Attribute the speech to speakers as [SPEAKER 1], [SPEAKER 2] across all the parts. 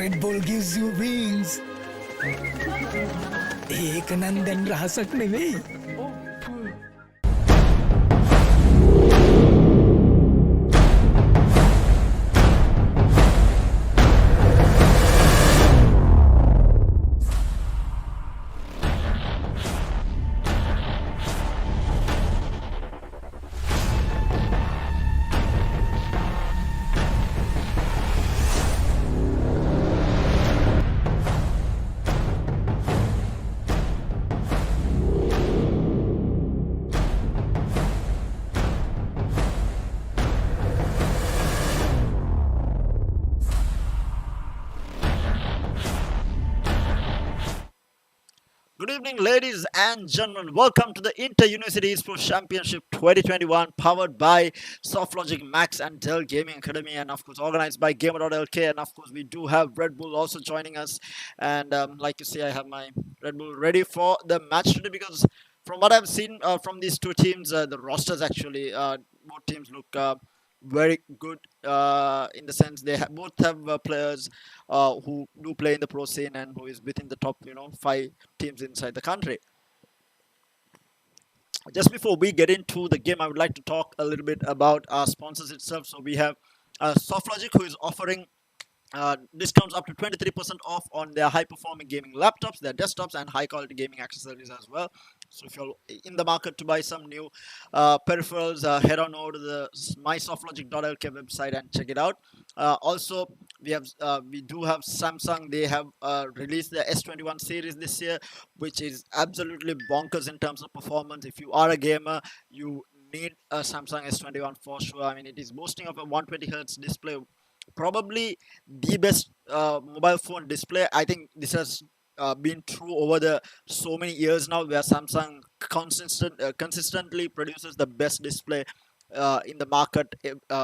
[SPEAKER 1] Red Bull gives you wings. एक नंदन रह सकने में.
[SPEAKER 2] Good evening, ladies and gentlemen. Welcome to the Inter-University Esports Championship 2021, powered by Softlogic, Max, and Dell Gaming Academy, and of course organized by Gamer.LK. And of course, we do have Red Bull also joining us. And like you see, I have my Red Bull ready for the match today because from what I've seen from these two teams, the rosters actually, both teams look very good in the sense they both have players who do play in the pro scene and who is within the top 5 teams inside the country. Just before we get into the game, I would like to talk a little bit about our sponsors itself. So we have Softlogic, who is offering discounts up to 23% off on their high performing gaming laptops, their desktops, and high quality gaming accessories as well. So if you're in the market to buy some new peripherals, head on over to the mysoftlogic.lk website and check it out. Also, we do have Samsung. They have released the S21 series this year, which is absolutely bonkers in terms of performance. If you are a gamer, you need a Samsung S21 for sure. I mean, it is boasting of a 120Hz display, probably the best mobile phone display. I think this has been true over the so many years now, where Samsung consistently produces the best display in the market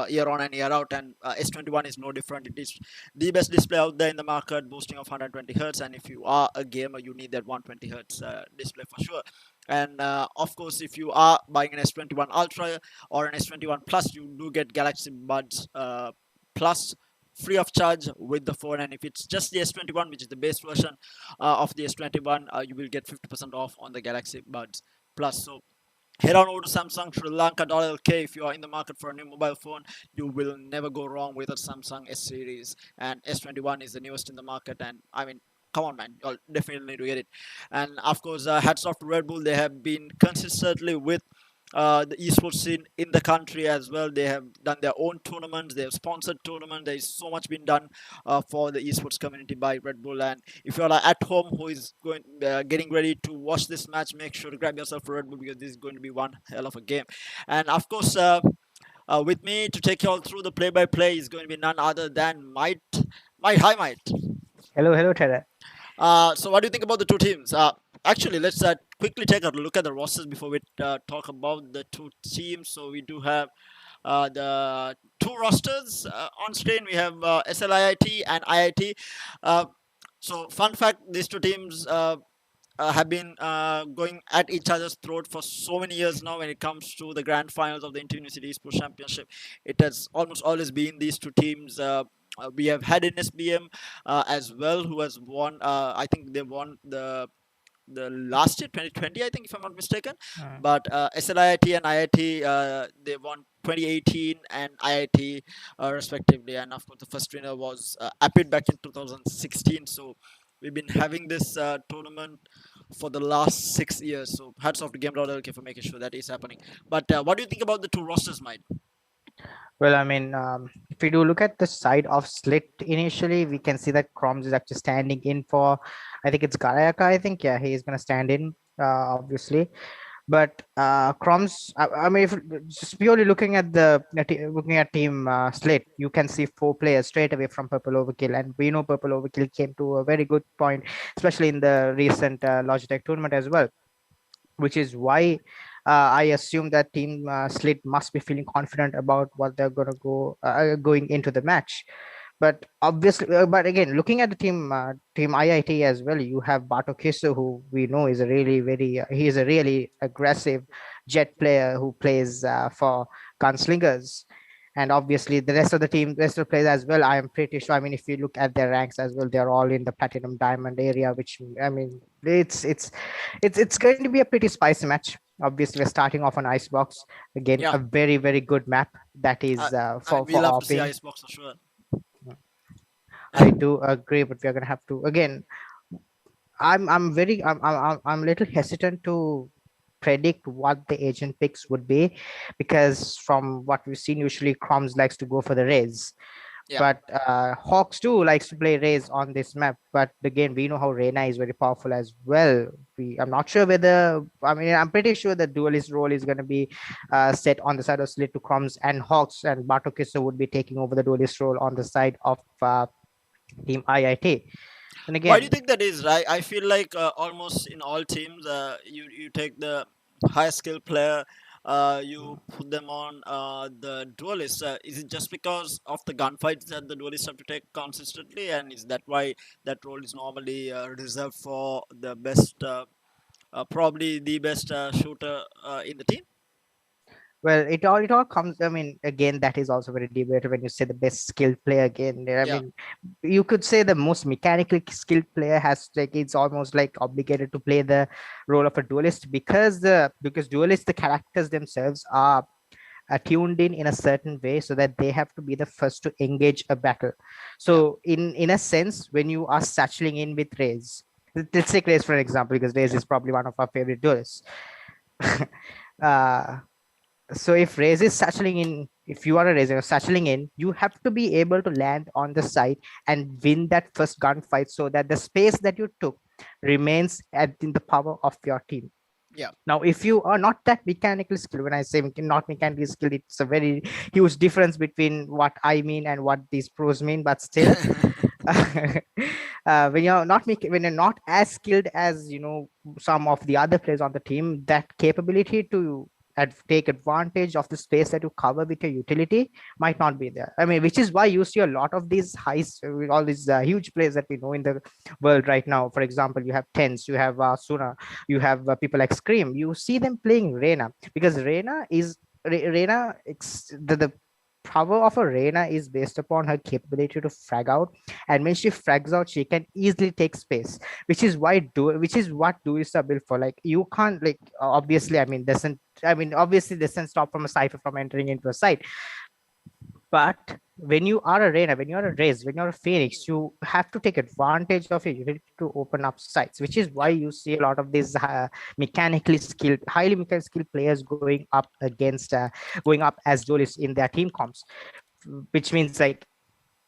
[SPEAKER 2] year on and year out, and S21 is no different. It is the best display out there in the market, boasting of 120Hz, and if you are a gamer, you need that 120Hz display for sure. And of course, if you are buying an S21 Ultra or an S21 Plus, you do get Galaxy Buds Plus free of charge with the phone. And if it's just the S21, which is the base version of the S21, you will get 50% off on the Galaxy Buds Plus. So head on over to Samsung SriLanka.lk if you are in the market for a new mobile phone. You will never go wrong with a Samsung S series, and S21 is the newest in the market. And I mean, come on, man, you'll definitely need to get it. And of course, hats off to Red Bull. They have been consistently with the esports scene in the country as well. They have done their own tournaments, they have sponsored tournaments. There is so much been done for the esports community by Red Bull. And if you're at home who is getting ready to watch this match, make sure to grab yourself a Red Bull, because this is going to be one hell of a game. And of course, with me to take you all through the play-by-play is going to be none other than Might. Hi Might.
[SPEAKER 3] Hello, Tara.
[SPEAKER 2] So what do you think about the two teams? Actually, let's quickly take a look at the rosters before we talk about the two teams. So we do have the two rosters on screen. We have SLIIT and IIT. So fun fact, these two teams have been going at each other's throat for so many years now when it comes to the grand finals of the Inter-University Esports Championship. It has almost always been these two teams. We have had NSBM as well, who has won. I think they won the last year, 2020, I think, if I'm not mistaken. But SLIIT and IIT, they won 2018 and IIT respectively. And of course, the first winner was Apid back in 2016. So we've been having this tournament for the last 6 years. So hats off to Gamer.LK for making sure that is happening. But what do you think about the two rosters, Mike?
[SPEAKER 3] Well, I mean, if we do look at the side of SLIIT initially, we can see that Chroms is actually standing in for, I think it's GaraYAKA. I think, yeah, he is going to stand in, obviously. But Chroms, I mean, if just purely looking at team SLIIT, you can see 4 players straight away from Purple Overkill, and we know Purple Overkill came to a very good point, especially in the recent Logitech tournament as well, which is why I assume that team SLIIT must be feeling confident about what they're going to go going into the match. But obviously, but again, looking at the team IIT as well, you have Bato Kisu, who we know is a really aggressive jet player who plays for Gunslingers. and obviously the rest of the team, rest of the players as well. I am pretty sure. I mean, if you look at their ranks as well, they're all in the platinum diamond area, which I mean, it's going to be a pretty spicy match. Obviously, we're starting off on Icebox again,
[SPEAKER 2] Yeah,
[SPEAKER 3] a very good map that
[SPEAKER 2] I,
[SPEAKER 3] is
[SPEAKER 2] I mean, we
[SPEAKER 3] for
[SPEAKER 2] love to see
[SPEAKER 3] AWPing.
[SPEAKER 2] Icebox for sure.
[SPEAKER 3] I do agree, but we're gonna have to again. I'm a little hesitant to predict what the agent picks would be, because from what we've seen, usually Chroms likes to go for the Rays,
[SPEAKER 2] Yeah.
[SPEAKER 3] but Hawks too likes to play Rays on this map. But again, we know how Reyna is very powerful as well. I'm not sure whether, I mean, I'm pretty sure the duelist role is going to be set on the side of SLIIT to Chroms and Hawks, and Bartokisa would be taking over the duelist role on the side of Team IIT. And
[SPEAKER 2] Why do you
[SPEAKER 3] again,
[SPEAKER 2] think that is? Right, I feel like almost in all teams, you take the high skill player, you put them on the duelist. Is it just because of the gunfights that the duelists have to take consistently, and is that why that role is normally reserved for the best, probably the best shooter in the team?
[SPEAKER 3] well, it all comes. I mean, again, that is also very debated when you say the best skilled player. Again, I
[SPEAKER 2] Yeah,
[SPEAKER 3] mean, you could say the most mechanically skilled player has, like, it's almost like obligated to play the role of a duelist, because duelists, the characters themselves are tuned in a certain way, so that they have to be the first to engage a battle.
[SPEAKER 2] yeah.
[SPEAKER 3] So in a sense, when you are satcheling in with Raze, let's take Raze for an example, because Raze is probably one of our favorite duelists. uh so if Raze is satcheling in, if you are a Raze and you're satcheling in, you have to be able to land on the site and win that first gunfight, so that the space that you took remains in the power of your team.
[SPEAKER 2] Yeah.
[SPEAKER 3] Now, if you are not that mechanically skilled, when I say not mechanically skilled, it's a very huge difference between what I mean and what these pros mean. But still, when you're not as skilled as some of the other players on the team, that capability to take advantage of the space that you cover with your utility might not be there. I mean, which is why you see a lot of these all these huge players that we know in the world right now. For example, you have Tens, you have Suna, you have people like Scream. You see them playing Reyna, because Reyna, the power of a Reyna is based upon her capability to frag out, and when she frags out, she can easily take space, which is what duelists are built for. Like, you can't, like, obviously doesn't stop from a cipher from entering into a site. But when you are a Reyna, when you're a Raze, when you're a Phoenix, you have to take advantage of your ability to open up sites, which is why
[SPEAKER 2] Yeah.
[SPEAKER 3] you see a lot of these highly mechanically skilled players going up as duelists in their team comps, which means, like,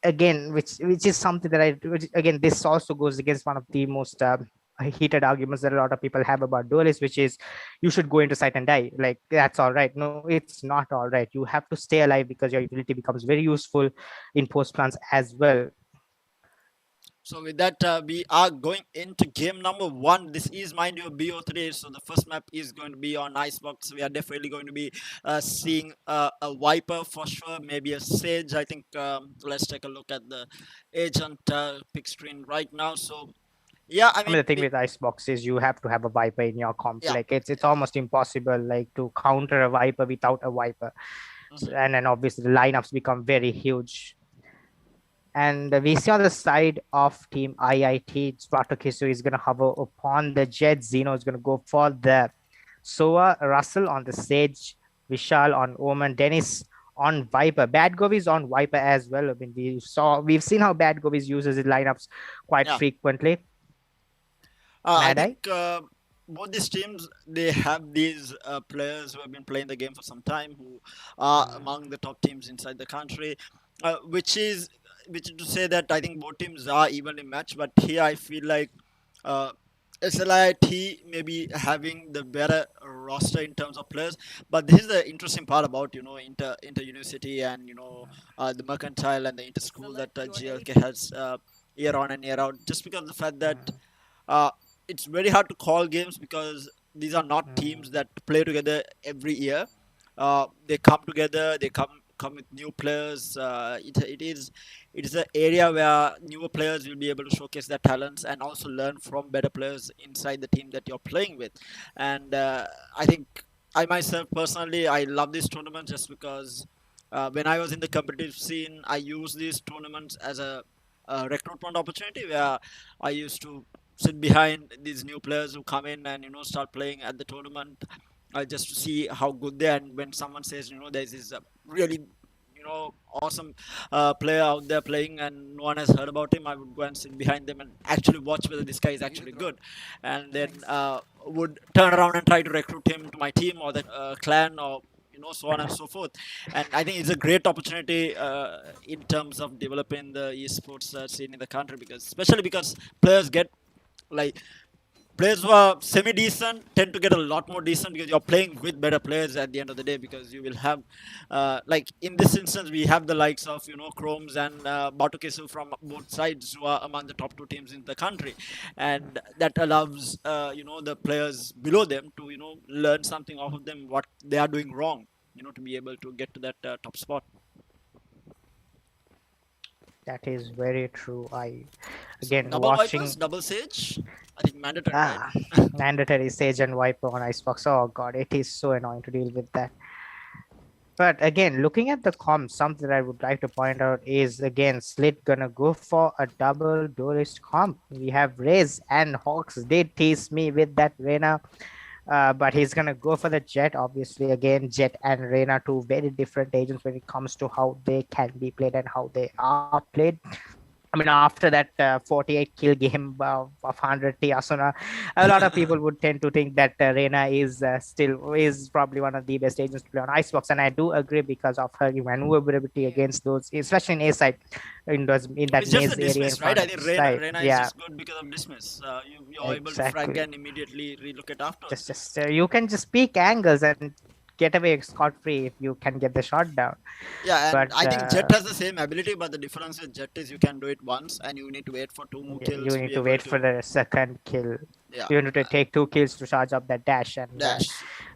[SPEAKER 3] again, which is something that again, this also goes against one of the most heated arguments that a lot of people have about duelists, which is you should go into site and die. Like, that's all right. No, it's not all right. You have to stay alive, because your utility becomes very useful in post plans as well.
[SPEAKER 2] So with that, we are going into game number one. This is, mind you, BO3. So the first map is going to be on Icebox. We are definitely going to be seeing a Viper for sure, maybe a Sage. I think let's take a look at the agent pick screen right now. So yeah, I
[SPEAKER 3] I mean,
[SPEAKER 2] mean,
[SPEAKER 3] the thing with Icebox is you have to have a Viper in your comp.
[SPEAKER 2] yeah.
[SPEAKER 3] Like, it's almost impossible, like, to counter a Viper without a Viper.
[SPEAKER 2] Mhm.
[SPEAKER 3] And then obviously the lineups become very huge. And we see on the side of Team IIT, Spartakisu is going to hover upon the Jet. Zeno is going to go for the Soa, Russell on the Sage, Vishal on Omen, Dennis on Viper. Bad Govies on Viper as well. I mean, we've seen how Bad Govies uses his lineups quite
[SPEAKER 2] Yeah.
[SPEAKER 3] frequently.
[SPEAKER 2] I
[SPEAKER 3] Mad Eye?
[SPEAKER 2] think both these teams, they have these players who have been playing the game for some time, who are among the top teams inside the country, which is to say that I think both teams are evenly matched. But here I feel like uh, SLIIT maybe having the better roster in terms of players. But this is the interesting part about Inter-University and the mercantile and the inter school that GLK has year on and year out. Just because of the fact that uh, it's very hard to call games because these are not teams that play together every year. They come together. They come with new players. It is an area where newer players will be able to showcase their talents and also learn from better players inside the team that you're playing with. And I think I myself personally I love this tournament just because when I was in the competitive scene, I used these tournaments as a recruitment opportunity where I used to sit behind these new players who come in and start playing at the tournament, just to see how good they are. And when someone says there's this really awesome player out there playing and no one has heard about him, I would go and sit behind them and actually watch whether this guy is actually good, and then would turn around and try to recruit him to my team or the clan, or so on and so forth. And I think it's a great opportunity in terms of developing the esports scene in the country, because especially because players get like players who are semi decent tend to get a lot more decent because you're playing with better players at the end of the day, because you will have like in this instance we have the likes of Chromes and Batukesu from both sides, who are among the top two teams in the country, and that allows the players below them to learn something off of them, what they are doing wrong, to be able to get to that top spot.
[SPEAKER 3] That is very true. Again,
[SPEAKER 2] Double
[SPEAKER 3] watching
[SPEAKER 2] Vipers, double Sage, I think mandatory, right?
[SPEAKER 3] ah, mandatory Sage and Viper on Icebox. Oh god, it is so annoying to deal with that. But again, looking at the comms, something that I would like to point out is again, SLIIT gonna go for a double duelist comp. We have Raze and Hawks. They tease me with that Reyna, but he's gonna go for the Jet. Obviously, again, Jet and Reyna, two very different agents when it comes to how they can be played and how they are played. I mean, after that 48 kill game of 100 Asuna, a lot of people would tend to think that Reyna is probably one of the best agents to play on Icebox, and I do agree because of her maneuverability against those, especially in A side, in that
[SPEAKER 2] It's just
[SPEAKER 3] maze
[SPEAKER 2] the
[SPEAKER 3] area.
[SPEAKER 2] dismiss, right? I think Reyna is
[SPEAKER 3] Yeah,
[SPEAKER 2] just good because of dismiss. You're able to frag
[SPEAKER 3] exactly.
[SPEAKER 2] and immediately relocate after.
[SPEAKER 3] Just you can just peek angles and get away scot free if you can get the shot down.
[SPEAKER 2] Yeah, and
[SPEAKER 3] But
[SPEAKER 2] I think Jet has the same ability, but the difference with Jet is you can do it once and you need to wait for two more kills
[SPEAKER 3] you
[SPEAKER 2] to
[SPEAKER 3] need
[SPEAKER 2] be
[SPEAKER 3] to
[SPEAKER 2] able
[SPEAKER 3] wait
[SPEAKER 2] to
[SPEAKER 3] for the second kill.
[SPEAKER 2] yeah,
[SPEAKER 3] You need to take 2 kills to charge up that dash, and
[SPEAKER 2] dash.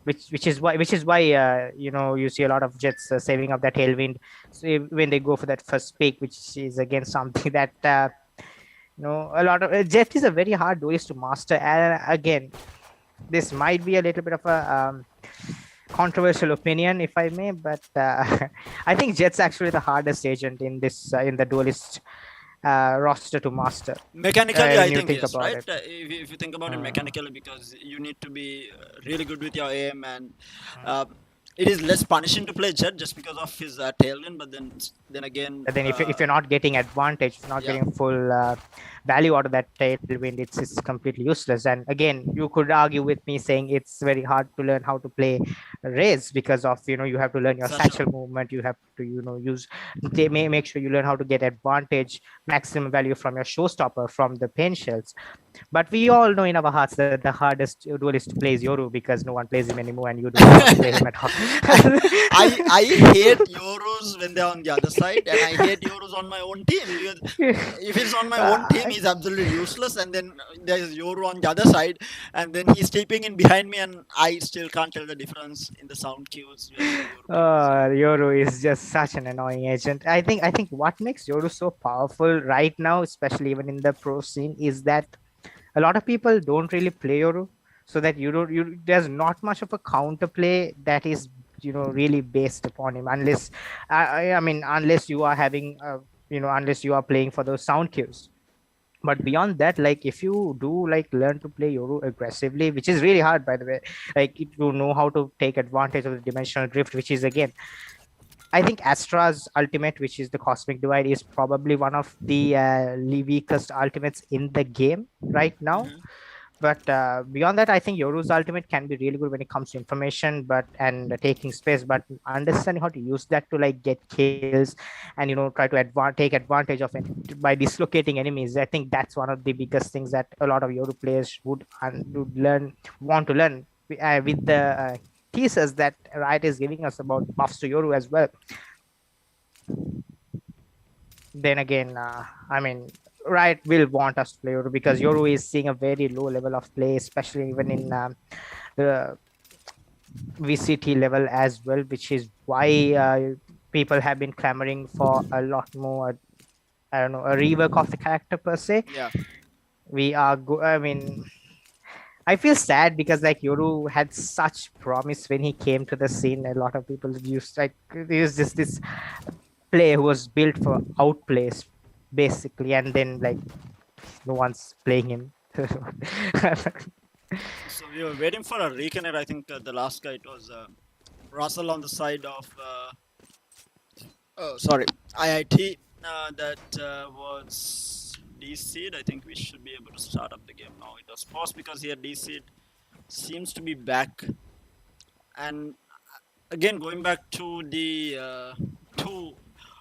[SPEAKER 3] which is why you see a lot of Jets saving up that tailwind, so when they go for that first pick, which is again something that a lot of Jet is a very hard duelist to master. And again, this might be a little bit of a controversial opinion, if I may, but I think Jet's actually the hardest agent in this in the duelist roster to master.
[SPEAKER 2] Mechanically, I
[SPEAKER 3] When you
[SPEAKER 2] think
[SPEAKER 3] think
[SPEAKER 2] yes,
[SPEAKER 3] about
[SPEAKER 2] right?
[SPEAKER 3] it.
[SPEAKER 2] If you think about it
[SPEAKER 3] Mm,
[SPEAKER 2] mechanically, because you need to be really good with your aim, and uh, it is less punishing to play Jet just because of his tailwind. But then again,
[SPEAKER 3] but then if you're not getting advantage, if you're not
[SPEAKER 2] yeah,
[SPEAKER 3] getting full value out of that tailwind, it's completely useless. And again, you could argue with me saying it's very hard to learn how to play Raze because of you have to learn your
[SPEAKER 2] satchel.
[SPEAKER 3] satchel movement. You have to use they may make sure you learn how to get advantage, maximum value from your showstopper, from the pain shells. But we all know in our hearts that the hardest duelist plays Yoru because no one plays him anymore, and you do not want to play him at all.
[SPEAKER 2] I hate Euros when they're on the other side, and I hate Euros on my own team, because if he's on my own team, he's absolutely useless, and then there's Euro on the other side, and then he's sleeping in behind me, and I still can't tell the difference in the sound cues when Euro plays.
[SPEAKER 3] Yoru is just such an annoying agent. I think what makes Yoru so powerful right now, especially even in the pro scene, is that a lot of people don't really play Yoru, so that there's not much of a counter play that is really based upon him, unless I mean unless you are having unless you are playing for those sound cues. But beyond that, like if you do like learn to play Yoru aggressively, which is really hard by the way, like you know how to take advantage of the dimensional drift, which is again, I think Astra's ultimate, which is the Cosmic Divide, is probably one of the weakest ultimates in the game right now.
[SPEAKER 2] Mhm.
[SPEAKER 3] But beyond that, I think Yoru's ultimate can be really good when it comes to information, and taking space. But understanding how to use that to like get kills and try to take advantage of it by dislocating enemies. I think that's one of the biggest things that a lot of Yoru players would want to learn with the thesis that Riot is giving us about buffs to Yoru as well. Then again, I mean, Riot will want us to play Yoru because Yoru is seeing a very low level of play, especially even in the VCT level as well, which is why people have been clamoring for a lot more, I don't know, a rework of the character per se.
[SPEAKER 2] Yeah,
[SPEAKER 3] I mean, I feel sad because like Yoru had such promise when he came to the scene. A lot of people used like there was just this player who was built for outplays basically, and then like no one's playing him.
[SPEAKER 2] So we were waiting for a reconnect. I think the last guy it was Russell on the side of sorry IIT that was DC'd. I think we should be able to start up the game now. It was paused because he had DC'd. Seems to be back. And again, going back to the two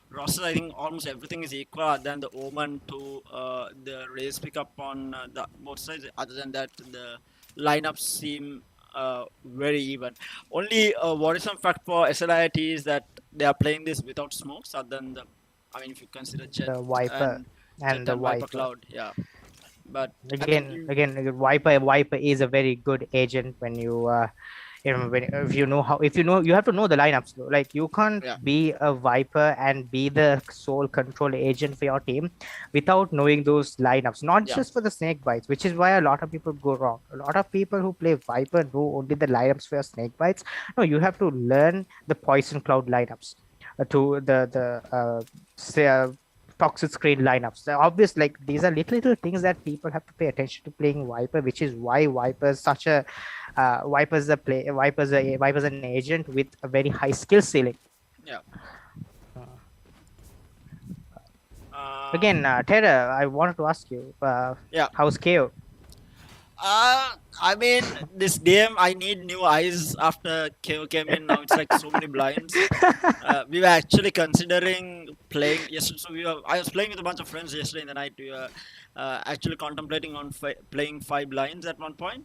[SPEAKER 2] rosters, I think almost everything is equal other than the Omen to the race pickup on the both sides. Other than that, the lineups seem very even. Only worrisome fact for SLIIT is that they are playing this without smokes, other than the, I mean, if you consider Jet
[SPEAKER 3] The Viper
[SPEAKER 2] and
[SPEAKER 3] and
[SPEAKER 2] Jet
[SPEAKER 3] the
[SPEAKER 2] and Viper
[SPEAKER 3] Viper.
[SPEAKER 2] Cloud, yeah. But I think
[SPEAKER 3] Again, Viper is a very good agent when you when if you know how if you know you have to know the lineups though. Like you can't
[SPEAKER 2] yeah,
[SPEAKER 3] be a Viper and be the sole control agent for your team without knowing those lineups, not
[SPEAKER 2] yeah,
[SPEAKER 3] just for the snake bites, which is why a lot of people go wrong. A lot of people who play Viper know only the lineups for your snake bites. No, you have to learn the poison cloud lineups to say, toxic screen lineups. So obvious, like these are little things that people have to pay attention to playing Viper, which is why Viper is such a Viper's an agent with a very high skill ceiling.
[SPEAKER 2] yeah.
[SPEAKER 3] Again, Terra, I wanted to ask you,
[SPEAKER 2] Yeah.
[SPEAKER 3] how's KO?
[SPEAKER 2] I mean, this game, I need new eyes after KO came in. Now it's like so many blinds. We were actually considering playing yesterday. So I was playing with a bunch of friends yesterday in the night. We were actually contemplating on playing 5 blinds at one point.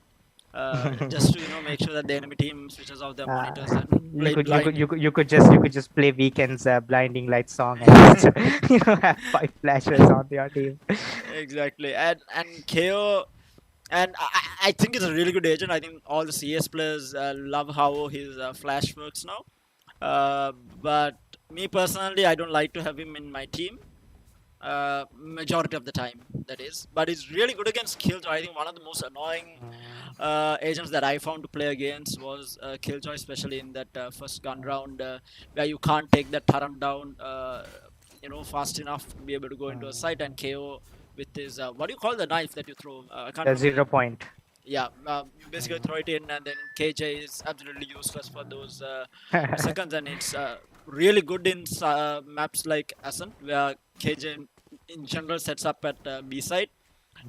[SPEAKER 2] Just to make sure that the enemy team switches off their monitors and play blind.
[SPEAKER 3] You could just play Weekend's blinding light song and just, have 5 flashers on your team.
[SPEAKER 2] Exactly, and KO. And I think it's a really good agent. I think all the CS players love how his flash works now. But me personally, I don't like to have him in my team. Majority of the time, that is. But he's really good against Killjoy. I think one of the most annoying agents that I found to play against was Killjoy, especially in that first gun round where you can't take that turret down, fast enough to be able to go into a site, and KO with his what do you call the knife that you throw? I can't
[SPEAKER 3] The
[SPEAKER 2] remember.
[SPEAKER 3] 0 point.
[SPEAKER 2] Yeah, you basically throw it in, and then KJ is absolutely useless for those seconds, and it's really good in maps like Ascent, where KJ in general sets up at B side,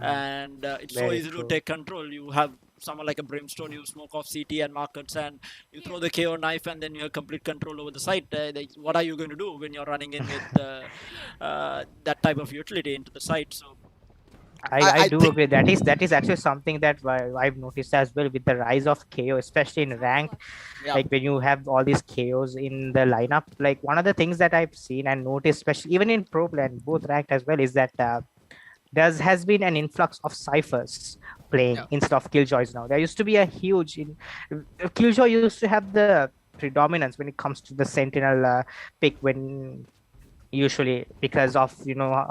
[SPEAKER 2] and it's so
[SPEAKER 3] Very
[SPEAKER 2] easy to
[SPEAKER 3] true.
[SPEAKER 2] take control. You have someone like a Brimstone, you smoke off CT and markets, and you throw the KO knife, and then you have complete control over the site. What are you going to do when you're running in with that type of utility into the site? So
[SPEAKER 3] I
[SPEAKER 2] I
[SPEAKER 3] do
[SPEAKER 2] think,
[SPEAKER 3] agree. That is actually something that I've noticed as well with the rise of KO, especially in rank.
[SPEAKER 2] yeah,
[SPEAKER 3] Like when you have all these KOs in the lineup, like one of the things that I've seen and noticed, especially even in pro play and both ranked as well, is that there has been an influx of ciphers
[SPEAKER 2] yeah,
[SPEAKER 3] playing instead of killjoys now. There used to be a huge killjoy used to have the predominance when it comes to the sentinel pick when usually because of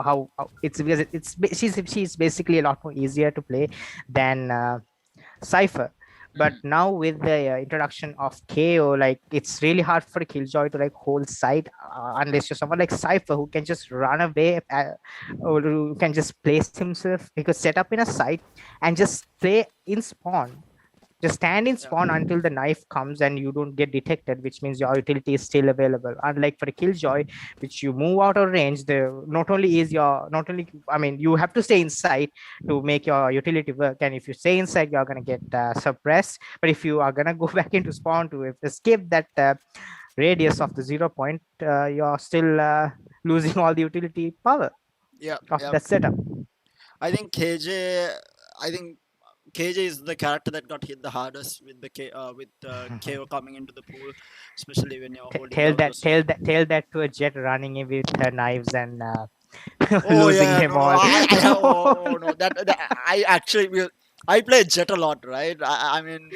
[SPEAKER 3] how it's because she's basically a lot more easier to play than Cypher. But
[SPEAKER 2] mhm,
[SPEAKER 3] now with the introduction of KO, like it's really hard for a Killjoy to like hold side unless you're someone like Cypher who can just run away or who can just place himself. He could set up in a site and just play in spawn. Just stand in
[SPEAKER 2] yeah,
[SPEAKER 3] spawn until the knife comes and you don't get detected, which means your utility is still available. Unlike for a killjoy, which you move out of range, the not only I mean you have to stay inside to make your utility work. And if you stay inside, you're gonna get suppressed. But if you are gonna go back into spawn to escape that radius of the 0 point, you're still losing all the utility power
[SPEAKER 2] yeah,
[SPEAKER 3] of
[SPEAKER 2] yeah.
[SPEAKER 3] that setup.
[SPEAKER 2] I think KJ. I think KJ is the character that got hit the hardest with KO coming into the pool, especially when you're holding
[SPEAKER 3] Tell
[SPEAKER 2] down
[SPEAKER 3] that
[SPEAKER 2] those.
[SPEAKER 3] tell that tell that to a jet running in with knives and
[SPEAKER 2] Oh
[SPEAKER 3] losing
[SPEAKER 2] yeah,
[SPEAKER 3] them
[SPEAKER 2] no, no,
[SPEAKER 3] all.
[SPEAKER 2] I have, oh no, that I actually will. I play Jet a lot, right? I mean,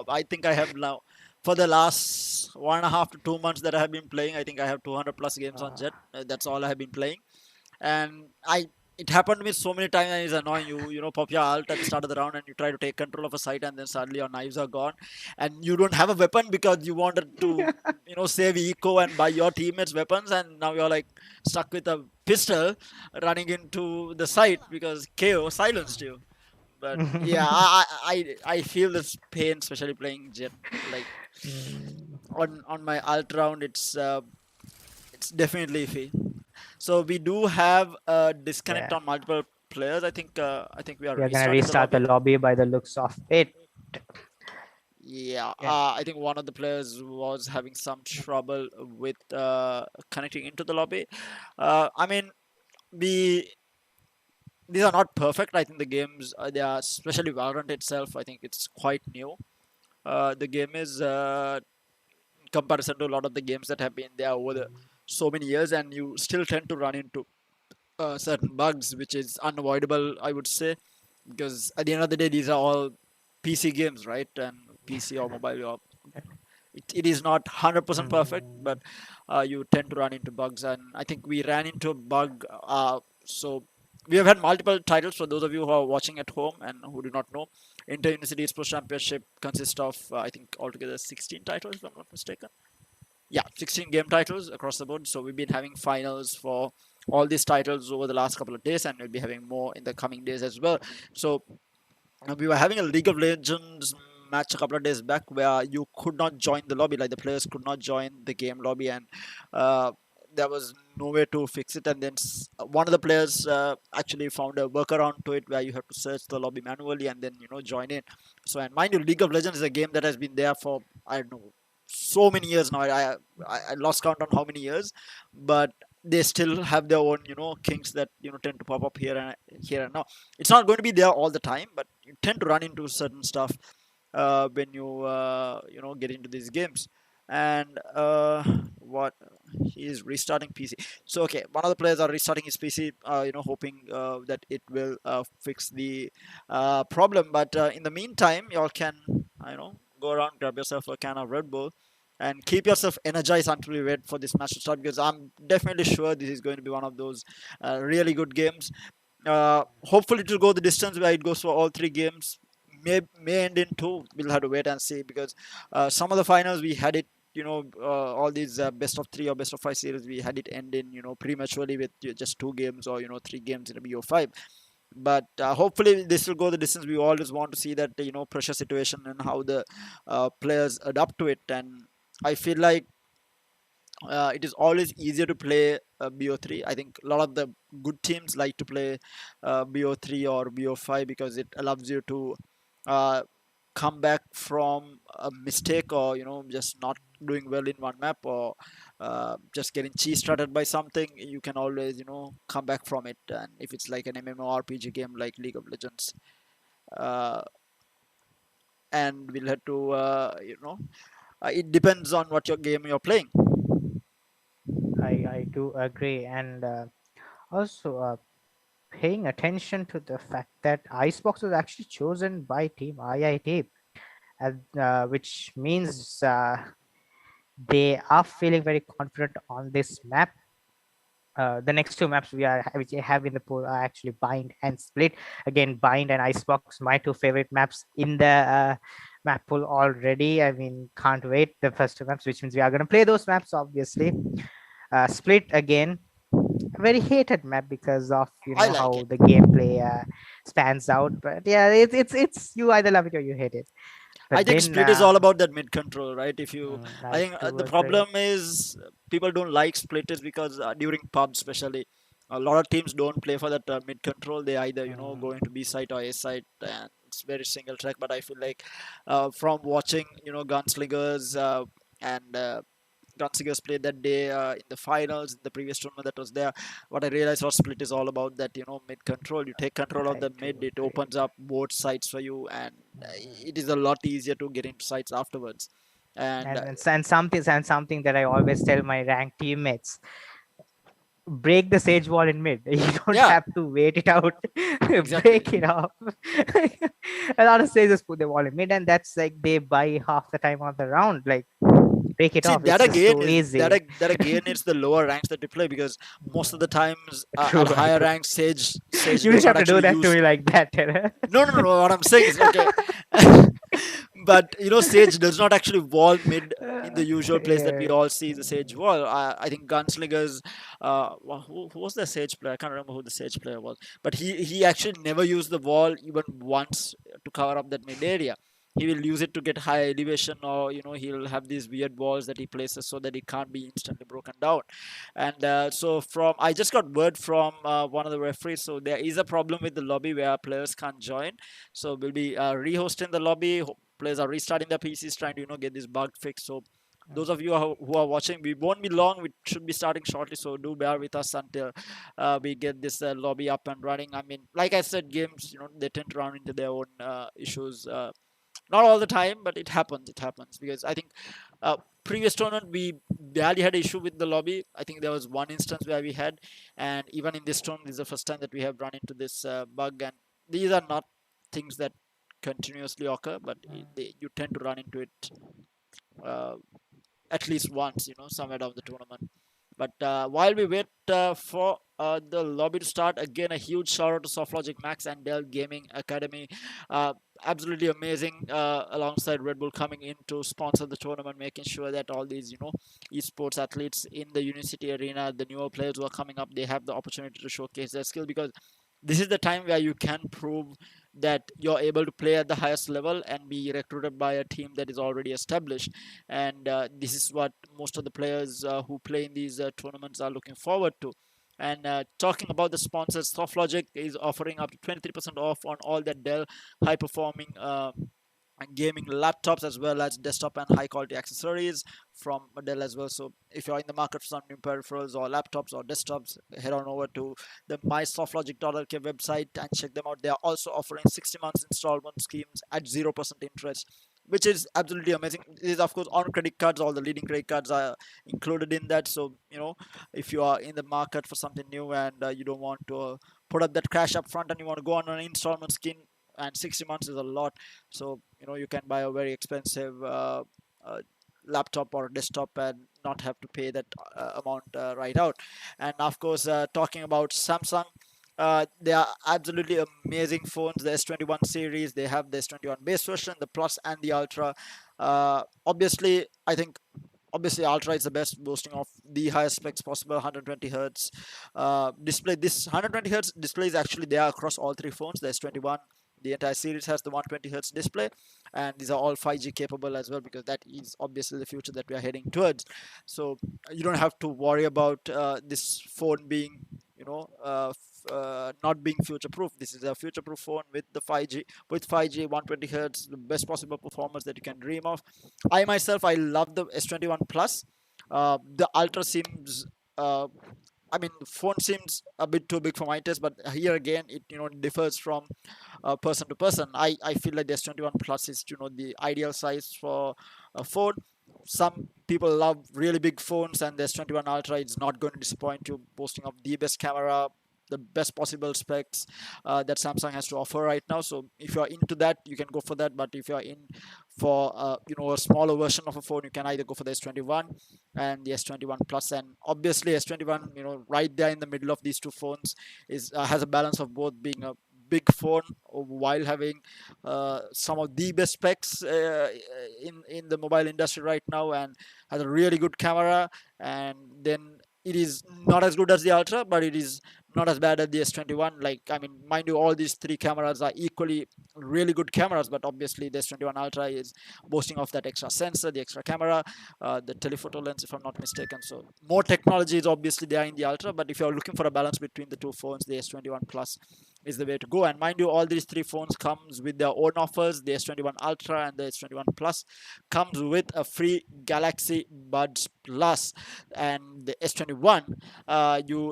[SPEAKER 2] I think I have now for the last 1.5 to 2 months that I have been playing. I think I have 200 plus games on Jet. That's all I have been playing, and it happened to me so many times, and it's annoying. You pop your alt at the start of the round and you try to take control of a site, and then suddenly your knives are gone, and you don't have a weapon because you wanted to save eco and buy your teammates weapons, and now you're like stuck with a pistol running into the site because KO silenced you. But yeah, I feel this pain, especially playing Jet. Like
[SPEAKER 3] Mm,
[SPEAKER 2] on my alt round, it's definitely iffy. So we do have a disconnect
[SPEAKER 3] yeah,
[SPEAKER 2] on multiple players. I think we are
[SPEAKER 3] we are gonna
[SPEAKER 2] restarting the
[SPEAKER 3] restart the
[SPEAKER 2] lobby.
[SPEAKER 3] lobby by the looks of it.
[SPEAKER 2] Yeah,
[SPEAKER 3] Yeah,
[SPEAKER 2] I think one of the players was having some trouble with connecting into the lobby. I mean, we these are not perfect. I think the games they are, especially Valorant itself. I think it's quite new. The game is in comparison to a lot of the games that have been there over so many years, and you still tend to run into certain bugs, which is unavoidable, I would say, because at the end of the day, these are all PC games, right? And PC or mobile, it is not 100% perfect, but
[SPEAKER 3] mm,
[SPEAKER 2] you tend to run into bugs. And I think we ran into a bug. So we have had multiple titles for those of you who are watching at home and who do not know. Inter-University Esports Championship consists of, I think, altogether 16 titles, if I'm not mistaken. Yeah, 16 game titles across the board. So we've been having finals for all these titles over the last couple of days, and we'll be having more in the coming days as well. So we were having a League of Legends match a couple of days back where you could not join the lobby, like the players could not join the game lobby, and uh, there was no way to fix it. And then one of the players actually found a workaround to it where you have to search the lobby manually and then join in. So, and mind you, League of Legends is a game that has been there for, I don't know, so many years now. I lost count on how many years, but they still have their own kinks that tend to pop up here and now. It's not going to be there all the time, but you tend to run into certain stuff when you get into these games. And what he is restarting PC. So okay, one of the players are restarting his PC, hoping that it will fix the problem. But in the meantime, y'all can go around, grab yourself a can of Red Bull, and keep yourself energized until we wait for this match to start, because I'm definitely sure this is going to be one of those really good games. Hopefully, it will go the distance where it goes for all three games. May end in two. We'll have to wait and see, because some of the finals we had it. All these best of three or best of five series, we had it end in prematurely with just two games or three games in a BO5. But hopefully this will go the distance. We always want to see that pressure situation and how the players adapt to it. And I feel like it is always easier to play BO3. I think a lot of the good teams like to play BO3 or BO5 because it allows you to uh, come back from a mistake, or just not doing well in one map, or just getting cheese started by something. You can always come back from it. And if it's like an MMORPG game like League of Legends, uh, and we'll have to it depends on what your game you're playing.
[SPEAKER 3] I do agree, and also paying attention to the fact that Icebox was actually chosen by Team IIT, and which means they are feeling very confident on this map. The next two maps which I have in the pool are actually Bind and Split. Again, Bind and Icebox, my two favorite maps in the map pool already. I mean, can't wait the first two maps, which means we are going to play those maps, obviously. Split again, a very hated map because of
[SPEAKER 2] I like
[SPEAKER 3] how
[SPEAKER 2] it.
[SPEAKER 3] the gameplay spans out. But yeah, it's you either love it or you hate it.
[SPEAKER 2] I
[SPEAKER 3] But
[SPEAKER 2] think
[SPEAKER 3] then
[SPEAKER 2] split is all about that mid control, right? I
[SPEAKER 3] I
[SPEAKER 2] think
[SPEAKER 3] do
[SPEAKER 2] the
[SPEAKER 3] agree.
[SPEAKER 2] problem is people don't like split is because during pub especially, a lot of teams don't play for that mid control. They either go into B site or A site, and it's very single track. But I feel like from watching gunslingers and Gunslingers played that day in the finals, in the previous tournament that was there. What I realized was split is all about that, mid control. You take control of
[SPEAKER 3] I
[SPEAKER 2] the
[SPEAKER 3] do
[SPEAKER 2] mid, it
[SPEAKER 3] agree.
[SPEAKER 2] opens up both sides for you, and it
[SPEAKER 3] Mm.
[SPEAKER 2] is a lot easier to get into sites afterwards. And
[SPEAKER 3] And something that I always tell my ranked teammates: break the sage wall in mid. You don't
[SPEAKER 2] yeah,
[SPEAKER 3] have to wait it out.
[SPEAKER 2] exactly.
[SPEAKER 3] Break it off. A lot of sages put the wall in mid, and that's like they buy half the time of the round. Like break it
[SPEAKER 2] See,
[SPEAKER 3] off. It's just so easy.
[SPEAKER 2] that again is the lower ranks that you play, because most of the times
[SPEAKER 3] True,
[SPEAKER 2] at higher
[SPEAKER 3] true.
[SPEAKER 2] ranks, Sage
[SPEAKER 3] You
[SPEAKER 2] does
[SPEAKER 3] didn't have
[SPEAKER 2] not
[SPEAKER 3] to do
[SPEAKER 2] actually
[SPEAKER 3] that to
[SPEAKER 2] use.
[SPEAKER 3] me like that. Tara.
[SPEAKER 2] No. What I'm saying is, okay, but Sage does not actually wall mid in the usual place that we
[SPEAKER 3] Yeah.
[SPEAKER 2] all see the Sage wall. I think Gunslingers, who was the Sage player? I can't remember who the Sage player was, but he actually never used the wall even once to cover up that mid area. He will use it to get high elevation, or he'll have these weird walls that he places so that it can't be instantly broken down. And so from I just got word from one of the referees, so there is a problem with the lobby where players can't join. So we'll be rehosting the lobby. Players are restarting their PCs, trying to get this bug fixed. So those of you who are watching, we won't be long. We should be starting shortly, so do bear with us until we get this lobby up and running. I mean, like I said, games, they tend to run into their own issues. Not all the time, but it happens. It happens because I think previous tournament we barely had issue with the lobby. I think there was one instance where we had, and even in this tournament, this is the first time that we have run into this bug. And these are not things that continuously occur, but you tend to run into it uh, at least once, somewhere down the tournament. But while we wait for the lobby to start, again, a huge shout out to Softlogic Max and Dell Gaming Academy. Uh, Absolutely amazing, alongside Red Bull coming in to sponsor the tournament, making sure that all these, esports athletes in the university arena, the newer players who are coming up, they have the opportunity to showcase their skill, because this is the time where you can prove that you're able to play at the highest level and be recruited by a team that is already established. And this is what most of the players who play in these tournaments are looking forward to. And talking about the sponsors, Softlogic is offering up to 23% off on all their Dell high performing gaming laptops, as well as desktop and high quality accessories from Dell as well. So if you're in the market for some new peripherals or laptops or desktops, head on over to the mysoftlogic.lk website and check them out. They are also offering 60 months installment schemes at 0% interest, which is absolutely amazing. It is of course on credit cards. All the leading credit cards are included in that. So if you are in the market for something new and you don't want to put up that cash up front and you want to go on an installment scheme, and 60 months is a lot, so you can buy a very expensive uh, laptop or desktop and not have to pay that amount right out. And of course, talking about Samsung, they are absolutely amazing phones. The S21 series, they have the S21 base version, the Plus and the Ultra. Obviously, I think Ultra is the best, boasting of the highest specs possible, 120 hertz display. This 120 hertz display is actually there across all three phones. The S21, the entire series has the 120 hertz display, and these are all 5G capable as well, because that is obviously the future that we are heading towards. So you don't have to worry about this phone being not being future proof. This is a future proof phone with the 5G, 120 hertz, the best possible performance that you can dream of. I myself, I love the S21 Plus. The Ultra seems the phone seems a bit too big for my taste, but here again, it differs from person to person. I feel like the S21 Plus is the ideal size for a phone. Some people love really big phones, and the S21 Ultra is not going to disappoint you, boasting of the best camera, the best possible specs that Samsung has to offer right now. So if you're into that, you can go for that. But if you're in for a smaller version of a phone, you can either go for the S21 and the S21 Plus. And obviously S21, right there in the middle of these two phones, is has a balance of both being a big phone while having some of the best specs in the mobile industry right now, and has a really good camera. And then it is not as good as the Ultra, but it is not as bad as the S21. Like, I mean, mind you, all these three cameras are equally really good cameras, but obviously the S21 Ultra is boasting of that extra sensor, the extra camera, the telephoto lens, if I'm not mistaken. So more technology is obviously there in the Ultra, but if you're looking for a balance between the two phones, the S21 Plus is the way to go. And mind you, all these three phones comes with their own offers. The S21 Ultra and the S21 Plus comes with a free Galaxy Buds Plus, and the S21,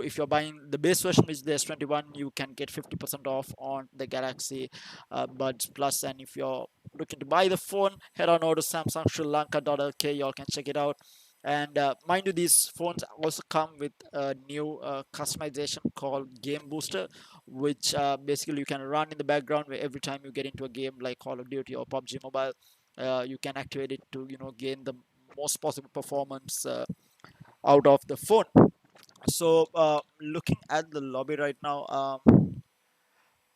[SPEAKER 2] if you're buying the base version, which is the S21, you can get 50% off on the Galaxy Buds Plus. And if you're looking to buy the phone, head on over to Samsung Sri Lanka.lk. Y'all can check it out. And mind you, these phones also come with a new customization called Game Booster, which basically you can run in the background, where every time you get into a game like Call of Duty or PUBG Mobile, you can activate it to gain the most possible performance out of the phone. So looking at the lobby right now,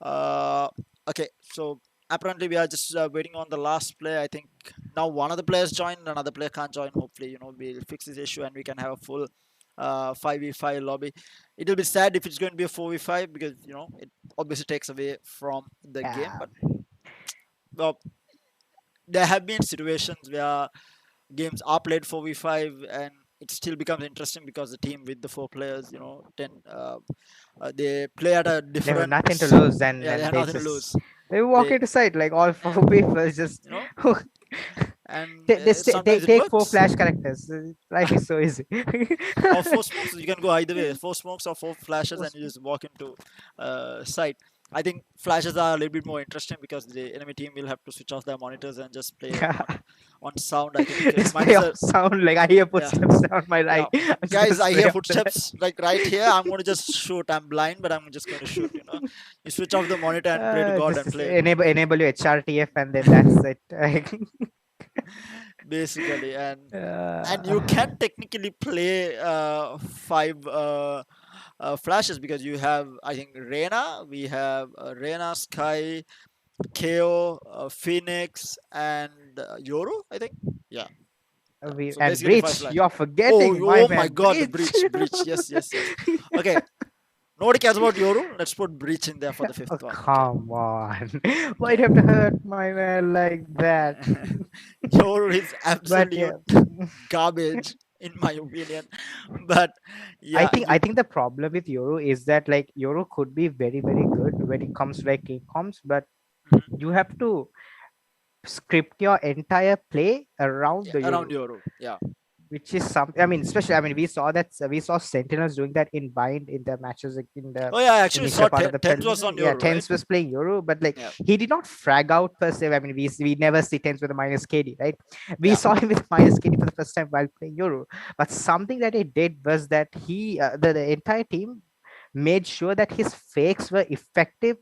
[SPEAKER 2] uh, okay, so apparently we are just waiting on the last player. I think now one of the players joined, another player can't join. Hopefully, we'll fix this issue and we can have a full 5v5 lobby. It'll be sad if it's going to be a 4v5 because it obviously takes away from the game.
[SPEAKER 3] Yeah.
[SPEAKER 2] But well, there have been situations where games are played 4v5 and it still becomes interesting because the team with the 4 players, they play at a
[SPEAKER 3] They have
[SPEAKER 2] different.
[SPEAKER 3] nothing to lose, and
[SPEAKER 2] Yeah, they
[SPEAKER 3] then
[SPEAKER 2] have
[SPEAKER 3] they
[SPEAKER 2] nothing to
[SPEAKER 3] just
[SPEAKER 2] lose.
[SPEAKER 3] they walk
[SPEAKER 2] They,
[SPEAKER 3] into sight like all 4 people just
[SPEAKER 2] and
[SPEAKER 3] they
[SPEAKER 2] sometimes it
[SPEAKER 3] take 4
[SPEAKER 2] works.
[SPEAKER 3] flash characters. Life is so easy.
[SPEAKER 2] Or 4 smokes, you can go either way. 4 smokes or 4 flashes, and you just walk into sight. I think flashes are a little bit more interesting because the enemy team will have to switch off their monitors and just play on sound. I think it
[SPEAKER 3] Display
[SPEAKER 2] minus
[SPEAKER 3] of sound, like I hear
[SPEAKER 2] yeah.
[SPEAKER 3] footsteps down my right.
[SPEAKER 2] Yeah.
[SPEAKER 3] I'm
[SPEAKER 2] Guys,
[SPEAKER 3] just
[SPEAKER 2] I
[SPEAKER 3] way
[SPEAKER 2] hear
[SPEAKER 3] up there.
[SPEAKER 2] footsteps like right here. I'm going to just shoot. I'm blind, but I'm just going to shoot. You switch off the monitor and pray to God and
[SPEAKER 3] Just
[SPEAKER 2] play.
[SPEAKER 3] enable your HRTF, and then that's it.
[SPEAKER 2] Basically, and you can technically play 5 flashes because you have, I think, we have Reina, Sky, KO, Phoenix, and Yoru, I think. Yeah. So
[SPEAKER 3] And
[SPEAKER 2] basically 5
[SPEAKER 3] Breach,
[SPEAKER 2] flash.
[SPEAKER 3] you're forgetting
[SPEAKER 2] Oh
[SPEAKER 3] my
[SPEAKER 2] my
[SPEAKER 3] man.
[SPEAKER 2] God, the breach. Yes. Okay. Nobody cares about Yoru. Let's put breach in there for the 5th
[SPEAKER 3] Oh,
[SPEAKER 2] one.
[SPEAKER 3] come on. Why'd you have to hurt my man like that?
[SPEAKER 2] Yoru is
[SPEAKER 3] But yeah,
[SPEAKER 2] absolute garbage in my opinion. But yeah,
[SPEAKER 3] I think the problem with Euro is that like Euro could be very, very good when it comes to like comms, but
[SPEAKER 2] Mhm.
[SPEAKER 3] you have to script your entire play around the
[SPEAKER 2] around
[SPEAKER 3] Euro,
[SPEAKER 2] Yoru. Yeah.
[SPEAKER 3] which is something. I mean, especially we saw Sentinels doing that in Bind in the matches, like in the
[SPEAKER 2] Oh yeah, I actually
[SPEAKER 3] initial
[SPEAKER 2] saw
[SPEAKER 3] part of the
[SPEAKER 2] Tens was on
[SPEAKER 3] yeah,
[SPEAKER 2] Yoru, right?
[SPEAKER 3] Tens was playing Euro, but like
[SPEAKER 2] Yeah.
[SPEAKER 3] he did not frag out per se. I mean, we never see Tens with a minus KD, right? We
[SPEAKER 2] Yeah.
[SPEAKER 3] saw him with minus KD for the first time while playing Euro. But something that he did was that the entire team made sure that his fakes were effective.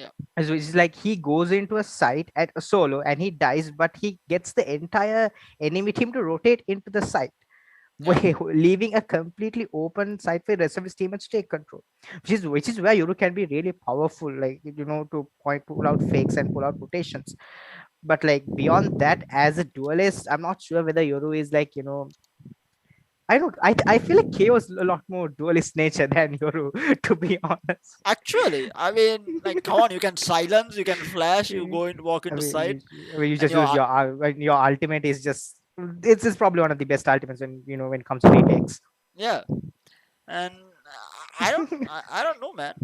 [SPEAKER 2] Yeah.
[SPEAKER 3] So it's like he goes into a site at a solo and he dies, but he gets the entire enemy team to rotate into the site,
[SPEAKER 2] Yeah.
[SPEAKER 3] leaving a completely open site for the rest of his team and take control. Which is where Yoru can be really powerful, like to pull out fakes and pull out rotations. But like beyond that, as a duelist, I'm not sure whether Yoru is like I don't. I feel like KO is a lot more duelist nature than Yoru, to be honest.
[SPEAKER 2] Actually, I mean, like, come on, you can silence, you can flash, you walk
[SPEAKER 3] I
[SPEAKER 2] into
[SPEAKER 3] mean,
[SPEAKER 2] side,
[SPEAKER 3] you
[SPEAKER 2] and
[SPEAKER 3] just use your ultimate is just it's probably one of the best ultimates when it comes to retakes.
[SPEAKER 2] yeah. And I don't know, man.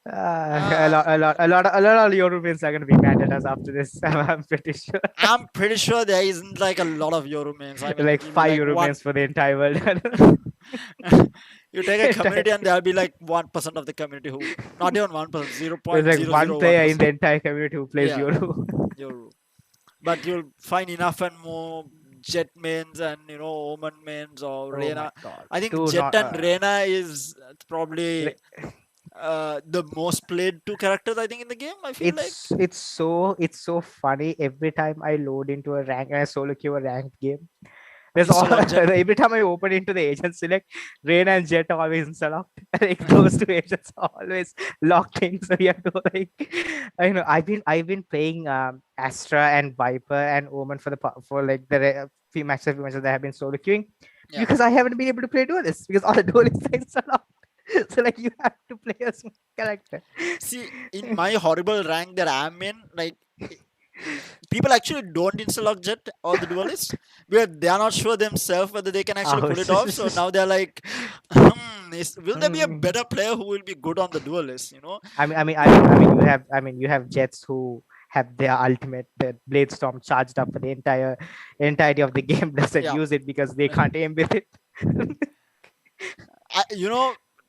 [SPEAKER 3] A lot of Europeans are going to be mad at us after this. I'm pretty sure.
[SPEAKER 2] I'm pretty sure there isn't like a lot of Euro mains. I mean,
[SPEAKER 3] Like
[SPEAKER 2] it'll be
[SPEAKER 3] 5
[SPEAKER 2] like
[SPEAKER 3] Europeans for the entire world.
[SPEAKER 2] you take a community and there'll be like 1% of the community who, not even 1%,
[SPEAKER 3] There's like one player in
[SPEAKER 2] 0.001%.
[SPEAKER 3] the entire community who plays
[SPEAKER 2] Yeah.
[SPEAKER 3] Euro.
[SPEAKER 2] Euro. But you'll find enough and more Jet mains and Omen mains or
[SPEAKER 3] Oh
[SPEAKER 2] Reyna.
[SPEAKER 3] my god.
[SPEAKER 2] I think
[SPEAKER 3] Do
[SPEAKER 2] Jet
[SPEAKER 3] not,
[SPEAKER 2] and Reyna is probably
[SPEAKER 3] Re-
[SPEAKER 2] the most played 2 characters I think in the game. I feel like.
[SPEAKER 3] it's so funny every time I load into a rank and I solo queue a ranked game. There's
[SPEAKER 2] You
[SPEAKER 3] all
[SPEAKER 2] select Jet.
[SPEAKER 3] every time I open into the agent select, Rain and Jet are always unlocked. Like those 2 agents are always locked in. So you have to like I've been playing Astra and Viper and Omen for like the few matches that I have been solo queuing
[SPEAKER 2] Yeah.
[SPEAKER 3] because I haven't been able to play duelists because all the duelist sites are locked. So like you have to play a small character.
[SPEAKER 2] See, in my horrible rank that I'm in, like people actually don't install Jet or the duelist because they are not sure themselves whether they can actually pull it off. So now they're like, will there be a better player who will be good on the duelist?
[SPEAKER 3] I mean, you have Jets who have their ultimate, the Blade Storm charged up for the entirety of the game. Doesn't
[SPEAKER 2] Yeah.
[SPEAKER 3] use it because they can't aim with it.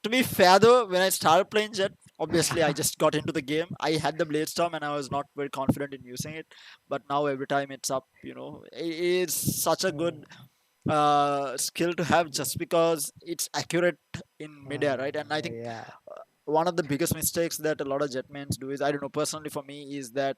[SPEAKER 2] To be fair though, when I started playing Jet, obviously I just got into the game. I had the Blade Storm and I was not very confident in using it. But now every time it's up, it's such a good skill to have just because it's accurate in midair, right? And I think
[SPEAKER 3] Yeah.
[SPEAKER 2] one of the biggest mistakes that a lot of jetmans do is, I don't know, personally for me, is that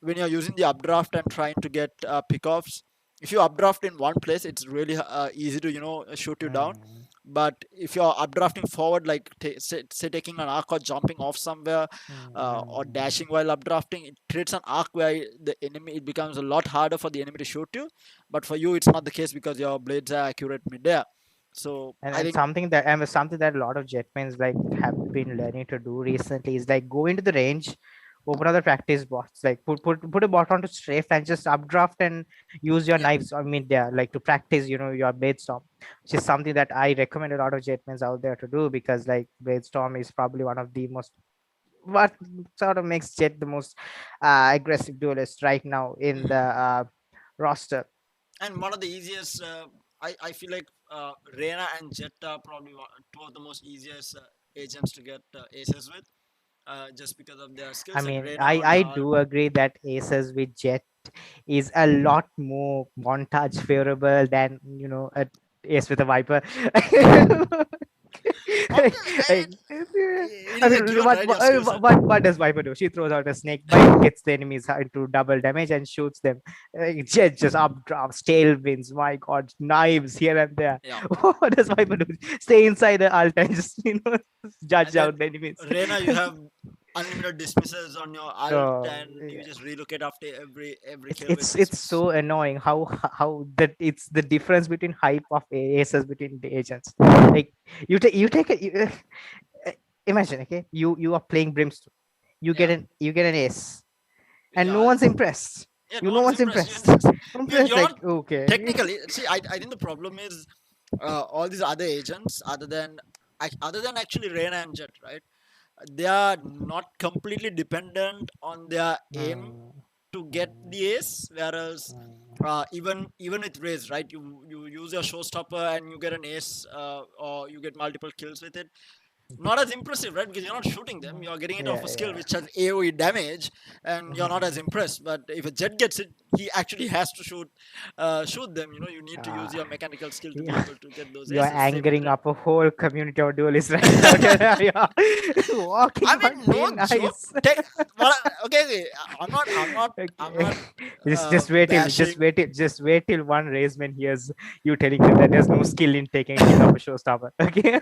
[SPEAKER 2] when you're using the updraft and trying to get pickoffs, if you updraft in one place, it's really easy to shoot you down.
[SPEAKER 3] Mm,
[SPEAKER 2] But if you're updrafting forward, like say taking an arc or jumping off somewhere, or
[SPEAKER 3] mm.
[SPEAKER 2] dashing while updrafting, it creates an arc where the enemy, it becomes a lot harder for the enemy to shoot you. But for you, it's not the case because your blades are accurate mid-air. So I
[SPEAKER 3] And
[SPEAKER 2] think,
[SPEAKER 3] something that a lot of jetmans like have been learning to do recently is like go into the range, open other practice bots, like put a bot onto strafe and just updraft and use your
[SPEAKER 2] yeah.
[SPEAKER 3] knives. I mean, yeah, like to practice, your blade storm, which is something that I recommend a lot of jetmans out there to do, because like blade storm is probably one of the most, what sort of makes jet the most aggressive duelist right now in the
[SPEAKER 2] Mhm.
[SPEAKER 3] roster.
[SPEAKER 2] And one of the easiest, I feel like Reyna and Jet are probably two of the most easiest agents to get aces with, just because of their
[SPEAKER 3] I
[SPEAKER 2] skills. Like
[SPEAKER 3] mean,
[SPEAKER 2] Reyna on
[SPEAKER 3] I do agree that aces with jet is a lot more montage favorable than a ace with a viper.
[SPEAKER 2] obviously,
[SPEAKER 3] Like,
[SPEAKER 2] it
[SPEAKER 3] I
[SPEAKER 2] is a
[SPEAKER 3] mean,
[SPEAKER 2] given, right? Your skill set.
[SPEAKER 3] what does viper do? She throws out a snake bite, gets the enemies into double damage, and shoots them. Jet just updrafts, tailwinds. My God, knives here and there.
[SPEAKER 2] Yeah.
[SPEAKER 3] What does viper do? Stay inside the alt and just judge
[SPEAKER 2] And then
[SPEAKER 3] out the enemies.
[SPEAKER 2] Reyna, you have unlimited dismisses on your alt,
[SPEAKER 3] So
[SPEAKER 2] and you just relocate after every
[SPEAKER 3] it's
[SPEAKER 2] kill with
[SPEAKER 3] it's it's
[SPEAKER 2] dismiss.
[SPEAKER 3] so annoying how that it's the difference between hype of aces between the agents. Like uh, imagine, okay, you are playing brimstone,
[SPEAKER 2] Yeah.
[SPEAKER 3] you get an ace, and no
[SPEAKER 2] Yeah.
[SPEAKER 3] one's impressed.
[SPEAKER 2] Yeah.
[SPEAKER 3] You
[SPEAKER 2] No
[SPEAKER 3] no
[SPEAKER 2] one's
[SPEAKER 3] one's
[SPEAKER 2] impressed.
[SPEAKER 3] impressed. Impressed,
[SPEAKER 2] You're
[SPEAKER 3] like,
[SPEAKER 2] not
[SPEAKER 3] okay.
[SPEAKER 2] technically. See, I think the problem is all these other agents, other than actually Reyna and Jet, right? They are not completely dependent on their aim
[SPEAKER 3] Hmm,
[SPEAKER 2] to get
[SPEAKER 3] hmm,
[SPEAKER 2] the ace, whereas
[SPEAKER 3] hmm.
[SPEAKER 2] even with Raze, right, you use your showstopper and you get an ace, or you get multiple kills with it. Not as impressive, right? Because you're not shooting them, you're getting it off
[SPEAKER 3] Yeah,
[SPEAKER 2] a skill
[SPEAKER 3] yeah.
[SPEAKER 2] which has AoE damage, and you're not as
[SPEAKER 3] Mhm.
[SPEAKER 2] impressed. But if a Jet gets it, he actually has to shoot them. You need to use
[SPEAKER 3] Ah,
[SPEAKER 2] your mechanical skill to be
[SPEAKER 3] yeah.
[SPEAKER 2] able to get those
[SPEAKER 3] You are
[SPEAKER 2] aces. Same with
[SPEAKER 3] angering
[SPEAKER 2] Jet.
[SPEAKER 3] up a whole community of duelists right now. Yeah.
[SPEAKER 2] I
[SPEAKER 3] Walking on
[SPEAKER 2] mean, no
[SPEAKER 3] thin
[SPEAKER 2] joke.
[SPEAKER 3] ice.
[SPEAKER 2] Okay, okay. I'm
[SPEAKER 3] Okay.
[SPEAKER 2] not
[SPEAKER 3] Just wait till
[SPEAKER 2] bashing.
[SPEAKER 3] just wait till one raceman hears you telling him that there's no skill in taking a kill of a showstopper. Okay.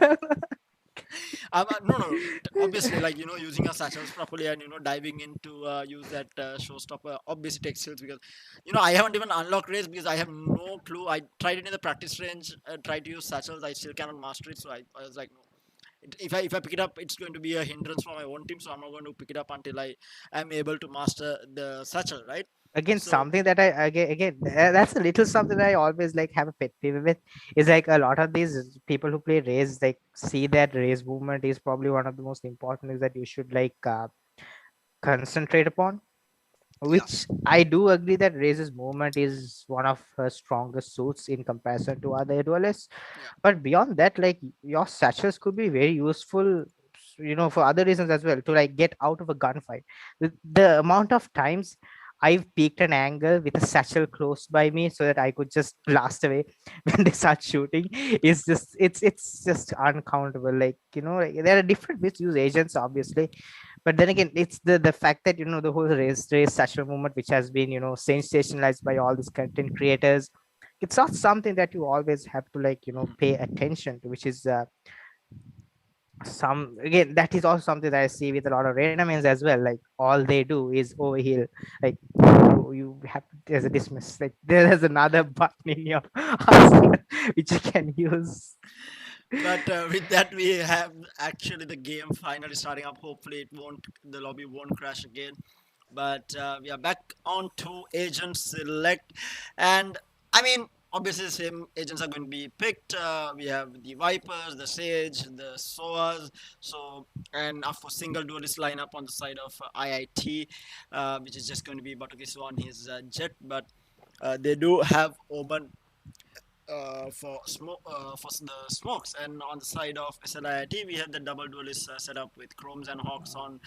[SPEAKER 2] No, no. Obviously, like using your satchels properly and diving into use that showstopper obviously takes skills, because I haven't even unlocked race because I have no clue. I tried it in the practice range, tried to use satchels. I still cannot master it, so I was like, no. If I pick it up, it's going to be a hindrance for my own team, so I'm not going to pick it up until I am able to master the satchel, right?
[SPEAKER 3] Again,
[SPEAKER 2] So
[SPEAKER 3] something that that's a little something that I always like have a pet peeve with, is like a lot of these people who play race like see that race movement is probably one of the most important things that you should like concentrate upon,
[SPEAKER 2] yeah,
[SPEAKER 3] which I do agree that Raze's movement is one of her strongest suits in comparison to other duelists.
[SPEAKER 2] yeah,
[SPEAKER 3] But beyond that, like your satchels could be very useful, for other reasons as well, to like get out of a gunfight. The amount of times I've peeked an angle with a satchel close by me so that I could just blast away when they start shooting is just it's just uncountable. Like, like, there are different ways to use agents, obviously, but then again, it's the fact that the whole race satchel movement, which has been sensationalized by all these content creators. It's not something that you always have to like pay attention to, which is some again, that is also something that I see with a lot of randomins as well. Like all they do is overheal. Like you have there's a dismiss, like there's another button in your arsenal which you can use.
[SPEAKER 2] but with that, we have actually the game finally starting up. Hopefully, the lobby won't crash again. But we are back on to agent select, and I mean, obviously, the same agents are going to be picked. We have the Vipers, the Sage, the Soas. So, and of course, single duelist lineup on the side of IIT, which is just going to be Batukisu on his jet. But they do have Oban for the smokes, and on the side of SLIIT we have the double duelist setup with Chromes and Hawks on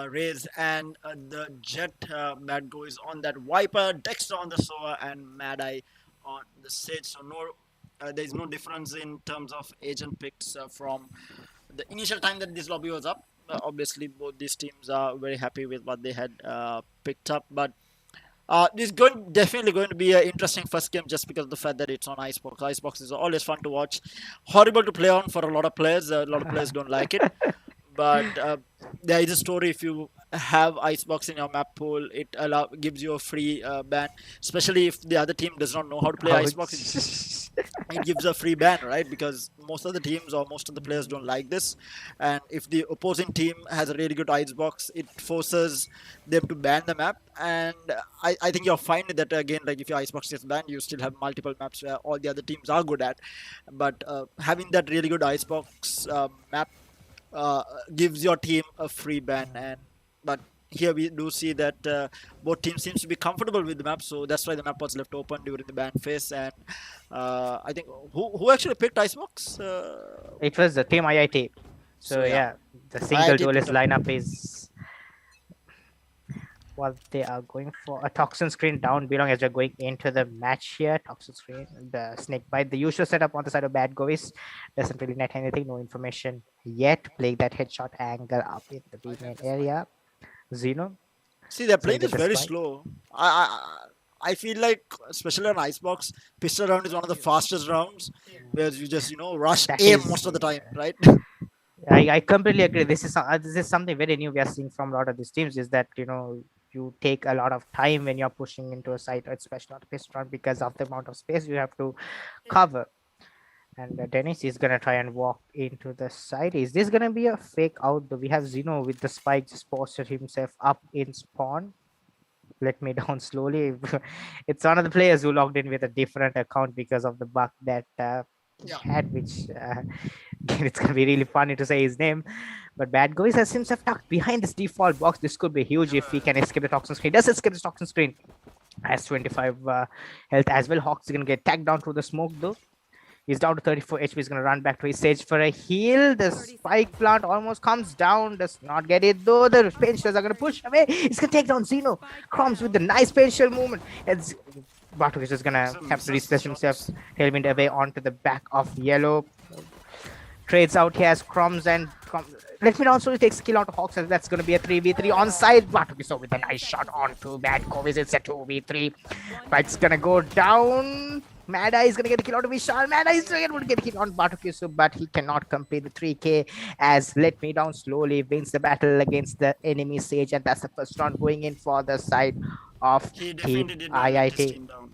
[SPEAKER 2] Raze, and the Jet that goes on that Viper, Dexter on the Sova, and Mad Eye on the Sage. So no, there is no difference in terms of agent picks from the initial time that this lobby was up. Obviously both these teams are very happy with what they had picked up, but This is definitely going to be an interesting first game just because of the fact that it's on Icebox. Icebox is always fun to watch, horrible to play on for a lot of players. A lot of players don't like it, but there is a story. If you have Icebox in your map pool, it gives you a free ban, especially if the other team does not know how to play
[SPEAKER 3] Oh,
[SPEAKER 2] Icebox. It gives a free ban, right? Because most of the teams or most of the players don't like this, and if the opposing team has a really good icebox, it forces them to ban the map. And I think you'll find that again, like if your icebox gets banned, you still have multiple maps where all the other teams are good at, but having that really good icebox map gives your team a free ban. And but here we do see that both teams seems to be comfortable with the map, so that's why the map was left open during the ban phase. And I think who actually picked icebox?
[SPEAKER 3] It was the team IIT. So yeah, the single
[SPEAKER 2] IIT
[SPEAKER 3] duelist
[SPEAKER 2] picked up.
[SPEAKER 3] lineup is what they are going for. A toxin screen down belong as we're going into the match here. Toxin screen, the snake bite, the usual setup on the side of bad goes. Doesn't really net anything, no information yet. Playing that headshot angle up in the B main area. Xeno.
[SPEAKER 2] See, they're
[SPEAKER 3] So he
[SPEAKER 2] playing
[SPEAKER 3] did
[SPEAKER 2] this
[SPEAKER 3] the
[SPEAKER 2] very
[SPEAKER 3] spike.
[SPEAKER 2] slow. I feel like, especially on Icebox, pistol round is one of the fastest rounds, where you just rush
[SPEAKER 3] That
[SPEAKER 2] aim
[SPEAKER 3] is-
[SPEAKER 2] most of the time, right?
[SPEAKER 3] I completely agree. This is something very new we are seeing from a lot of these teams, is that you take a lot of time when you're pushing into a site, especially on a pistol round, because of the amount of space you have to cover. And Dennis is gonna try and walk into the side. Is this gonna be a fake out? We have Zeno with the spike just posted himself up in spawn. Let me down slowly. It's one of the players who logged in with a different account because of the bug that he had, which it's gonna be really funny to say his name. But Bad Goys has himself tucked behind this default box. This could be huge if he can escape the toxin screen. Does escape the toxin screen. Has 25 health as well. Hawk's gonna get tagged down through the smoke though. He's down to 34 HP. He's going to run back to his stage for a heal. The spike plant almost comes down. Does not get it though. The pinchers are going to push away. He's going to take down Zeno. Crumbs with the nice pincher movement. It's Bartok is just going to have to replace himself. Tailwind away onto the back of Yellow. Trades out. He has Crumbs and Let me down slowly takes kill out of Hawks, and that's going to be a 3v3 on side. Bartok with a nice shot onto Bad Kovis. It's a 2v3. Fight's going to go down. Mad Eye is going to get a kill out of Vishal. Mad Eye is able to get a kill on Bartokisu, but he cannot complete the 3k as Let Me Down slowly wins the battle against the enemy Sage, and that's the first round going in for the side of
[SPEAKER 2] He
[SPEAKER 3] Team
[SPEAKER 2] definitely did not let his
[SPEAKER 3] IIT.
[SPEAKER 2] team down.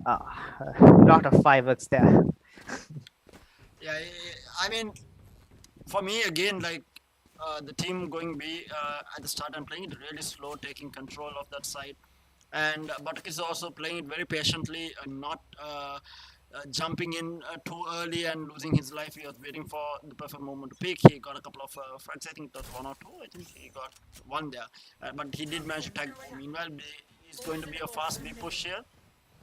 [SPEAKER 3] A lot of fireworks there.
[SPEAKER 2] Yeah, I mean, for me again, like the team going B at the start and playing it really slow, taking control of that side. And Batak is also playing it very patiently, not jumping in too early and losing his life. He was waiting for the perfect moment to pick. He got a couple of frags. I think it was one or two. I think he got one there. But he did manage to tag. Meanwhile, he's going to be a fast B push here.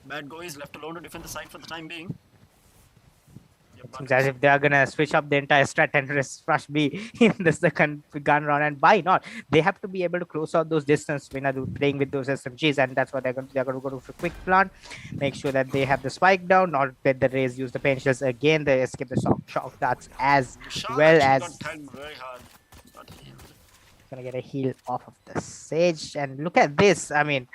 [SPEAKER 2] Bad Go is left alone to defend the side for the time being.
[SPEAKER 3] Seems as if they are gonna switch up the entire strat and rush B in the second gun round, and why not? They have to be able to close out those distance when they're playing with those SMGs, and that's what they're going to go for quick plant. Make sure that they have the spike down, not let the raise use the pencils again. They escape the shock darts as
[SPEAKER 2] Vishal
[SPEAKER 3] well
[SPEAKER 2] actually
[SPEAKER 3] as
[SPEAKER 2] got tagged very hard, but he
[SPEAKER 3] gonna get a heal off of the Sage. And look at this. I mean,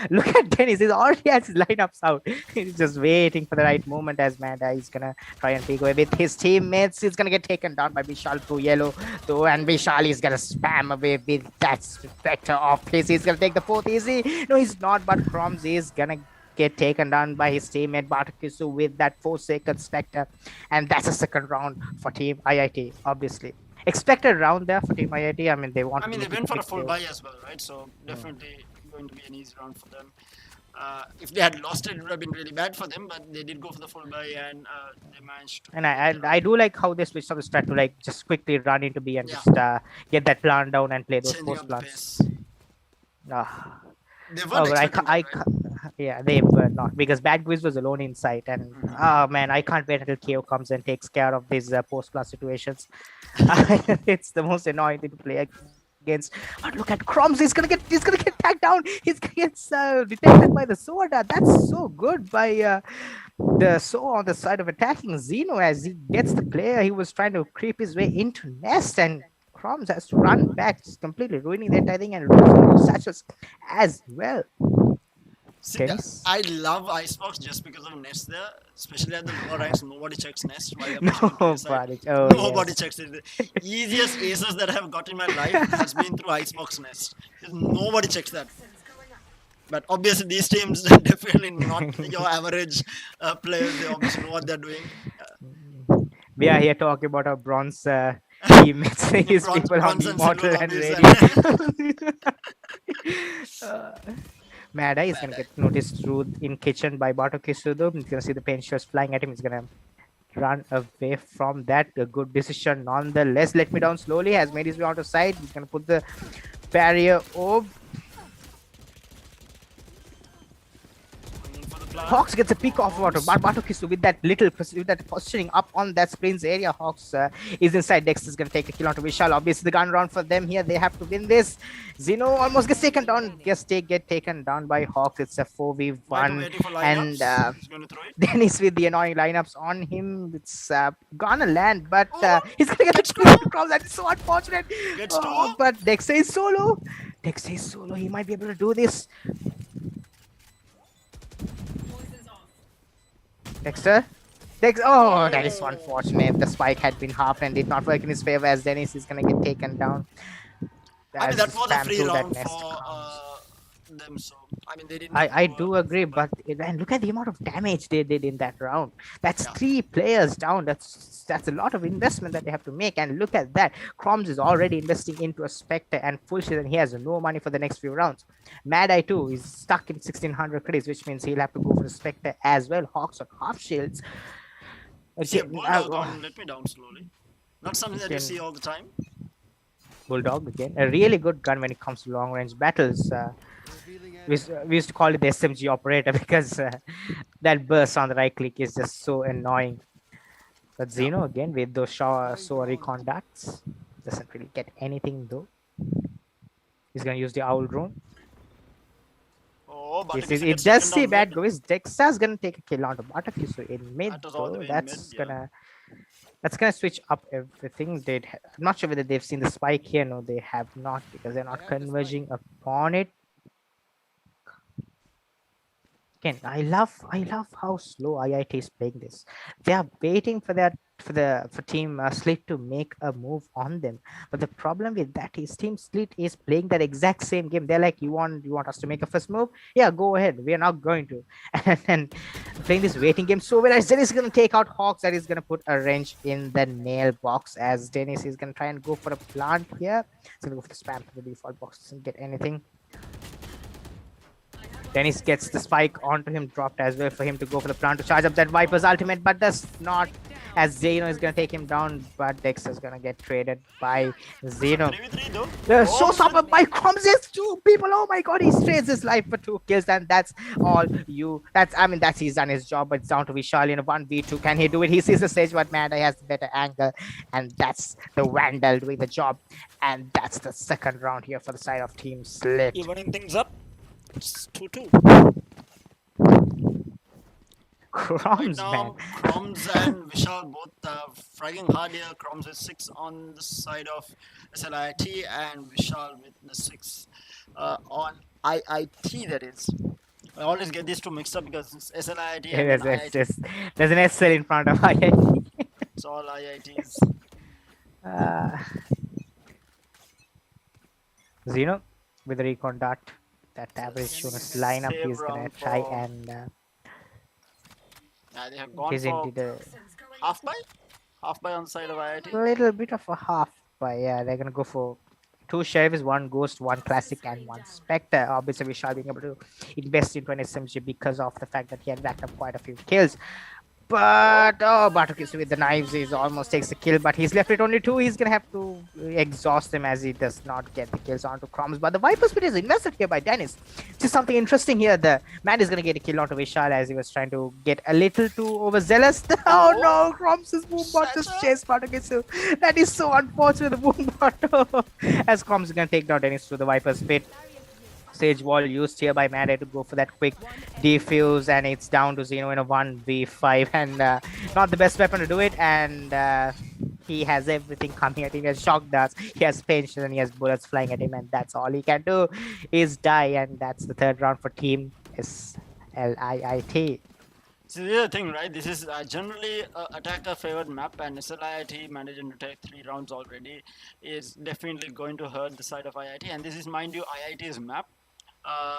[SPEAKER 3] look at Dennis. He's already has his lineups out. He's just waiting for the right moment as Mada is gonna try and take away with his teammates. He's gonna get taken down by Vishal through Yellow though, and Vishal is gonna spam away with that Spectre off place. He's gonna take the fourth easy. No, he's not, but Crumbs is gonna get taken down by his teammate Bartokisu with that 4-second Spectre, and that's a second round for Team IIT, obviously. Expected round there for Team IIT. I mean, they want.
[SPEAKER 2] I mean,
[SPEAKER 3] to
[SPEAKER 2] they
[SPEAKER 3] make it
[SPEAKER 2] went for a
[SPEAKER 3] quick
[SPEAKER 2] full
[SPEAKER 3] there.
[SPEAKER 2] buy as well, right? So definitely going to be an easy round for them. If they had lost it, it would have been really bad for them. But they did go for the full buy, and they managed to.
[SPEAKER 3] And I do like how they switched up the strat to like just quickly run into B and
[SPEAKER 2] Yeah.
[SPEAKER 3] just get that plant down and play those
[SPEAKER 2] Changing
[SPEAKER 3] post
[SPEAKER 2] up the
[SPEAKER 3] plants.
[SPEAKER 2] pace.
[SPEAKER 3] Ah.
[SPEAKER 2] They
[SPEAKER 3] Oh,
[SPEAKER 2] weren't
[SPEAKER 3] but
[SPEAKER 2] expecting that, right?
[SPEAKER 3] yeah, they were not, because Bad Quiz was alone in sight, and oh man, I can't wait until KO comes and takes care of these post plant situations. It's the most annoying thing to play against. But look at Crumbs. He's gonna get tagged down. He's gonna get detected by the Soda. That's so good by the So on the side of attacking Zeno as he gets the player. He was trying to creep his way into Nest, and Chroms has to run back, just completely ruining the entire thing and losing those satchels as well.
[SPEAKER 2] See,
[SPEAKER 3] Dennis?
[SPEAKER 2] I love Icebox just because of Nest there, especially at the lower ranks. Nobody checks Nest while they're pushing into the side.
[SPEAKER 3] Nobody. Oh,
[SPEAKER 2] Nobody
[SPEAKER 3] yes.
[SPEAKER 2] checks it. The easiest aces that I have got in my life has been through Icebox Nest. Nobody checks that. But obviously, these teams are definitely not your average players. They obviously know what they're doing.
[SPEAKER 3] We are here talking about our bronze teammates, his people on
[SPEAKER 2] Bronze and
[SPEAKER 3] Immortal
[SPEAKER 2] silver
[SPEAKER 3] and
[SPEAKER 2] lobbies
[SPEAKER 3] Ready. Mada is gonna get noticed through in kitchen by Bato Kisudu. He's gonna see the paint shows flying at him. He's gonna run away from that. A good decision nonetheless. Let me down slowly. Has made his way onto side. He's gonna put the barrier orb. Hawks gets a pick off water. Batokisu with that positioning up on that screen's area. Hawks is inside. Dexter's gonna take a kill onto Vishal. Obviously the gun round for them here. They have to win this. Zeno almost gets taken down. Get taken down by Hawks. It's a 4v1 and Dennis with the annoying lineups on him. It's gonna land, but he's gonna get the kill. That's so unfortunate. But Dexter is solo. He might be able to do this. Dexter. Oh, that is unfortunate. The spike had been half and did not work in his favor as Dennis is gonna get taken down.
[SPEAKER 2] I mean, that was a free round for them, so I mean, they didn't.
[SPEAKER 3] I do agree, but and look at the amount of damage they did in that round. That's 3 players down. That's a lot of investment that they have to make. And look at that. Chroms is already investing into a Spectre and full shield, and he has no money for the next few rounds. Mad Eye too is stuck in 1600 credits, which means he'll have to go for the Spectre as well. Hawks on half shields.
[SPEAKER 2] Okay, let me down slowly. Not something that you see all the time.
[SPEAKER 3] Bulldog again, a really good gun when it comes to long range battles. We used to call it the SMG operator because that burst on the right click is just so annoying. But Zeno again with those sorry conducts doesn't really get anything though. He's gonna use the owl drone.
[SPEAKER 2] Oh, but
[SPEAKER 3] it does see bad go. Dexter's gonna take a kill onto Batakisu in mid. That's gonna switch up everything. I'm not sure whether they've seen the spike here. No, they have not because they're not converging upon it. Again, I love how slow IIT is playing this. They are waiting for team SLIIT to make a move on them. But the problem with that is team SLIIT is playing that exact same game. They're like, you want us to make a first move? Yeah, go ahead. We are not going to. And playing this waiting game so well as Dennis is gonna take out Hawks. That is gonna put a wrench in the nail box as Dennis is gonna try and go for a plant here. He's gonna go for the spam for the default box. Doesn't get anything. Dennis gets the spike onto him, dropped as well for him to go for the plant to charge up that Viper's ultimate, but does not, as Zeno is going to take him down, but Dexter's going to get traded by Zeno. Showstopper by Chroms, 2 people, oh my god, he trades his life for 2 kills, and that's all he's done his job, but it's down to Vishal in a 1v2. Can he do it? He sees the stage, but Mada has the better angle, and that's the Vandal doing the job, and that's the second round here for the side of Team SLIIT.
[SPEAKER 2] Evening things up. It's 2-2.
[SPEAKER 3] Chroms,
[SPEAKER 2] man. Chroms and Vishal both fragging hard here. Chroms with 6 on the side of SLIIT and Vishal with the 6 on IIT, that is. I always get these two mixed up because it's SLIIT and IIT.
[SPEAKER 3] There's an SL in front of IIT.
[SPEAKER 2] It's all IITs.
[SPEAKER 3] Zeno with the recon dart. That average Jonas lineup he's gonna try and
[SPEAKER 2] they have gone for half buy on the side of IIT.
[SPEAKER 3] A little bit of a half buy. Yeah, they're gonna go for 2 sheriffs, 1 ghost, 1 classic, and 1 spectre. Obviously, Vishal being able to invest into an SMG because of the fact that he had racked up quite a few kills. But Batukis with the knives is almost takes the kill, but he's left with only 2. He's gonna have to exhaust them as he does not get the kills onto Chroms. But the Viper Speed is invested here by Dennis. Just something interesting here. The man is gonna get a kill onto Vishal as he was trying to get a little too overzealous. Oh no, Chroms' boombot just chased Batukis. That is so unfortunate. The boombot as Chroms is gonna take down Dennis through the Viper Speed. Sage wall used here by Mad to go for that quick defuse, and it's down to Zeno in a 1v5, and not the best weapon to do it. And he has everything coming at him. He has shock darts, he has pinches, and he has bullets flying at him, and that's all he can do is die. And that's the third round for Team SLIIT.
[SPEAKER 2] So the other thing, right? This is generally attacker favored map, and SLIIT managing to take 3 rounds already is definitely going to hurt the side of IIT. And this is, mind you, IIT's map. Uh,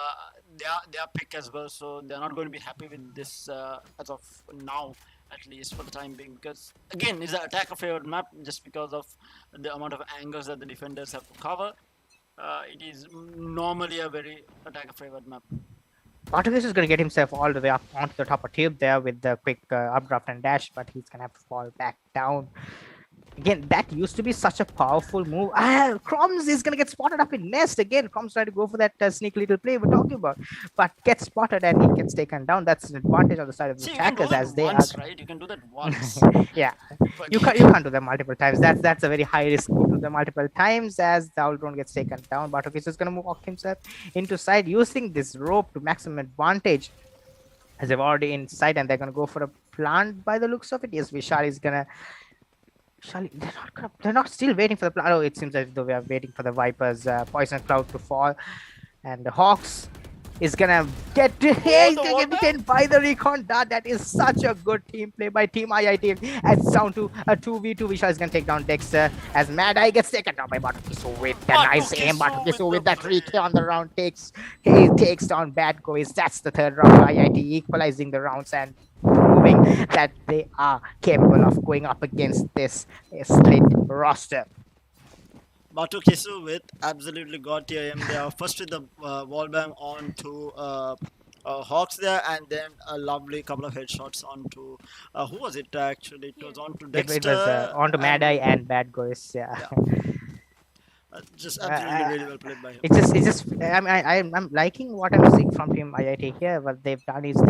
[SPEAKER 2] their pick as well, so they're not going to be happy with this as of now, at least for the time being. Because again, it's an attacker favored map just because of the amount of angles that the defenders have to cover. It is normally a very attacker favored map.
[SPEAKER 3] Portuguese is going to get himself all the way up onto the top of tube there with the quick updraft and dash, but he's going to have to fall back down. Again, that used to be such a powerful move. Crumbs is going to get spotted up in nest again. Crumbs trying to go for that sneaky little play we're talking about, but gets spotted and he gets taken down. That's an advantage on the side of the attackers as they
[SPEAKER 2] once,
[SPEAKER 3] are.
[SPEAKER 2] Right? You can do that once.
[SPEAKER 3] Yeah, you can't do that multiple times. That's a very high risk to do them multiple times as the owl drone gets taken down. But okay, so he's going to move himself into side using this rope to maximum advantage, as they've already inside, and they're going to go for a plant by the looks of it. Yes, Vishal is going to. They're not still waiting for the plant. Oh, it seems as though we are waiting for the Viper's poison cloud to fall, and the Hawks is gonna get he's gonna get beaten by the recon dart. That is such a good team play by Team IIT. It's down to a 2v2. Vishal is gonna take down Dexter as Mad Eye gets taken down by Batukisu with the nice aim. Batukisu with that 3k on the round he takes down Bad Boys. That's the third round. IIT equalizing the rounds and proving that they are capable of going up against this SLIIT roster.
[SPEAKER 2] Batukisu with absolutely got TIM. They are first with the wall bang on to Hawks there, and then a lovely couple of headshots onto who was it actually? It was onto Dexter.
[SPEAKER 3] It was onto Mad Eye and Bad Boys. Yeah.
[SPEAKER 2] Just absolutely really well played by him.
[SPEAKER 3] It's just. I mean, I'm liking what I'm seeing from Team IIT here. What they've done is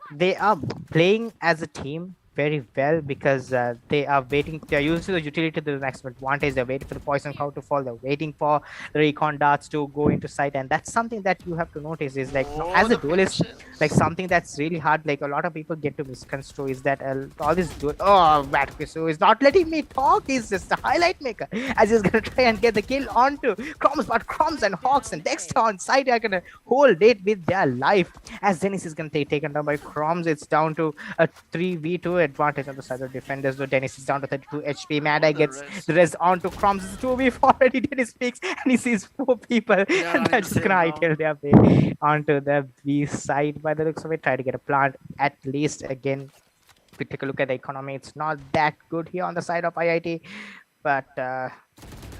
[SPEAKER 3] they are playing as a team very well because they are waiting. They are using the utility to the maximum advantage. They're waiting for the poison cloud to fall. They're waiting for the recon darts to go into sight, and that's something that you have to notice. Is like as a duelist, like something that's really hard. Like a lot of people get to misconstrue is that all this duel. Oh, Batkisu is not letting me talk. He's just a highlight maker. As he's gonna try and get the kill onto Crumbs, but Crumbs and Hawks and Dexter on side are gonna hold it with their life. As Dennis is gonna take taken down by Crumbs, it's down to a 3v2 advantage on the side of defenders. Though Dennis is down to 32 HP. Mad Eye gets the rest onto Crumbs. It's 2v4 already. Dennis speaks and he sees 4 people, and that's just gonna hightail their way onto the B side by the looks of it. Try to get a plant at least. Again, if we take a look at the economy, it's not that good here on the side of IIT, but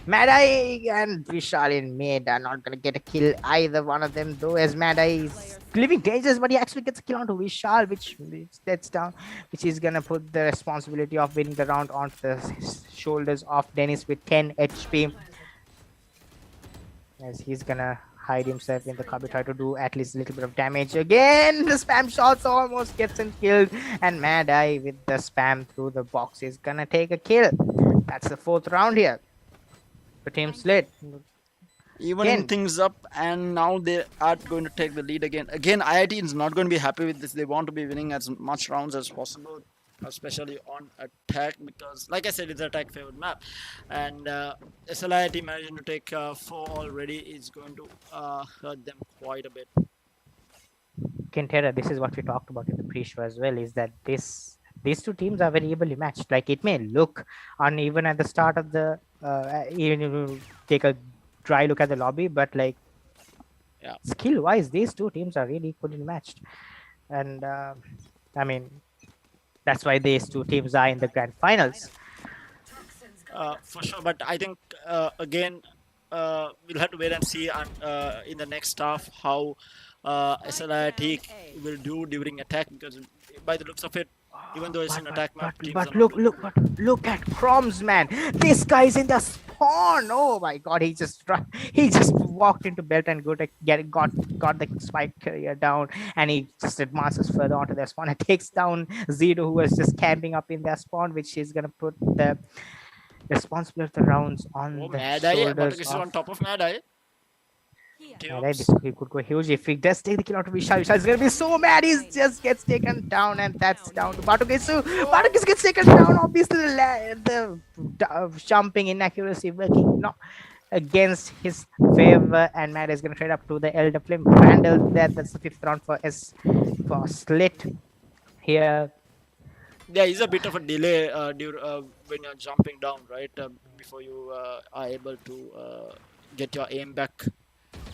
[SPEAKER 3] Mad Eye and Vishal in mid are not gonna get a kill either one of them, though, as Mad Eye is living dangerous, but he actually gets a kill onto Vishal, which that's down, which is gonna put the responsibility of winning the round onto the shoulders of Dennis with 10 HP, as he's gonna hide himself in the cubby, try to do at least a little bit of damage. Again, the spam shots almost gets him killed, and Mad Eye with the spam through the box is gonna take a kill. That's the 4th round here for Team SLIIT.
[SPEAKER 2] Evening things up, and now they are going to take the lead again. Again, IIT is not going to be happy with this. They want to be winning as much rounds as possible, especially on attack, because like I said, it's an attack favored map, and SLIIT managing to take 4 already is going to hurt them quite a bit.
[SPEAKER 3] Quintera, this is what we talked about in the pre-show as well, is that these two teams are very evenly matched. Like it may look uneven at the start of the even if you take a dry look at the lobby, but like skill wise, these two teams are really equally matched, and I mean that's why these two teams are in the grand finals.
[SPEAKER 2] For sure, but I think again we'll have to wait and see in the next half how SLIIT will do during attack, because by the looks of it, even though it's an attack map,
[SPEAKER 3] but look at Crumbs, man. This guy's in the spawn. Oh my god, he just walked into belt and got the spike carrier down, and he just advances further onto their spawn and takes down Zedo, who was just camping up in their spawn, which is gonna put the responsibility of the rounds on the
[SPEAKER 2] Mad Eye,
[SPEAKER 3] shoulders
[SPEAKER 2] on top of Mad Eye.
[SPEAKER 3] And right, this
[SPEAKER 2] Tubes.
[SPEAKER 3] could go huge if he does take the kill out of Vishal. Vishal is gonna be so mad. He just gets taken down, and that's down to Batukisu. Batukisu gets taken down. Obviously, the jumping inaccuracy working not against his favor, and Matt is gonna trade up to the Elder Flame Vandal. That's the fifth round for SLIIT here.
[SPEAKER 2] There is a bit of a delay when you're jumping down, right? Before you are able to get your aim back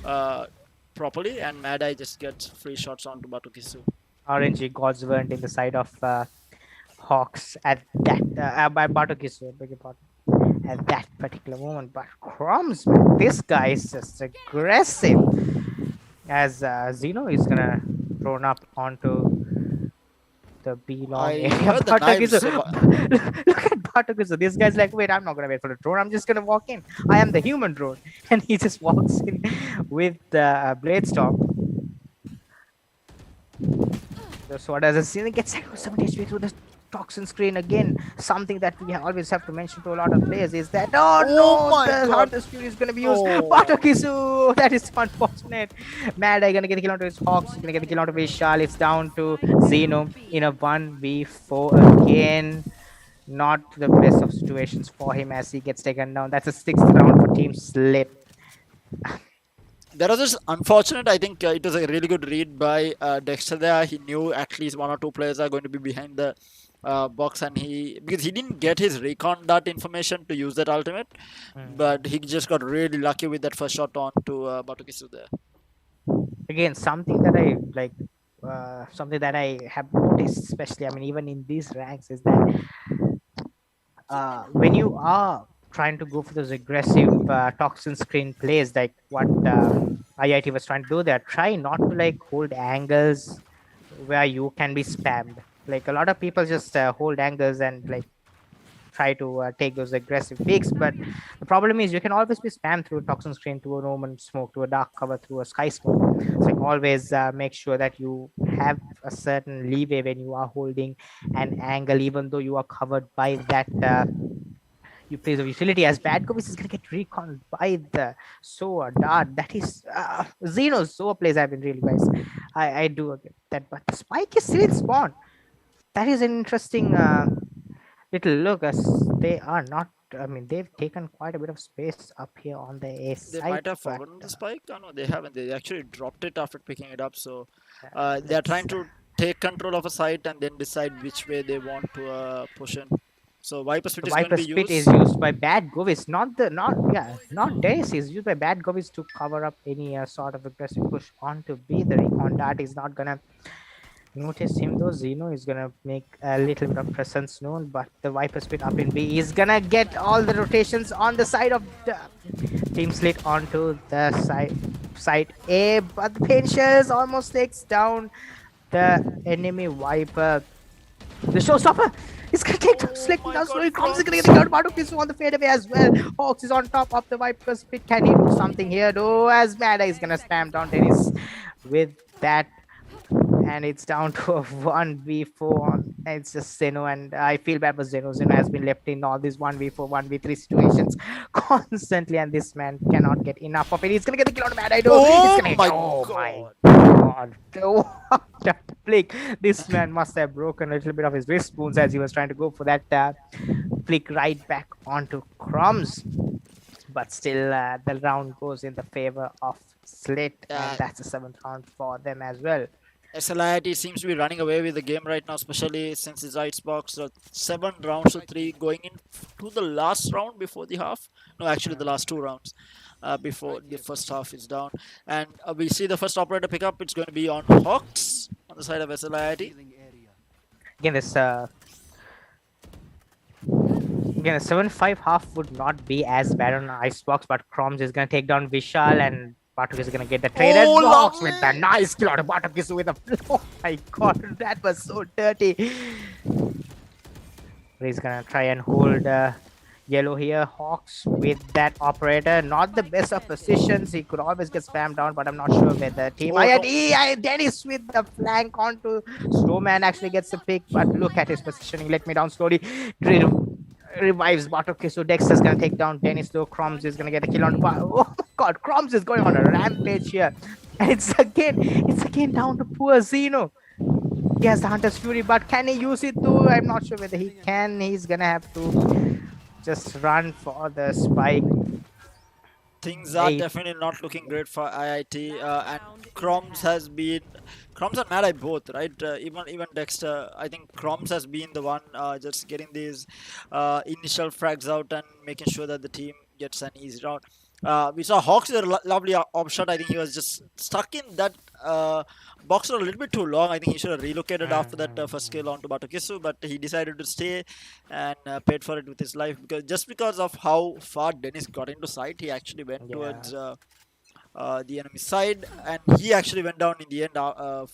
[SPEAKER 2] uh, properly, and Mad Eye just gets free shots onto Batukisu.
[SPEAKER 3] RNG gods weren't in the side of Hawks at that by Batukisu, beg your pardon, at that particular moment. But Crumbs, man, this guy is just aggressive. As Zeno is gonna thrown up onto the B long
[SPEAKER 2] I
[SPEAKER 3] area.
[SPEAKER 2] heard the knives.
[SPEAKER 3] Look at Batukisu. This guy's like, wait, I'm not gonna wait for the drone. I'm just gonna walk in. I am the human drone, and he just walks in with the blade storm. The sword as a scene gets 70 HP through the toxin screen again. Something that we always have to mention to a lot of players is that the hardest fury is gonna be used. Batukisu, that is unfortunate. Mad Eye gonna get a kill onto his Hawks, gonna get a kill onto Vishal. It's down to Zeno in a 1v4 again. Not the best of situations for him as he gets taken down. That's a 6th round for Team SLIIT.
[SPEAKER 2] That was just unfortunate. I think it was a really good read by Dexter there. He knew at least one or two players are going to be behind the box, and because he didn't get his recon dart information to use that ultimate, but he just got really lucky with that first shot on to Batukisu there.
[SPEAKER 3] Again, something that I like, something that I have noticed, especially, I mean, even in these ranks, is that when you are trying to go for those aggressive toxin screen plays like what IIT was trying to do there, try not to like hold angles where you can be spammed. Like a lot of people just hold angles and like try to take those aggressive picks, but the problem is you can always be spammed through a toxin screen, to an omen smoke, to a dark cover, through a sky smoke. So like always make sure that you have a certain leeway when you are holding an angle, even though you are covered by that you plays of utility. As Bad Govis is going to get reconned by the Soa Dart. That is Xeno's Soa plays have been really nice. I do agree with that, but the spike is still in spawn. That is an interesting little look, as they are not. I mean, they've taken quite a bit of space up here on the A side.
[SPEAKER 2] They might have forgotten the spike. Oh, no, they haven't. They actually dropped it after picking it up. So they are trying to take control of a site and then decide which way they want to push in. So Viper Spit is going to be used.
[SPEAKER 3] Is used by Bad Govis, not Dennis. Is used by Bad Govis to cover up any sort of aggressive push onto B. The recon dart is not gonna notice him though. Zeno is gonna make a little bit of presence known, but the Viper Spit up in B is gonna get all the rotations on the side of the Team SLIIT onto the side A, but the Pinchers almost takes down the enemy Viper. The showstopper is gonna take down SLIIT now. Slowly Comes is gonna get the third part of this on the fadeaway as well. Hawks is on top of the Viper Spit. Can he do something here though? As Mad Eye is gonna spam down Dennis with that, and it's down to a 1v4. It's just Zeno, and I feel bad for Zeno. Zeno has been left in all these 1v4, 1v3 situations constantly, and this man cannot get enough of it. He's gonna get the kill on Mad Eye though.
[SPEAKER 2] Oh
[SPEAKER 3] my god. What a flick. This man must have broken a little bit of his wrist spoons as he was trying to go for that flick right back onto Crumbs. But still, the round goes in the favor of SLIIT, and that's the 7th round for them as well.
[SPEAKER 2] SLIIT seems to be running away with the game right now, especially since it's Icebox. 7 rounds to 3 going into the last round before the half. No, actually the last 2 rounds before the first half is down. And we see the first operator pick up. It's going to be on Hawks on the side of SLIIT.
[SPEAKER 3] Again, this again, a 7-5 half would not be as bad on Icebox, but Crumbs is going to take down Vishal, and Bartok is going to get the traded box with the nice kill out of Bartok is with a... Oh my god, that was so dirty. He's going to try and hold yellow here. Hawks with that operator. Not the best of positions. He could always get spammed down, but I'm not sure where the team... Dennis with the flank onto Snowman actually gets the pick, but look at his positioning. Let me down slowly. Revives Bartok. So Dexter's going to take down Dennis though. Crumbs is going to get a kill on... Oh my god, Crumbs is going on a rampage here. And it's again down to poor Zeno. He has the Hunter's Fury, but can he use it though? I'm not sure whether he can. He's gonna have to just run for the spike.
[SPEAKER 2] Things are definitely not looking great for IIT, and Croms and Mad Eye both, right? Even Dexter, I think Croms has been the one just getting these initial frags out and making sure that the team gets an easy round. We saw Hawks with a lovely op shot. I think he was just stuck in that box for a little bit too long. I think he should have relocated after that first kill onto Batokisu, but he decided to stay and paid for it with his life, because of how far Dennis got into sight. He actually went towards the enemy side, and he actually went down in the end to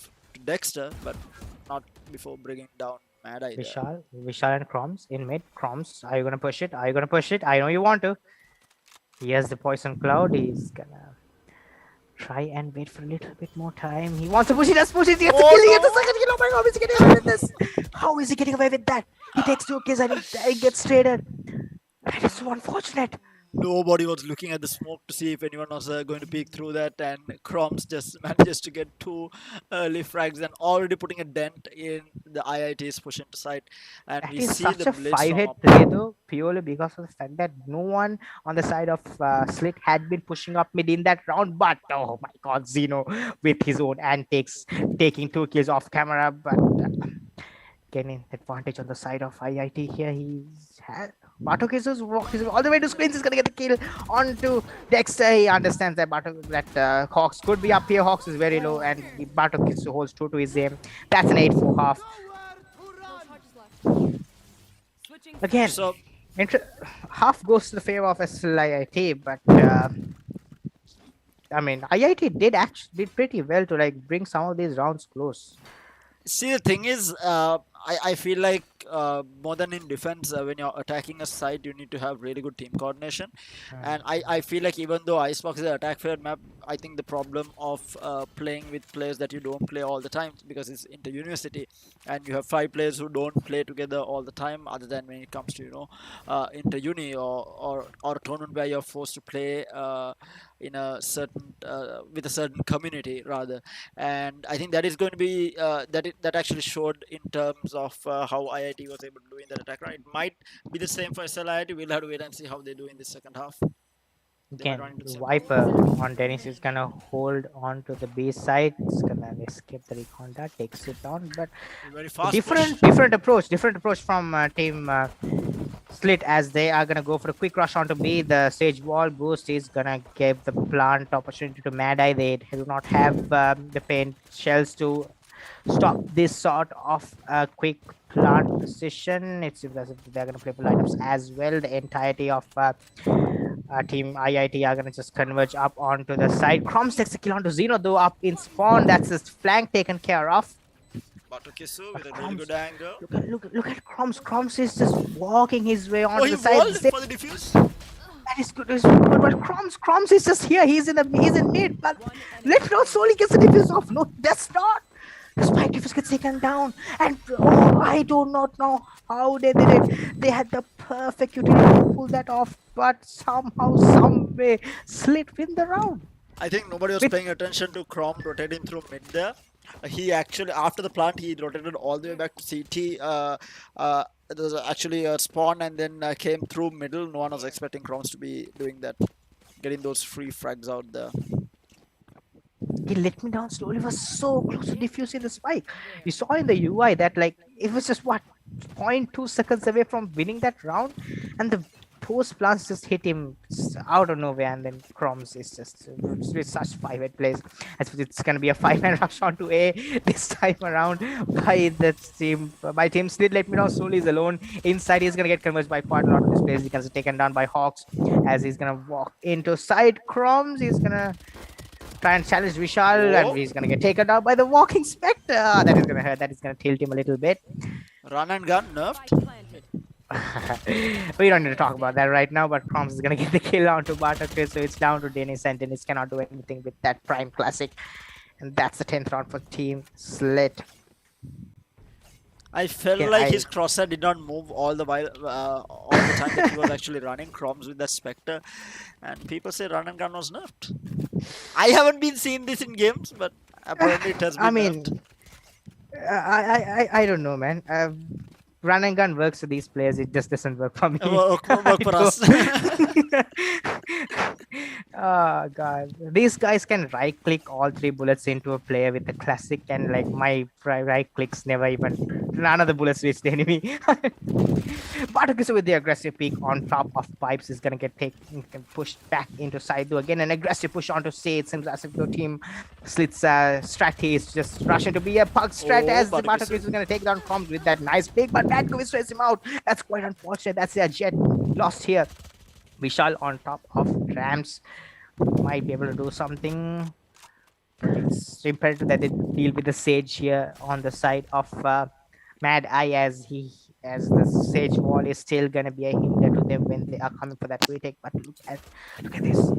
[SPEAKER 2] Dexter, but not before bringing down Mad Eye.
[SPEAKER 3] Vishal and Croms in mid. Croms, are you gonna push it? Are you gonna push it? I know you want to. He has the poison cloud. He's gonna try and wait for a little bit more time. He wants to push it. Let's push it. He gets the kill. He gets the second kill. Oh my god, is he getting away with this? How is he getting away with that? He takes 2 kills and he gets traded. That is so unfortunate.
[SPEAKER 2] Nobody was looking at the smoke to see if anyone was going to peek through that, and Croms just manages to get 2 early frags and already putting a dent in the IIT's push into sight. And
[SPEAKER 3] That
[SPEAKER 2] we
[SPEAKER 3] is
[SPEAKER 2] see
[SPEAKER 3] such
[SPEAKER 2] the
[SPEAKER 3] a
[SPEAKER 2] blitz
[SPEAKER 3] 5-hit
[SPEAKER 2] from
[SPEAKER 3] play though, purely because of the fact that no one on the side of SLIIT had been pushing up mid in that round. But oh my god, Zeno with his own antics, taking 2 kills off camera, but getting advantage on the side of IIT here. He's had Batokisu's walk all the way to screens. He's gonna get the kill onto Dexter. He understands that Hawks could be up here. Hawks is very low, and Batokisu holds true to his aim. That's an 8-4 half. Again,
[SPEAKER 2] so
[SPEAKER 3] half goes to the favor of SLIIT, but I mean, IIT did pretty well to like bring some of these rounds close.
[SPEAKER 2] See, the thing is, I feel like more than in defense, when you're attacking a site, you need to have really good team coordination. And I feel like even though Icebox is an attack fair map, I think the problem of playing with players that you don't play all the time, because it's Inter-University and you have 5 players who don't play together all the time, other than when it comes to Inter-Uni or a tournament where you're forced to play in a certain with a certain community rather. And I think that is going to be that actually showed in terms of how IIT was able to do in that attack round. It might be the same for SLIIT. We'll have to wait and see how they do in the second half.
[SPEAKER 3] Again, Viper on Dennis is gonna hold on to the B side. It's gonna escape the recon that takes it down, but
[SPEAKER 2] very fast
[SPEAKER 3] different approach from team SLIIT, as they are gonna go for a quick rush onto B. The stage wall boost is gonna give the plant opportunity to Mad Eye. They do not have the paint shells to stop this sort of quick plant position. It's because they're gonna play items as well. The entirety of team IIT are gonna just converge up onto the side. Croms takes a kill onto Zeno though up in spawn. That's his flank taken care of.
[SPEAKER 2] Batokisu with a really good angle.
[SPEAKER 3] Look at Croms. Croms is just walking his way onto
[SPEAKER 2] He
[SPEAKER 3] the side.
[SPEAKER 2] walled for the defuse.
[SPEAKER 3] That is good. But Croms is just here. He's in mid. But let me know slowly gets the defuse off. No, that's not. The spike defuse gets taken down, and I do not know how they did it. They had the perfect utility to pull that off, but somehow, some way, SLIIT win the round.
[SPEAKER 2] I think nobody was paying attention to Crom rotating through mid there. He actually, after the plant, he rotated all the way back to CT. There was actually a spawn and then came through middle. No one was expecting Croms to be doing that, getting those free frags out there.
[SPEAKER 3] He let me down slowly. Was so close to defusing the spike. You saw in the UI that like it was just 0.2 seconds away from winning that round, and the post plants just hit him out of nowhere, and then Croms is just with such 5-hit plays. It's gonna be a 5-man rush onto A this time around by the team. By team SLIIT. Let me know slowly is alone inside. He's gonna get converged by quite a lot of this plays. He gets taken down by Hawks as he's gonna walk into side. Croms is gonna try and challenge Vishal, and he's gonna get taken down by the walking spectre. That is gonna hurt. That is gonna tilt him a little bit.
[SPEAKER 2] Run and gun nerfed.
[SPEAKER 3] We don't need to talk about that right now, but Croms is gonna get the kill onto Bartok, so it's down to Dennis, and Dennis cannot do anything with that prime classic. And that's the 10th round for team SLIIT.
[SPEAKER 2] I felt
[SPEAKER 3] Can
[SPEAKER 2] like
[SPEAKER 3] I?
[SPEAKER 2] his crosshair did not move all the time that he was actually running Chromes with the Spectre, and people say run and gun was nerfed. I haven't been seeing this in games, but apparently it has
[SPEAKER 3] I
[SPEAKER 2] been nerfed.
[SPEAKER 3] mean, I don't know, man. Run and gun works for these players. It just doesn't work for me. I
[SPEAKER 2] Work for
[SPEAKER 3] don't.
[SPEAKER 2] us.
[SPEAKER 3] Oh god, these guys can right click all three bullets into a player with a classic, and like my right clicks never even none of the bullets reach the enemy. Batakusa with the aggressive peek on top of pipes is gonna get taken pushed back into Saidu again. An aggressive push onto C. It seems as if your team SLIIT's strat is just rushing to be a pug strat
[SPEAKER 2] Oh,
[SPEAKER 3] as the
[SPEAKER 2] Batakusa.
[SPEAKER 3] Batakusa is gonna take down Comms with that nice pick, but Badko is him out. That's quite unfortunate. That's their jet lost here. Vishal on top of Rams might be able to do something. It's imperative that they deal with the Sage here on the side of Mad Eye as the Sage wall is still gonna be a hinder to them when they are coming for that retake. But look at this.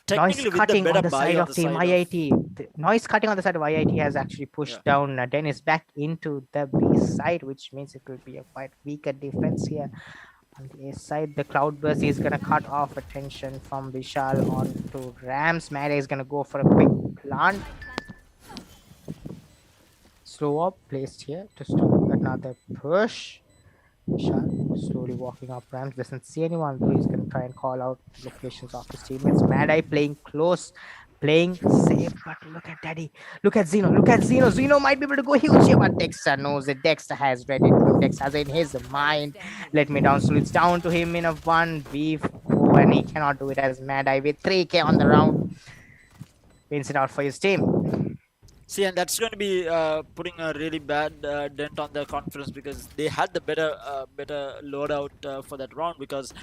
[SPEAKER 3] Noise
[SPEAKER 2] Technically, with the
[SPEAKER 3] cutting
[SPEAKER 2] better
[SPEAKER 3] on the
[SPEAKER 2] buy
[SPEAKER 3] side
[SPEAKER 2] on
[SPEAKER 3] of
[SPEAKER 2] the
[SPEAKER 3] Team
[SPEAKER 2] side of
[SPEAKER 3] IIT. The noise cutting on the side of IIT has actually pushed down Dennis back into the B side, which means it will be a quite weaker defense here. On the A side, the Cloudburst is going to cut off attention from Vishal onto Rams. Mad is going to go for a quick plant. Slow up placed here to stop another push. Vishal slowly walking up Rams. Doesn't see anyone, though he's going to try and call out locations of his teammates. Mad Eye playing close, playing safe, but look at Daddy. Look at Zeno. Look at Zeno. Zeno might be able to go huge here, but Dexter knows it. Dexter has read it. Dexter has it in his mind. Let me down. So it's down to him in a 1v4, and he cannot do it as Mad Eye with 3k on the round. Wins it out for his team.
[SPEAKER 2] See, and that's going to be putting a really bad dent on their confidence because they had the better loadout for that round because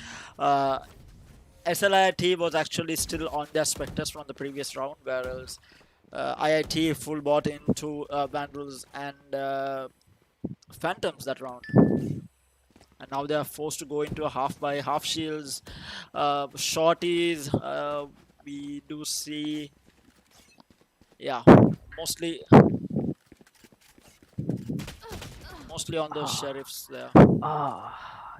[SPEAKER 2] SLIIT was actually still on their Spectres from the previous round, whereas IIT full bought into Vandals and Phantoms that round. And now they are forced to go into a half by half shields, shorties. We do see, yeah, mostly on those sheriffs there.
[SPEAKER 3] Oh,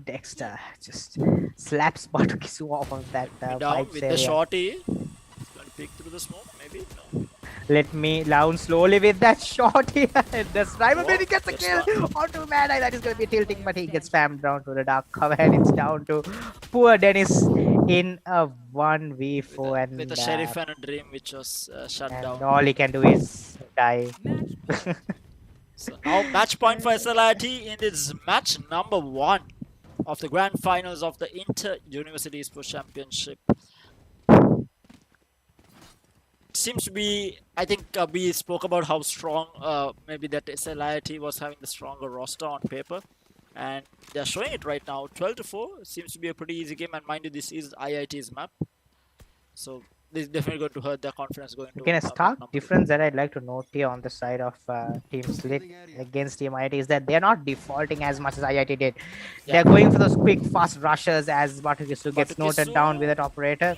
[SPEAKER 3] Dexter just slaps Batukisu off of that
[SPEAKER 2] Down with the shorty. He's going to peek through the smoke, maybe? No.
[SPEAKER 3] Let me down slowly with that shot here. The sniper maybe gets a kill onto Mad Eye. That is going to be tilting, but he gets spammed down to the dark cover, and it's down to poor Dennis in a 1v4.
[SPEAKER 2] With a sheriff and a dream, which was shut down.
[SPEAKER 3] All he can do is die.
[SPEAKER 2] So now match point for SLIT in this match number 1 of the Grand Finals of the Inter-University Esports Championship. Seems to be, I think we spoke about how strong maybe that SLIT was having the stronger roster on paper, and they're showing it right now. 12-4 seems to be a pretty easy game, and mind you, this is IIT's map, so this is definitely going to hurt their confidence going to.
[SPEAKER 3] Again, a stark difference that I'd like to note here on the side of Team SLIIT against Team IIT is that they're not defaulting as much as IIT did. They're going for those quick, fast rushes as Batukisu gets noted down with that operator.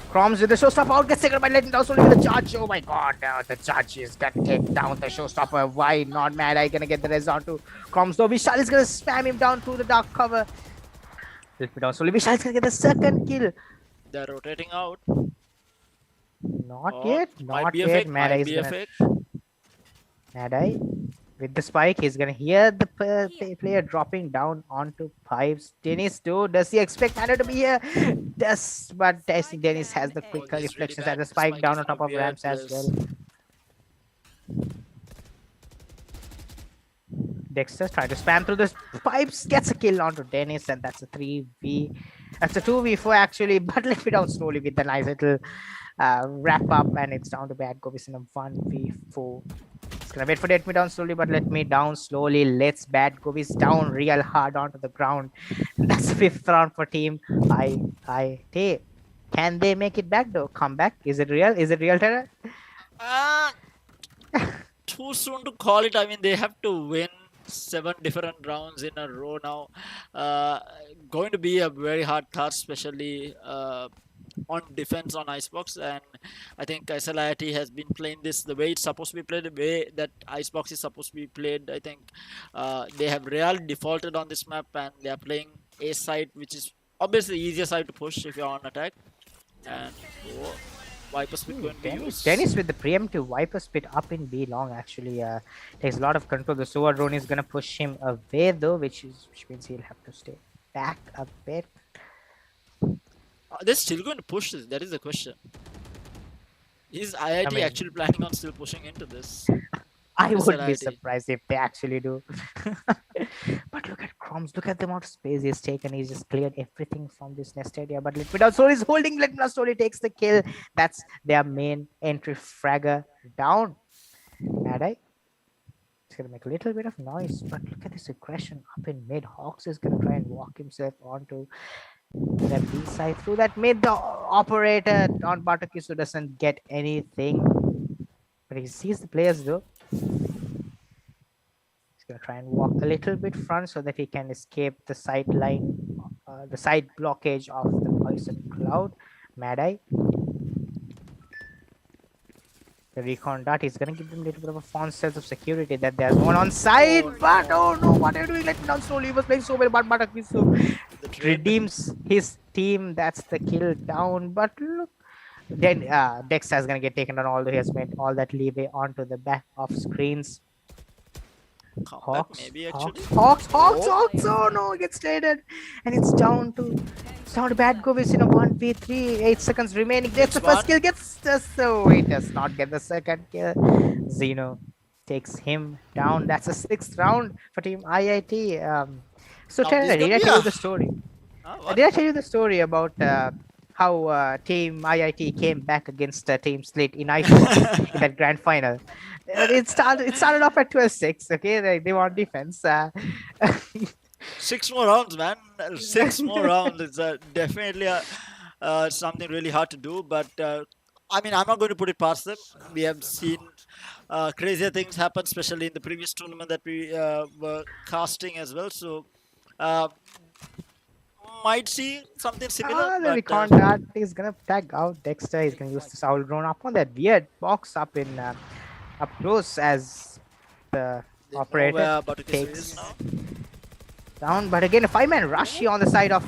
[SPEAKER 3] Chromes with the showstopper out, gets taken by letting down slowly with the charge. Oh my god, the charge is gonna take down the showstopper. Why not Mad Eye gonna get the res onto Chromes though? Vishal is gonna spam him down through the dark cover. Let me down slowly. Vishal is gonna get the second kill.
[SPEAKER 2] They're rotating out.
[SPEAKER 3] Not yet. Not yet. Mad Eye is gonna. Mad Eye with the spike. He's gonna hear the player dropping down onto pipes. Dennis, does he expect Mad Eye to be here? Does, but I think Dennis has the quicker reflections and the spike down on top of Rams as well. Dexter trying to spam through the pipes, gets a kill onto Dennis, and that's a 3v. That's a 2v4 actually, but let me down slowly with the nice little wrap up, and it's down to Bad Govis in a 1v4. It's gonna wait for Let Me Down slowly, but Let Me Down slowly lets Bad Govis down real hard onto the ground. And that's the 5th round for Team IIT. Can they make it back though? Come back? Is it real? Is it real, Terra?
[SPEAKER 2] Too soon to call it. I mean, they have to win 7 different rounds in a row now. Going to be a very hard task, especially on defense on Icebox, and I think SLIIT has been playing this the way it's supposed to be played, the way that Icebox is supposed to be played. I think they have really defaulted on this map, and they are playing A side, which is obviously the easier side to push if you're on attack. And Viper Spit going to be used.
[SPEAKER 3] Dennis with the preemptive Viper Spit up in B long actually takes a lot of control. The Sova drone is gonna push him away though, which means he'll have to stay back a bit.
[SPEAKER 2] They're still going to push this. That is the question. Is IIT actually planning on still pushing into this?
[SPEAKER 3] I would be surprised if they actually do. But look at Crumbs. Look at the amount of space he's taken. He's just cleared everything from this nest area. But Litmidal Soul is holding. Litmidal Soul takes the kill. That's their main entry fragger down. Madai. It's going to make a little bit of noise. But look at this aggression up in mid. Hawks is going to try and walk himself onto that B side through that mid. The operator on Batakisu doesn't get anything. But he sees the players though. He's going to try and walk a little bit front so that he can escape the sideline, the side blockage of the poison cloud. Madai. The recon dart is going to give them a little bit of a false sense of security that there's one on side. But oh no, what are you doing? Let me down slowly. He was playing so well, but Batakisu redeems his team. That's the kill down. But look. Then Dexter is going to get taken down, although he has made all that leeway onto the back of screens. Hawks,
[SPEAKER 2] maybe actually.
[SPEAKER 3] Hawks. Oh no, he gets traded. And it's down to Bad Govis in a 1v3. 8 seconds remaining. Gets the first kill. So he does not get the second kill. Zeno takes him down. That's a 6th round for Team IIT. So Perera, did I tell you the story? Did I tell you the story about how Team IIT came back against Team SLIIT in IIT in that grand final? It started off at 12-6. Okay, they were on defense.
[SPEAKER 2] 6 more rounds, man. 6 more rounds. It's definitely something really hard to do. But I mean, I'm not going to put it past them. We have seen crazier things happen, especially in the previous tournament that we were casting as well. So might see something similar.
[SPEAKER 3] The recon dart is gonna tag out Dexter. He's gonna use the Soul drone up on that weird box up in up close as the operator takes down. But again, a 5-man rush here on the side of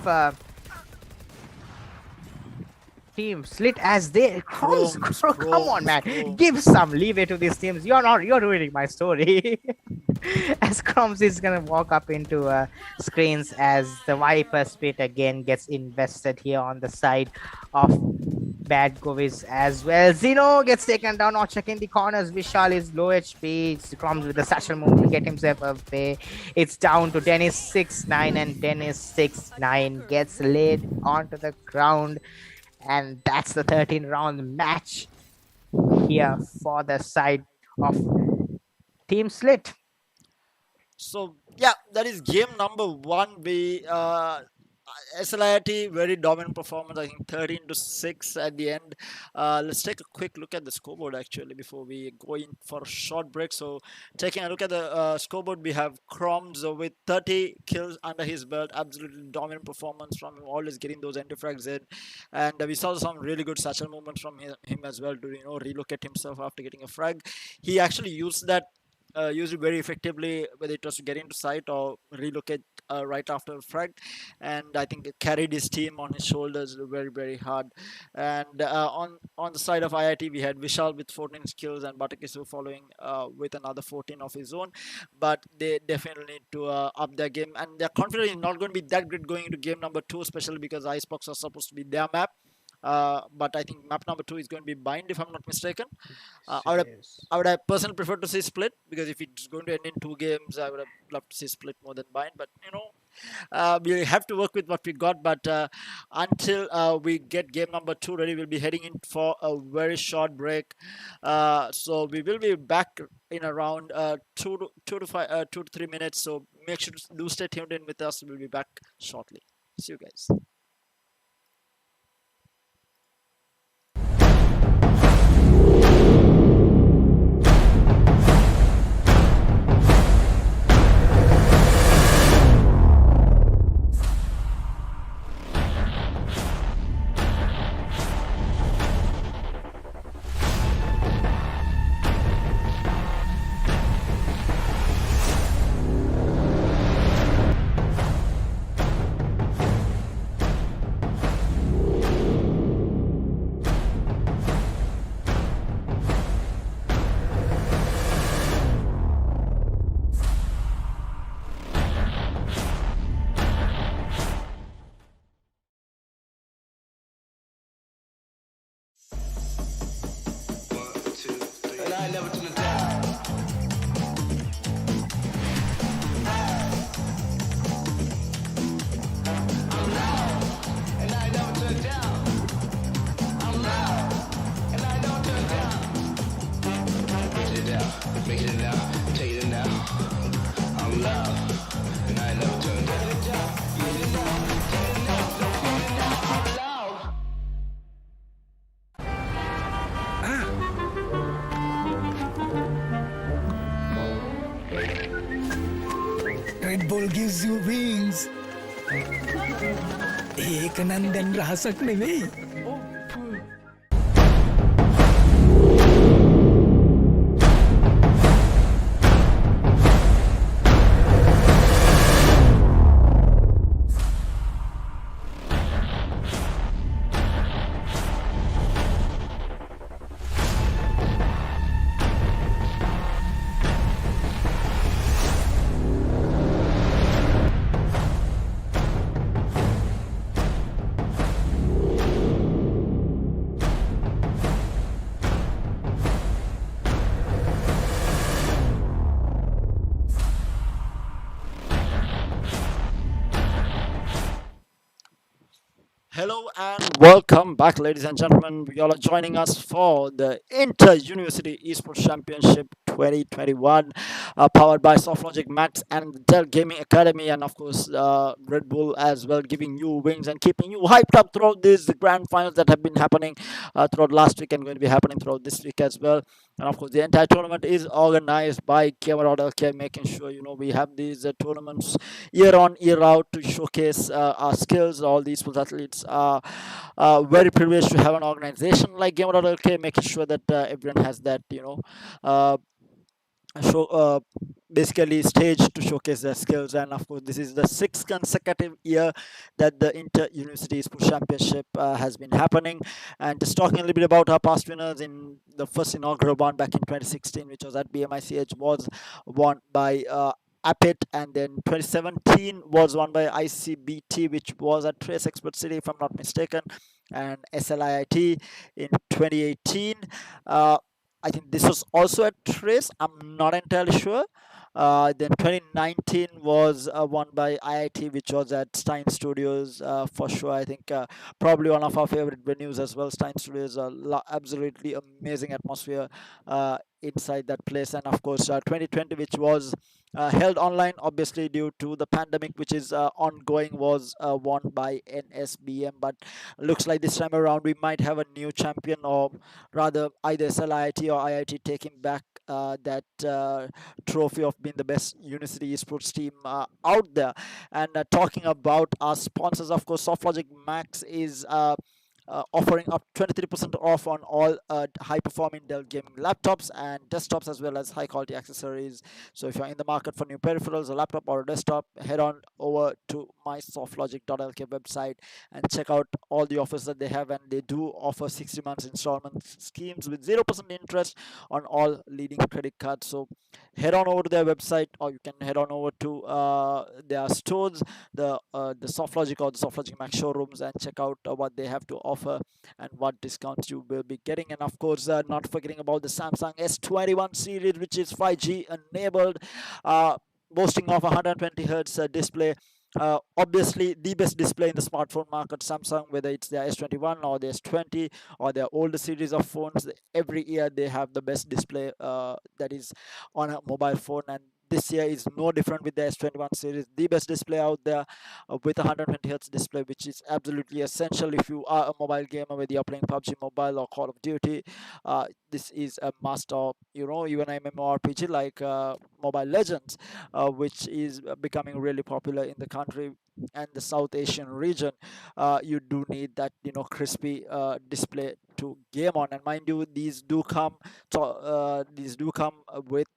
[SPEAKER 3] Team SLIIT as they come on, man, give some leeway to these teams. You're ruining my story. As Crumbs is gonna walk up into screens as the Viper Spit again gets invested here on the side of Bad Govis as well. Zeno gets taken down, not checking the corners. Vishal is low HP. Crumbs with the satchel move to get himself away. It's down to Dennis 6'9", and Dennis 6'9" gets laid onto the ground. And that's the 13th round match here for the side of Team SLIIT.
[SPEAKER 2] So yeah, that is game number 1. We SLIIT very dominant performance. I think 13-6 at the end. Let's take a quick look at the scoreboard actually before we go in for a short break. So taking a look at the scoreboard, we have Crumbs with 30 kills under his belt. Absolutely dominant performance from him, always getting those anti-frags in. And we saw some really good satchel movements from him as well to relocate himself after getting a frag. He actually used that. Used it very effectively, whether it was to get into sight or relocate right after a frag, and I think it carried his team on his shoulders very, very hard. And on the side of IIT, we had Vishal with 14 kills and Batakisu following with another 14 of his own. But they definitely need to up their game, and their confidence is not going to be that great going into game number 2, especially because Icebox are supposed to be their map. But I think map number 2 is going to be Bind, if I'm not mistaken. I would have personally preferred to see Split, because if it's going to end in 2 games, I would have loved to see Split more than Bind. But we have to work with what we got. But until we get game number 2 ready, we'll be heading in for a very short break. So we will be back in around 2 to 3 minutes. So make sure to do stay tuned in with us. We'll be back shortly. See you guys.
[SPEAKER 1] Red Bull gives you wings. एक नंदन रासक නෙවෙයි.
[SPEAKER 2] Hello and welcome back, ladies and gentlemen. We all are joining us for the Inter-University Esports Championship 2021, powered by Softlogic Max and the Dell Gaming Academy, and of course Red Bull as well, giving you wings and keeping you hyped up throughout these grand finals that have been happening throughout last week and going to be happening throughout this week as well. And of course, the entire tournament is organized by Gamer.LK, making sure we have these tournaments year on year out to showcase our skills. All these sports athletes are very privileged to have an organization like Gamer.LK, making sure that everyone has that uh, show basically stage to showcase their skills. And of course, this is the sixth consecutive year that the Inter-University Esports Championship has been happening. And just talking a little bit about our past winners, in the first inaugural one back in 2016, which was at BMICH, was won by Appet, and then 2017 was won by ICBT, which was at Trace Expert City, if I'm not mistaken, and SLIIT in 2018. I think this was also at Trace. I'm not entirely sure. Then 2019 was won by IIT, which was at Stein Studios for sure. I think probably one of our favorite venues as well. Stein Studios, absolutely amazing atmosphere inside that place. And of course, 2020, which was held online, obviously due to the pandemic, which is ongoing, was won by NSBM. But looks like this time around we might have a new champion, or rather either SLIIT or IIT taking back that trophy of being the best university esports team out there. And talking about our sponsors, of course, Softlogic Max is offering up 23% off on all high performing Dell gaming laptops and desktops, as well as high quality accessories. So if you're in the market for new peripherals, a laptop or a desktop, head on over to my softlogic.lk website and check out all the offers that they have. And they do offer 60 months installment schemes with 0% interest on all leading credit cards. So head on over to their website, or you can head on over to their stores, the Softlogic or the Softlogic Max showrooms, and check out what they have to offer and what discounts you will be getting. And of course, not forgetting about the Samsung S21 series, which is 5G enabled, boasting of 120 hertz display. Obviously the best display in the smartphone market. Samsung, whether it's their S21 or the S20 or their older series of phones, every year they have the best display that is on a mobile phone, and this year is no different with the S21 series. The best display out there with 120 Hz display, which is absolutely essential if you are a mobile gamer, whether you're playing PUBG Mobile or Call of Duty. This is a must, or even MMORPG like Mobile Legends, which is becoming really popular in the country and the South Asian region. You do need that crispy display to game on. And mind you, these do come with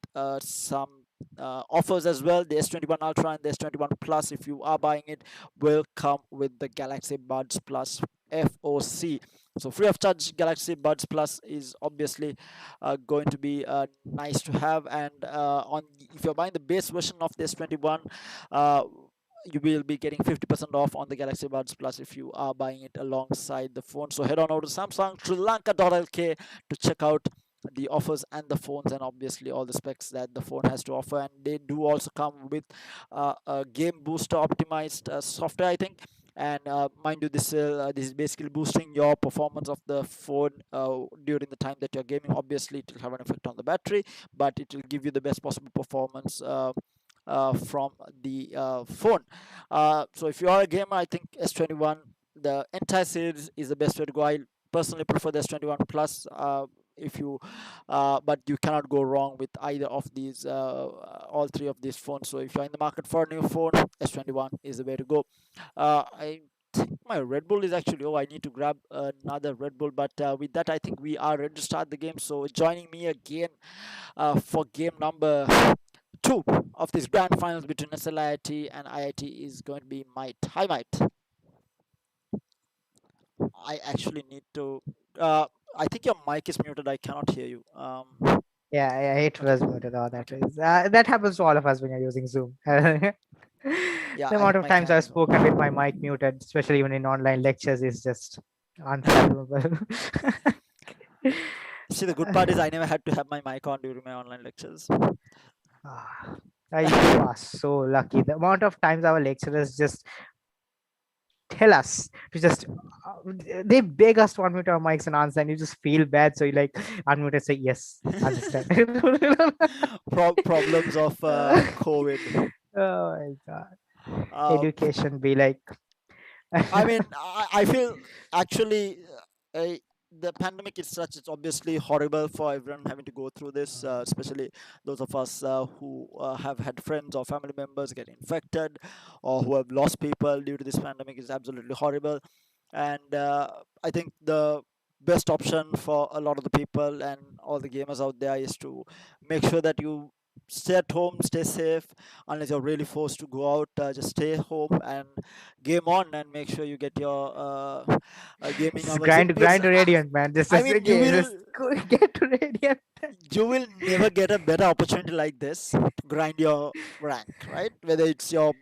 [SPEAKER 2] some offers as well. The S21 Ultra and the S21 Plus, if you are buying it, will come with the Galaxy Buds Plus FOC. So free of charge Galaxy Buds Plus is obviously going to be nice to have. And if you're buying the base version of the S21, you will be getting 50% off on the Galaxy Buds Plus if you are buying it alongside the phone. So head on over to Samsung Sri Lanka.lk to check out the offers and the phones, and obviously all the specs that the phone has to offer. And they do also come with a game booster optimized software, I think. And mind you, this is basically boosting your performance of the phone during the time that you're gaming. Obviously it will have an effect on the battery, but it will give you the best possible performance from the phone. So if you are a gamer, I think S21, the entire series, is the best way to go. I personally prefer the S21 Plus. If you But you cannot go wrong with either of these, all three of these phones. So if you're in the market for a new phone, S21 is the way to go. I think my Red Bull is actually, I need to grab another Red Bull. But with that, I think we are ready to start the game. So joining me again for game number 2 of this grand finals between SLIIT and IIT is going to be Might. Hi, Might. I actually need to. I think your mic is muted. I cannot hear you.
[SPEAKER 3] Yeah, it
[SPEAKER 2] Okay.
[SPEAKER 3] was muted. Oh, that is that happens to all of us when you're using Zoom. The
[SPEAKER 2] Yeah, I
[SPEAKER 3] amount
[SPEAKER 2] think
[SPEAKER 3] of
[SPEAKER 2] my
[SPEAKER 3] times
[SPEAKER 2] cam
[SPEAKER 3] I've
[SPEAKER 2] is off.
[SPEAKER 3] spoken with my mic muted, especially even in online lectures, is just unfathomable.
[SPEAKER 2] See, the good part is I never had to have my mic on during my online lectures.
[SPEAKER 3] Ah, you are so lucky. The amount of times our lecturers just tell us to just they beg us to unmute our mics and answer, and you just feel bad, so you like unmute and say yes, understand.
[SPEAKER 2] Problems of COVID.
[SPEAKER 3] Oh my god,
[SPEAKER 2] Uh,
[SPEAKER 3] education be like
[SPEAKER 2] I mean, I feel actually the pandemic is such, it's obviously horrible for everyone having to go through this, especially those of us who have had friends or family members get infected, or who have lost people due to this pandemic, is absolutely horrible. And I think the best option for a lot of the people and all the gamers out there is to make sure that you stay at home, stay safe. Unless you're really forced to go out, just stay home and game on, and make sure you get your gaming
[SPEAKER 3] just
[SPEAKER 2] hours in, because
[SPEAKER 3] grind to radiant, man. Just
[SPEAKER 2] I
[SPEAKER 3] just,
[SPEAKER 2] mean, you will
[SPEAKER 3] just get to radiant.
[SPEAKER 2] you will never get a better opportunity like this to grind your rank, right? Whether it's your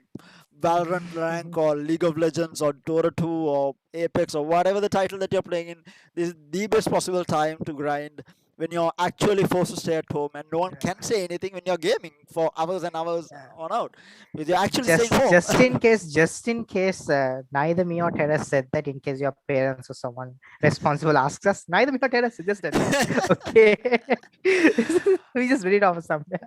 [SPEAKER 2] Valorant rank or League of Legends or Dota 2 or Apex or whatever the title that you're playing in, this is the best possible time to grind, when you're actually forced to stay at home and no one can say anything when you're gaming for hours and hours on out, because you're actually staying home.
[SPEAKER 3] Just in case neither me or Terrace said that, in case your parents or someone responsible asks us, neither me or Terrace suggested that. Okay. We just read it off somewhere.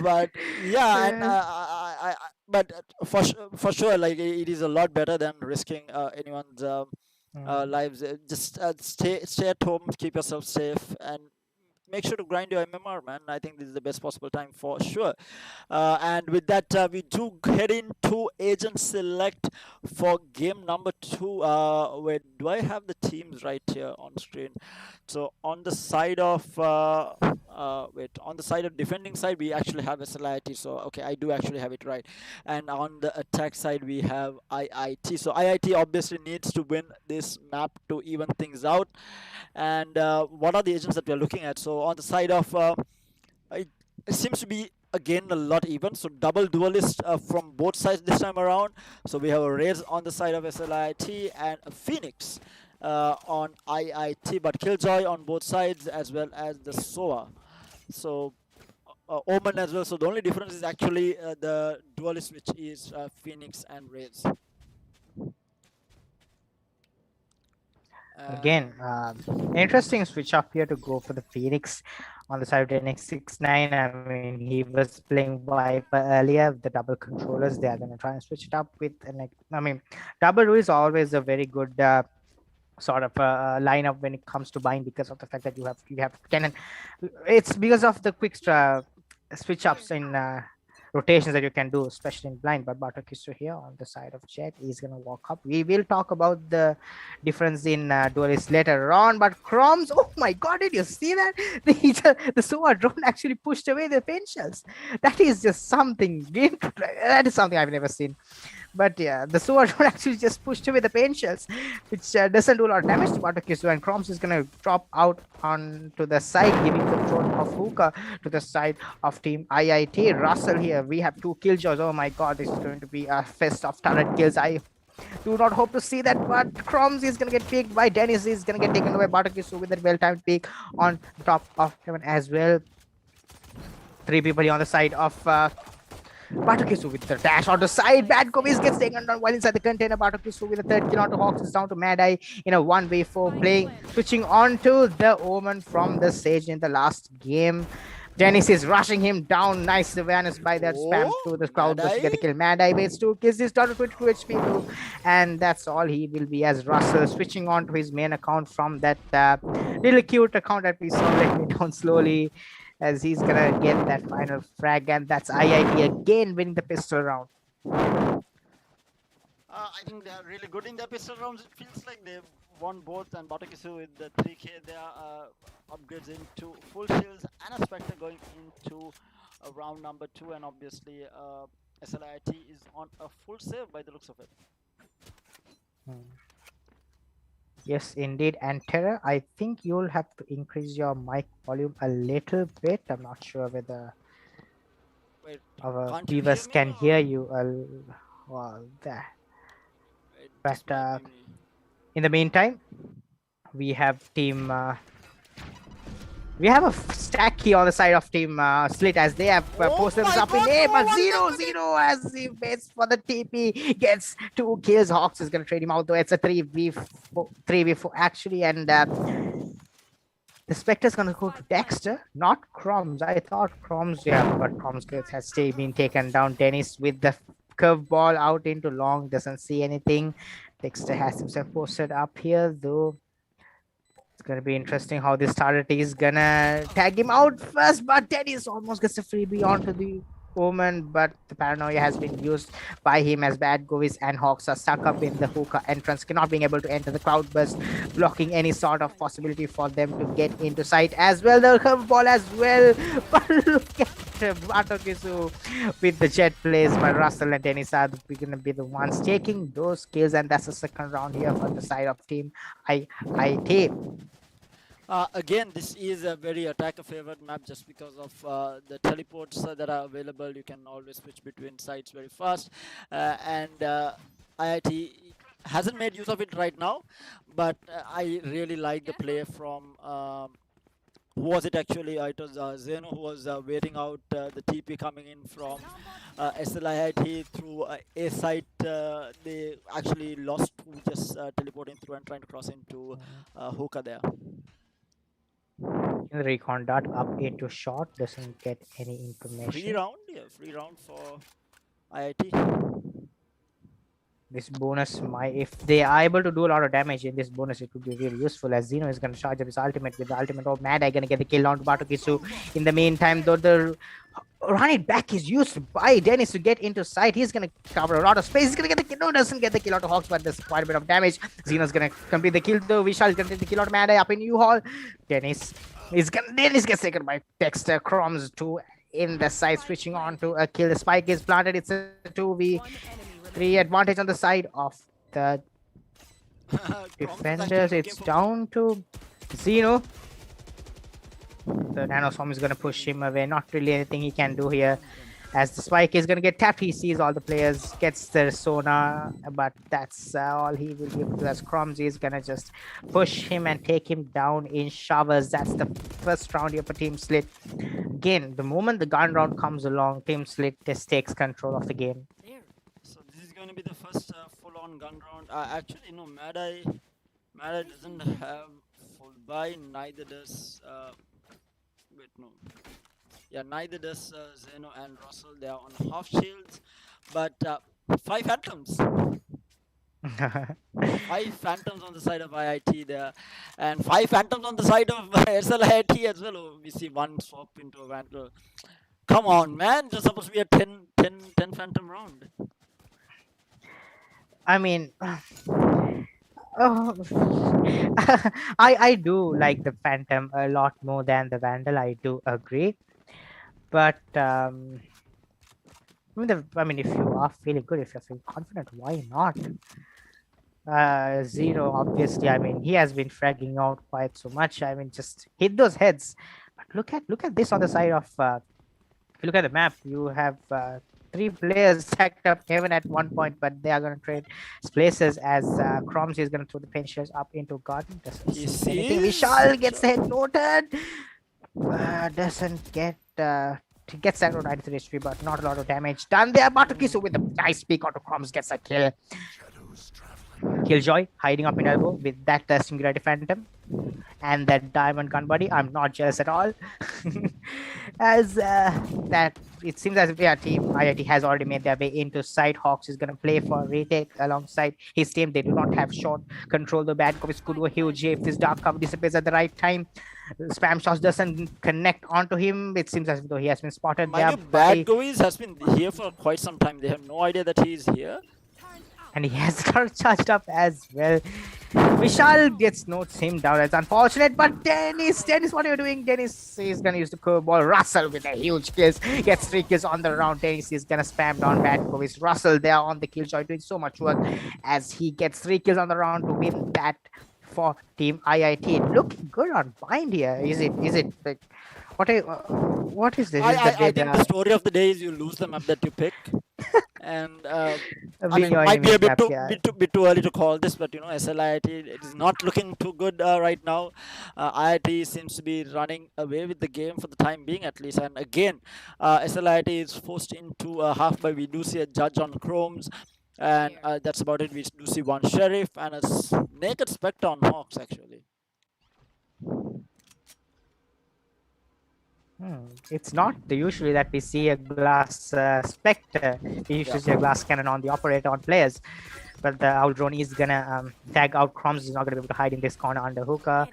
[SPEAKER 2] But yeah, and
[SPEAKER 3] Yeah.
[SPEAKER 2] but for sure, like, it is a lot better than risking anyone's lives. Just stay at home, keep yourself safe, and make sure to grind your MMR, man. I think this is the best possible time for sure. And with that, we do head into agent select for game number 2. Where do I have the teams right here on screen? So on the side of on the side of defending side, we actually have SLIIT. So okay, I do actually have it right. And on the attack side, we have IIT. So IIT obviously needs to win this map to even things out. And what are the agents that we are looking at? So on the side of it, it seems to be again a lot even. So double duelist from both sides this time around. So we have a Raze on the side of SLIIT and a Phoenix on IIT, but Killjoy on both sides, as well as the SOA. So Omen as well. So the only difference is actually the duelist, which is Phoenix and Raze.
[SPEAKER 3] Again, interesting switch up here to go for the Phoenix on the side of the NX69. I mean, he was playing Viper earlier with the double controllers. They are going to try and switch it up with, I mean, double do is always a very good sort of lineup when it comes to buying, because of the fact that you have cannon. It's because of the quick switch ups in rotations that you can do, especially in blind. But Bartok is here on the side of Jet. He's gonna walk up. We will talk about the difference in duelists later on. But Chroms, oh my god, did you see that? The SOA drone actually pushed away the paint shells. That is just something. That is something I've never seen. But yeah, the SOA drone actually just pushed away the paint shells, which doesn't do a lot of damage to Bartok. And Chroms is gonna drop out onto the side, giving control of Hookah to the side of team IIT. Russel here. We have 2 killjoys. Oh my god, this is going to be a fest of turret kills. Do not hope to see that, but Crumbs is gonna get picked by Dennis. Is gonna get taken away. Batakisu with that well-timed pick on top of him as well. Three people on the side of Batakisu with the dash on the side. Bad Kovis gets taken down while inside the container. Batakisu with the third kill onto Hawks is down to Mad Eye in a 1v4 play. Switching on to the Omen from the Sage in the last game. Dennis is rushing him down. Nice awareness by that spam to the crowd to get the kill. Mad Eye waits 2 kills. He's down to 22 HP too. And that's all he will be as Russell switching on to his main account from that little cute account that we saw. Let me down slowly as he's gonna get that final frag. And that's IIT again winning the pistol round.
[SPEAKER 2] I think they are really good in their pistol rounds. It feels like they've won both, and Batakisu with the 3k there upgrades into full shields and a Spectre going into round number 2, and obviously SLIIT is on a full save by the looks of it.
[SPEAKER 3] Yes, indeed. And Terra, I think you'll have to increase your mic volume a little bit. I'm not sure whether
[SPEAKER 2] Wait,
[SPEAKER 3] our
[SPEAKER 2] can't you
[SPEAKER 3] viewers
[SPEAKER 2] hear me,
[SPEAKER 3] can
[SPEAKER 2] or-
[SPEAKER 3] hear you. Well, there.
[SPEAKER 2] It
[SPEAKER 3] But
[SPEAKER 2] just might be me.
[SPEAKER 3] in the meantime, we have team. We have a stack key on the side of team SLIIT as they have posted
[SPEAKER 2] my
[SPEAKER 3] this up in
[SPEAKER 2] God,
[SPEAKER 3] A,
[SPEAKER 2] no
[SPEAKER 3] but
[SPEAKER 2] wonder
[SPEAKER 3] 0-0 as he waits for the TP, gets 2 kills. Hawks is going to trade him out, though it's a 3v4 actually, and the Spectre's going to go to Dexter, not Crumbs. I thought Crumbs, yeah, but Crumbs has been taken down. Dennis with the curveball out into long, doesn't see anything. Dexter has himself posted up here, though. It's gonna be interesting how this starter is gonna tag him out first, but Dennis almost gets a freebie onto the Omen, but the paranoia has been used by him as Bad Govis and Hawks are stuck up in the hookah entrance, cannot being able to enter the crowd burst, blocking any sort of possibility for them to get into sight as well. The curveball as well, but look at Batakisu with the jet plays, but Russell and Dennis are going to be the ones taking those kills, and that's the second round here for the side of team IIT.
[SPEAKER 2] Again, this is a very attacker favored map just because of the teleports that are available. You can always switch between sites very fast, and IIT hasn't made use of it right now, but I really like the play from who was it actually? It was Zeno who was waiting out the TP coming in from SLIIT through A site. They actually lost to just teleporting through and trying to cross into hookah there.
[SPEAKER 3] The recon dart up into short, doesn't get any information.
[SPEAKER 2] Free round for IIT.
[SPEAKER 3] This bonus, if they are able to do a lot of damage in this bonus, it would be really useful, as Zeno is going to charge up his ultimate with the ultimate of Mad Eye, going to get the kill on to Batakisu. In the meantime, though, the run it back is used by Dennis to get into sight. He's going to cover a lot of space. He's going to get the kill. No, doesn't get the kill out of Hawks, but there's quite a bit of damage. Zeno's going to complete the kill, though. Vishal is going to take the kill out of Mad Eye up in U-Haul. Dennis gets taken by Dexter. Crumbs too in the side, switching on to a kill. The spike is planted. It's a 2v3 advantage on the side of the defenders. It's down to Zeno. The Nanoswarm is going to push him away. Not really anything he can do here. As the spike is going to get tapped, he sees all the players, gets the sonar, but that's all he will be able to do. As Crumbs is going to just push him and take him down in showers. That's the first round here for Team SLIIT. Again, the moment the gun round comes along, Team SLIIT just takes control of the game.
[SPEAKER 2] So this is going to be the first full-on gun round. Actually, no, Mad Eye doesn't have full buy. Neither does neither does Zeno and Russell. They are on half shields, but 5 phantoms. 5 phantoms on the side of IIT there, and 5 phantoms on the side of SLIIT as well. Oh, we see one swap into a Vandal. Come on, man! Just supposed to be a 10 phantom round.
[SPEAKER 3] I mean, I do like the Phantom a lot more than the Vandal. I do agree, but I mean, if you are feeling good, if you're feeling confident, why not? Zero, obviously. I mean, he has been fragging out quite so much. I mean, just hit those heads. But look at this on the side of. If you look at the map, you have three players stacked up heaven at one point, but they are going to trade places as Croms is going to throw the pinchers up into garden. Doesn't
[SPEAKER 2] He
[SPEAKER 3] see anything.
[SPEAKER 2] sees.
[SPEAKER 3] Vishal gets the head noted. Doesn't get. He gets that 93 HP, but not a lot of damage done there. Batukisu with a nice peek onto Croms gets a kill. Killjoy hiding up in elbow with that Singularity Phantom and that Diamond Gun Buddy. I'm not jealous at all. As that it seems as if team IIT has already made their way into side. Hawks is going to play for retake alongside his team. They do not have short control. The bad copies could do a huge if this dark cover disappears at the right time. Spam shots doesn't connect onto him. It seems as though he has been spotted there.
[SPEAKER 2] Bad Govies has been here for quite some time. They have no idea that he is here.
[SPEAKER 3] And he has got charged up as well. Vishal notes him down. It's unfortunate, but Dennis, what are you doing? Dennis is gonna use the curveball. Russell with a huge kills, gets 3 kills on the round. Dennis is gonna spam down bad Kovis. Russell there on the killjoy doing so much work as he gets 3 kills on the round to win that for Team IIT. Looking good on bind here. Is it like what is this?
[SPEAKER 2] I think the story of the day is you lose the map that you pick. And might be a bit too early to call this, but SLIT, it is not looking too good right now. IIT seems to be running away with the game for the time being, at least. And again, SLIT is forced into a half by. We do see a judge on Chromes, and that's about it. We do see one Sheriff and a naked Spectre on Hawks, actually.
[SPEAKER 3] It's not usually that we see a glass Spectre. We usually see a glass cannon on the operator on players. But the Outdrone is gonna tag out. Croms is not gonna be able to hide in this corner under hookah.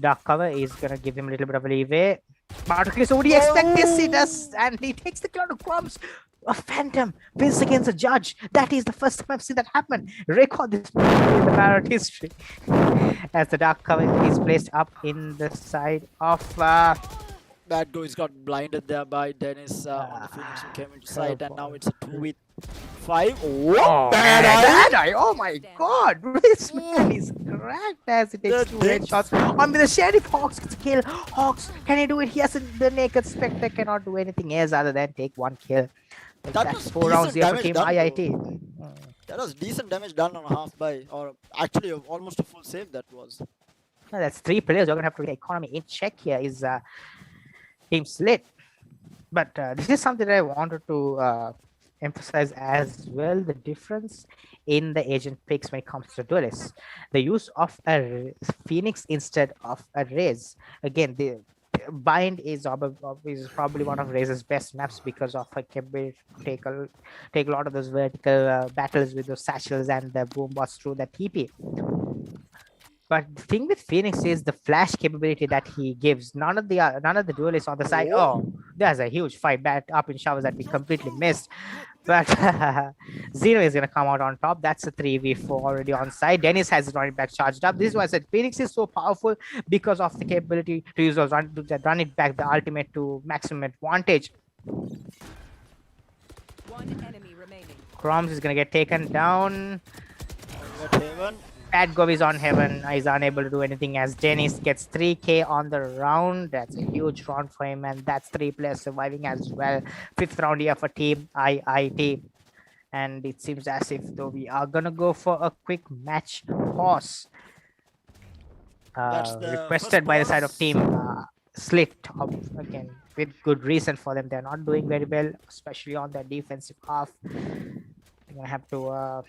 [SPEAKER 3] Dark cover is gonna give him a little bit of a leeway. Bartokis, would you expect this? He does, and he takes the kill out of Croms. A Phantom wins against a judge. That is the first time I've seen that happen. Record this in the Valorant history. As the dark cover is placed up in the side of.
[SPEAKER 2] Bad Govies got blinded there by Dennis on the Phoenix who came into sight, and now it's a 2v5.
[SPEAKER 3] Bad eye! Oh my god! This man is cracked as it takes 2 red shots. On the Sheriff, Hawks gets a kill. Hawks, can he do it? He has the naked Spectre, cannot do anything else other than take 1 kill. That's 4 rounds here for Team IIT.
[SPEAKER 2] That was decent damage done on a half by, or actually almost a full save that was.
[SPEAKER 3] That's 3 players. You're gonna have to get the economy in check here. Is Team SLIIT. But this is something that I wanted to emphasize as well, the difference in the agent picks when it comes to duelists. The use of a Phoenix instead of a Raze. Again, the bind is probably one of Raze's best maps because of her capability to take a lot of those vertical battles with those satchels and the boom bots through the TP. But the thing with Phoenix is the flash capability that he gives. None of the duelists on the side. Oh, there's a huge fight back up in showers that we completely missed. But Zero is going to come out on top. That's a 3v4 already on side. Dennis has his running back charged up. This is why I said Phoenix is so powerful because of the capability to use those run it back, the ultimate to maximum advantage.
[SPEAKER 4] One enemy remaining.
[SPEAKER 3] Croms is going to get taken down. Bad Gov is on heaven. He's unable to do anything as Dennis gets 3k on the round. That's a huge round for him, and that's 3 players surviving as well. 5th round here for Team IIT. And it seems as if though we are gonna go for a quick match pause. Requested by the side of Team SLIIT. Again, with good reason for them. They're not doing very well, especially on their defensive half. They're gonna have to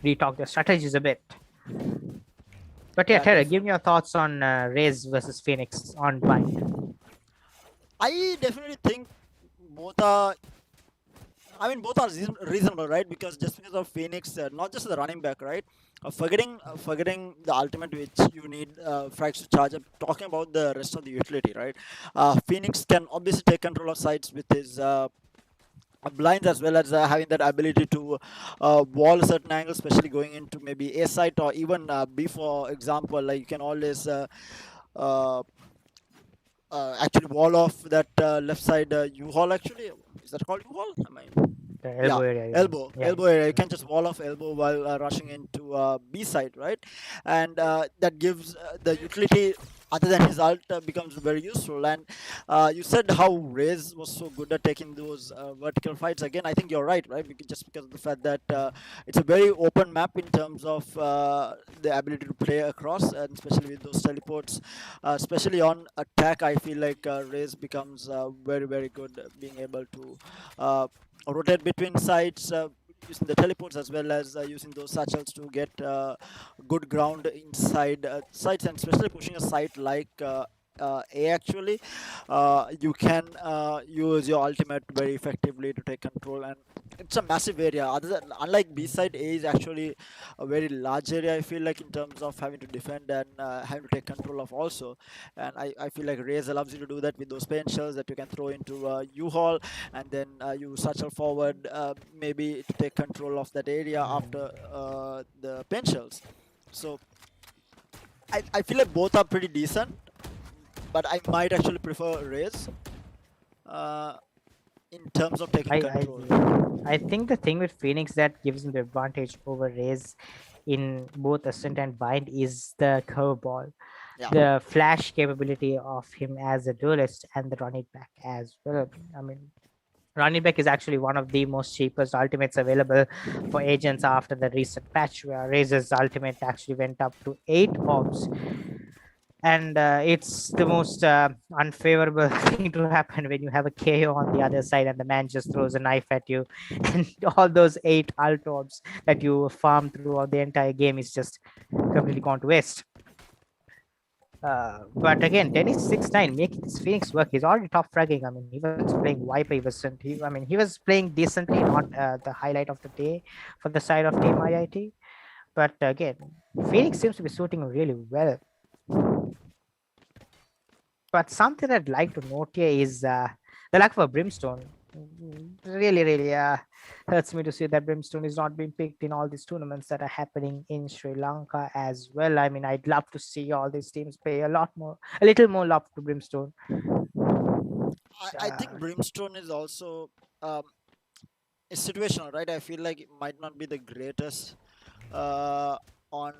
[SPEAKER 3] retalk their strategies a bit. But yeah, Terra, give me your thoughts on Raze versus Phoenix on bind.
[SPEAKER 2] I definitely think both are reasonable, right? Because just because of Phoenix, not just the running back, right? Forgetting the ultimate which you need frags to charge up. Talking about the rest of the utility, right? Phoenix can obviously take control of sites with his blinds, as well as having that ability to wall a certain angle, especially going into maybe A site or even B, for example. Like you can always actually wall off that left side U-haul. Actually, is that called U-haul?
[SPEAKER 3] Elbow area.
[SPEAKER 2] Elbow area. You can just wall off elbow while rushing into B side, right? And that gives the utility other than his ult becomes very useful. And you said how Raze was so good at taking those vertical fights. Again, I think you're right, right? Just because of the fact that it's a very open map in terms of the ability to play across, and especially with those teleports, especially on attack, I feel like Raze becomes very, very good at being able to rotate between sites. Using the teleports as well as using those satchels to get good ground inside sites, and especially pushing a site like A actually, you can use your ultimate very effectively to take control, and it's a massive area. Unlike B side, A is actually a very large area. I feel like in terms of having to defend and having to take control of also, and I feel like Raze allows you to do that with those paint shells that you can throw into U-Haul, and then you satchel forward maybe to take control of that area after the paint shells. So I feel like both are pretty decent, but I might actually prefer Raze uh, in terms of taking control.
[SPEAKER 3] I think the thing with Phoenix that gives him the advantage over Raze in both Ascent and Bind is the curveball,
[SPEAKER 2] Yeah.
[SPEAKER 3] the flash capability of him as a duelist, and the run it back as well. I mean, running back is actually one of the most cheapest ultimates available for agents after the recent patch, where Razor's ultimate actually went up to 8 orbs. And it's the most unfavorable thing to happen when you have a KO on the other side and the man just throws a knife at you, and all those 8 ult orbs that you farm throughout the entire game is just completely gone to waste. But again, Dennis 6'9" making this Phoenix work. He's already top fragging. I mean, he was playing Viper. He was playing decently, not the highlight of the day for the side of Team IIT. But again, Phoenix seems to be suiting really well. But something I'd like to note here is the lack of a Brimstone. Really hurts me to see that Brimstone is not being picked in all these tournaments that are happening in Sri Lanka as well. I mean, I'd love to see all these teams pay a little more love to Brimstone.
[SPEAKER 2] I think Brimstone is also it's situational, right? I feel like it might not be the greatest on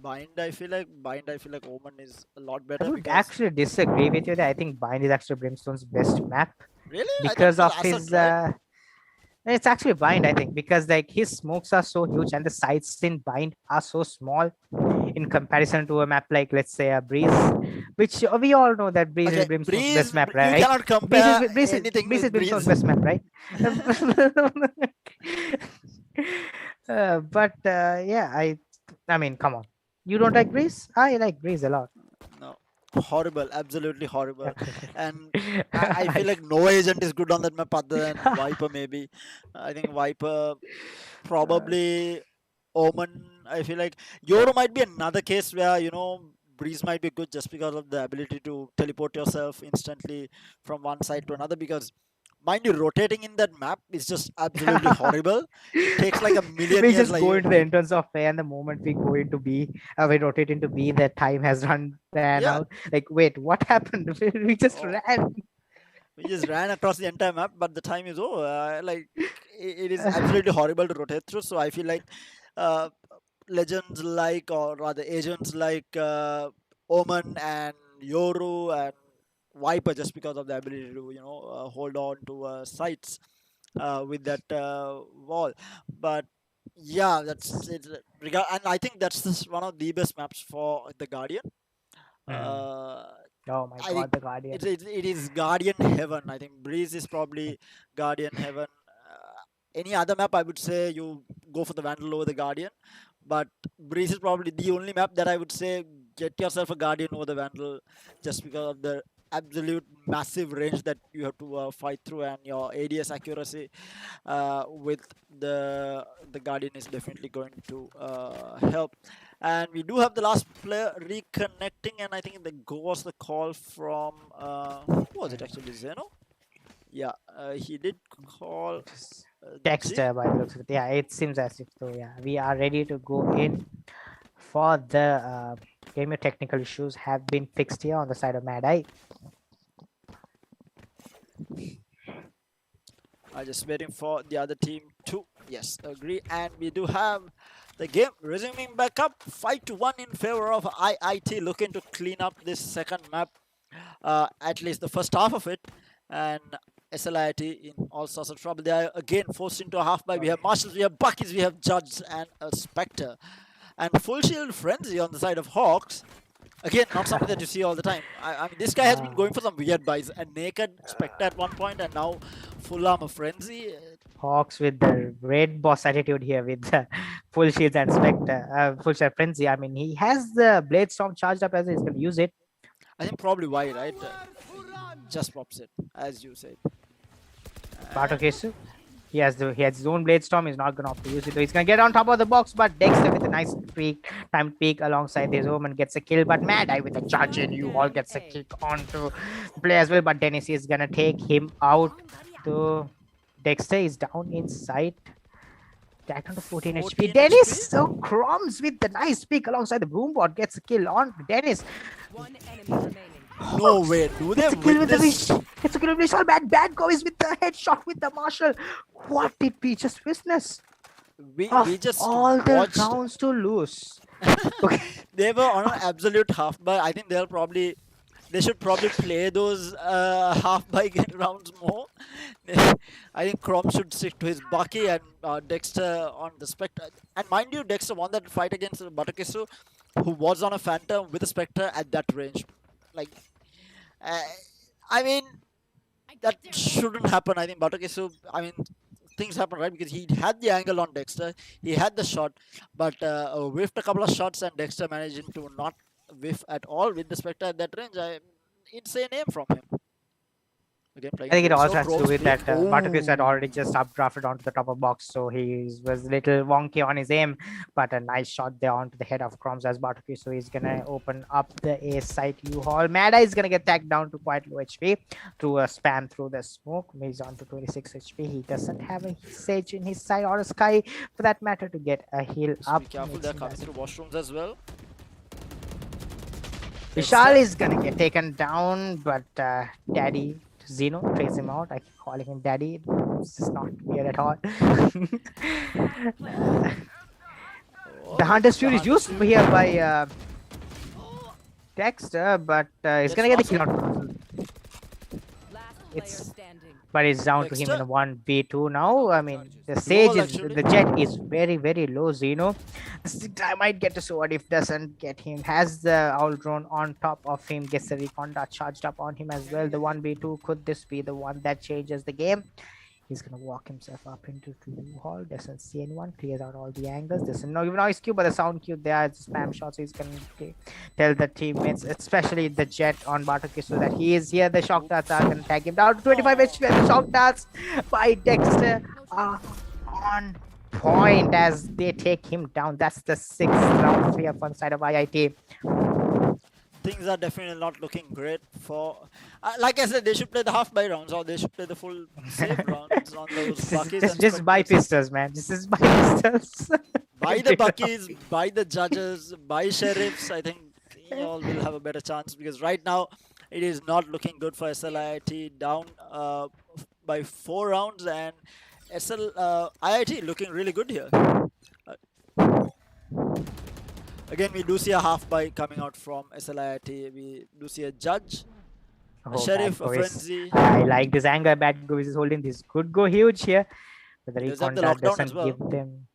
[SPEAKER 2] Bind. I feel like Omen is a lot better.
[SPEAKER 3] I would
[SPEAKER 2] because
[SPEAKER 3] actually disagree with you there. I think Bind is actually Brimstone's best map
[SPEAKER 2] really
[SPEAKER 3] because of
[SPEAKER 2] Ascent,
[SPEAKER 3] his.
[SPEAKER 2] right?
[SPEAKER 3] It's actually Bind, I think, because like his smokes are so huge and the sides in Bind are so small in comparison to a map like, let's say, a Breeze, which we all know that Breeze is Brimstone's best map,
[SPEAKER 2] You
[SPEAKER 3] right?
[SPEAKER 2] cannot compare
[SPEAKER 3] Breeze
[SPEAKER 2] anything
[SPEAKER 3] is
[SPEAKER 2] with
[SPEAKER 3] Brimstone's
[SPEAKER 2] Breeze.
[SPEAKER 3] best map, right? Yeah, I mean, come on. You don't like Breeze? I like Breeze a lot.
[SPEAKER 2] No, horrible, absolutely horrible. And I feel like no agent is good on that map other than Viper. Maybe I think Viper, probably Omen. I feel like Yoru might be another case where Breeze might be good just because of the ability to teleport yourself instantly from one side to another. Because mind you, rotating in that map is just absolutely horrible. It takes like a million
[SPEAKER 3] We
[SPEAKER 2] years.
[SPEAKER 3] just go into the entrance of A, and the moment we go into B, we rotate into B, the time has ran
[SPEAKER 2] Yeah.
[SPEAKER 3] out. Like, wait, what happened? We just
[SPEAKER 2] Oh.
[SPEAKER 3] ran.
[SPEAKER 2] We just ran across the entire map, but the time is over. It is absolutely horrible to rotate through. So I feel like uh, legends like, or rather agents like Omen and Yoru and Viper, just because of the ability to hold on to sites with that wall. But yeah, that's it. And I think that's just one of the best maps for the Guardian. Uh,
[SPEAKER 3] Oh my
[SPEAKER 2] I
[SPEAKER 3] god,
[SPEAKER 2] think
[SPEAKER 3] the Guardian.
[SPEAKER 2] it is Guardian Heaven. I think Breeze is probably Guardian Heaven. Any other map, I would say you go for the Vandal over the Guardian, but Breeze is probably the only map that I would say get yourself a Guardian over the Vandal, just because of the absolute massive range that you have to fight through, and your ADS accuracy with the Guardian is definitely going to help. And we do have the last player reconnecting, and I think was the call from who was it actually? Zeno? Yeah, he did call
[SPEAKER 3] Text
[SPEAKER 2] Jin.
[SPEAKER 3] by the looks of it. Yeah, it seems as if so. Yeah, we are ready to go in for the gamer technical issues have been fixed here on the side of Mad Eye.
[SPEAKER 2] I'm just waiting for the other team to agree, and we do have The game resuming back up, 5-1 in favor of IIT, looking to clean up this second map, at least the first half of it, and SLIT in all sorts of trouble. They are again forced into a half by. We have Marshals, we have Buckies, we have Judge, and a Spectre, and full shield frenzy on the side of Hawks. Again, not something that you see all the time. I mean, this guy has been going for some weird buys. A naked Spectre at one point, and now full armor frenzy.
[SPEAKER 3] Hawks with the red boss attitude here with the full shields and Spectre, full shield frenzy. I mean, he has the Blade Storm charged up as he's going to use it.
[SPEAKER 2] I think probably why, right? Just pops it, as you said.
[SPEAKER 3] Batokesu. He has his own Blade Storm. He's not going to opt to use it. So he's going to get on top of the box, but Dexter with a nice time peek alongside his Omen gets a kill. But Mad Eye with a charge and you all gets a kick onto play as well. But Dennis is going to take him out. So Dexter is down inside. Back on to 14 HP. Dennis, so Crumbs with the nice pick alongside the Broombot gets a kill on Dennis.
[SPEAKER 4] One enemy remaining.
[SPEAKER 2] No way, do they
[SPEAKER 3] It's a kill
[SPEAKER 2] win
[SPEAKER 3] with the
[SPEAKER 2] this?
[SPEAKER 3] Vish. It's a kill with Vishal. Bad go is with the headshot with the Marshal. What did we just witness?
[SPEAKER 2] We just
[SPEAKER 3] All the
[SPEAKER 2] watched.
[SPEAKER 3] rounds to lose. Okay.
[SPEAKER 2] They were on an absolute half buy. I think they should probably play those half buy rounds more. I think Crom should stick to his Bucky and Dexter on the Spectre. And mind you, Dexter won that fight against Batakesu, who was on a Phantom with a Spectre at that range. Like, I mean, that shouldn't happen. I think Batakesu, I mean, things happen, right? Because he had the angle on Dexter, he had the shot, but whiffed a couple of shots, and Dexter managed to not whiff at all with the Spectre at that range. Insane aim from him. Again,
[SPEAKER 3] I think it also has to do
[SPEAKER 2] Cross
[SPEAKER 3] with that
[SPEAKER 2] peek.
[SPEAKER 3] Batakesu had
[SPEAKER 2] Ooh.
[SPEAKER 3] already just updrafted onto the top of box, so he was a little wonky on his aim, but a nice shot there onto the head of Crumbs as Batakesu is gonna open up the A site U-Haul. Mada is gonna get tagged down to quite low HP through a spam through the smoke. He's on to 26 HP. He doesn't have a Sage in his side or a Sky for that matter to get a heal
[SPEAKER 2] Just
[SPEAKER 3] up.
[SPEAKER 2] be careful, they're coming through washrooms as well.
[SPEAKER 3] Vishal is gonna get taken down, but Daddy Zeno trades him out. I keep calling him Daddy. This is not weird at all. The Hunter's Fury is used here by Dexter, but he's gonna get the kill on.
[SPEAKER 4] Last player
[SPEAKER 3] It's-
[SPEAKER 4] standing.
[SPEAKER 3] But it's down to him in
[SPEAKER 2] Dexter?
[SPEAKER 3] a 1v2 now. I mean, the Sage is
[SPEAKER 2] actually.
[SPEAKER 3] the Jet is very, very low, Zeno. I might get the sword if doesn't get him. Has the Owl Drone on top of him, gets the Recon Dart charged up on him as well. The 1v2, could this be the one that changes the game? He's gonna walk himself up into the hall, doesn't see anyone, clears out all the angles. There's no noise cue, but the sound cue there, it's spam shots. He's gonna tell the teammates, especially the Jet on Batakesu, that he is here. The shock darts are gonna tag him down to 25 HP. The shock darts by Dexter are on point as they take him down. That's the 6th round here on side of IIT.
[SPEAKER 2] Things are definitely not looking great for. Like I said, they should play the half buy rounds, or they should play the full save rounds on those Buckies. and
[SPEAKER 3] Just buy
[SPEAKER 2] Spectres.
[SPEAKER 3] pistols, man. This is buy pistols.
[SPEAKER 2] Buy the Buckies, buy the Judges, buy Sheriffs. I think you all will have a better chance, because right now it is not looking good for SLIT, down by 4 rounds, and IIT looking really good here. Again, we do see a half buy coming out from SLIT. We do see a Judge, a
[SPEAKER 3] Oh,
[SPEAKER 2] Sheriff, a
[SPEAKER 3] Bad Boys.
[SPEAKER 2] Frenzy.
[SPEAKER 3] I like this anger. Bad Boys is holding this. Could go huge here, but the
[SPEAKER 2] He does have
[SPEAKER 3] recon
[SPEAKER 2] the
[SPEAKER 3] dart
[SPEAKER 2] lockdown as
[SPEAKER 3] doesn't
[SPEAKER 2] well.
[SPEAKER 3] give them.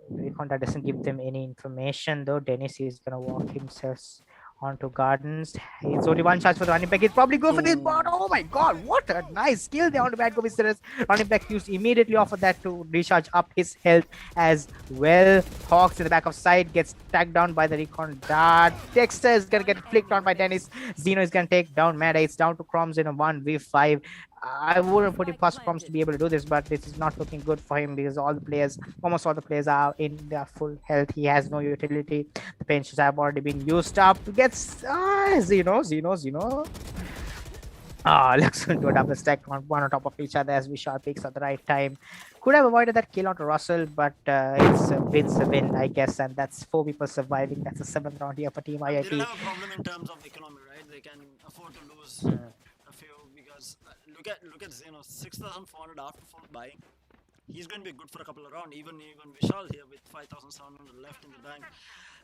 [SPEAKER 3] Recon dart doesn't give them any information though. Dennis is gonna walk himself onto Gardens. It's only one charge for the running back. He'll probably go for this bot. Oh my god, what a nice skill there on the Bad Boys. Running back used immediately off of that to recharge up his health as well. Hawks in the back of side gets tagged down by the recon dart. Dexter is gonna get flicked on by Dennis. Zeno is gonna take down Mada. It's down to Crumbs in a 1v5. I wouldn't put it past Crumbs to be able to do this, but this is not looking good for him because almost all the players are in their full health. He has no utility. The pensions have already been used up. Gets Zeno. Looks into a double stack, one on top of each other as Vishal picks at the right time. Could have avoided that kill onto Russell, but it's a win, I guess, and that's 4 people surviving. That's a 7th round here for Team
[SPEAKER 2] They don't
[SPEAKER 3] IIT.
[SPEAKER 2] have a problem in terms of economy, right? They can afford to lose a few, because look at Zeno, 6,400 after full buy. he's going to be good for a couple of rounds. Even Vishal here with 5,700 left in the bank.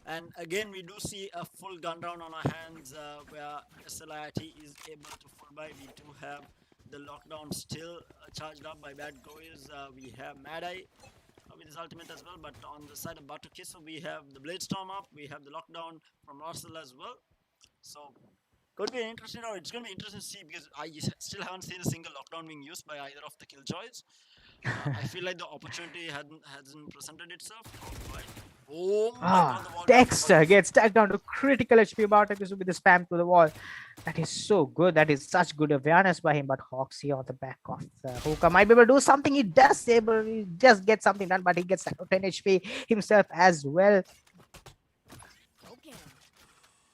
[SPEAKER 2] And again, we do see a full gun round on our hands where SLIIT is able to full buy. We do have the lockdown still charged up by bad goals. We have Mad Eye with his ultimate as well, but on the side of Batukisu, we have the Blade Storm up. We have the lockdown from Russel as well. So, going to be an interesting round. It's going to be interesting to see because I still haven't seen a single lockdown being used by either of the Killjoys. I feel like the opportunity hasn't presented itself. Oh my god, the wall
[SPEAKER 3] Dexter gets tagged down to critical HP Bartakus with the spam to the wall. That is so good. That is such good awareness by him. But Hawks here on the back of the hookah might be able to do something. He just get something done, but he gets 10 HP himself as well.
[SPEAKER 4] Okay.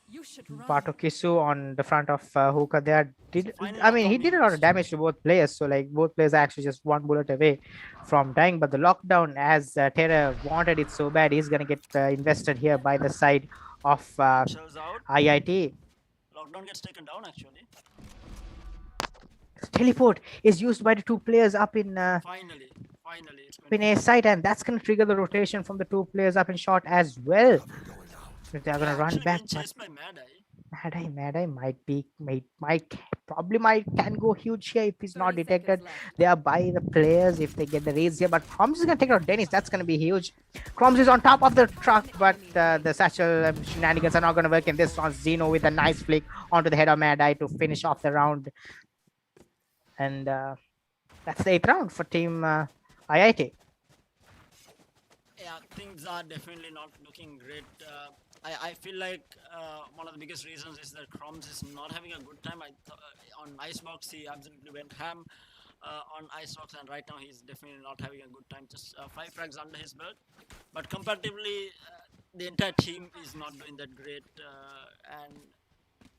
[SPEAKER 4] You should run.
[SPEAKER 3] Batokisu on the front of hookah there. He did a lot of damage to both players. So like both players are actually just one bullet away from dying. But the lockdown, as Terra wanted it so bad, he's gonna get invested here by the side of
[SPEAKER 2] shows out.
[SPEAKER 3] IIT.
[SPEAKER 2] Lockdown gets taken down actually.
[SPEAKER 3] Teleport is used by the two players up in
[SPEAKER 2] Finally, it's
[SPEAKER 3] in a site, and that's gonna trigger the rotation from the two players up in short as well. So they're gonna run back.
[SPEAKER 2] Being chased by Mad Eye.
[SPEAKER 3] Mad Eye can go huge here if he's not
[SPEAKER 4] 30
[SPEAKER 3] detected.
[SPEAKER 4] seconds left.
[SPEAKER 3] They are by the players if they get the raids here, but Croms is gonna take out Dennis. That's gonna be huge. Croms is on top of the truck, but the satchel shenanigans are not gonna work in this one. Zeno with a nice flick onto the head of Mad Eye to finish off the round, and that's the 8th round for team IIT.
[SPEAKER 2] Yeah, things are definitely not looking great. I feel like one of the biggest reasons is that Croms is not having a good time. On Icebox, he absolutely went ham on Icebox, and right now he's definitely not having a good time. Just 5 frags under his belt. But comparatively, the entire team is not doing that great, and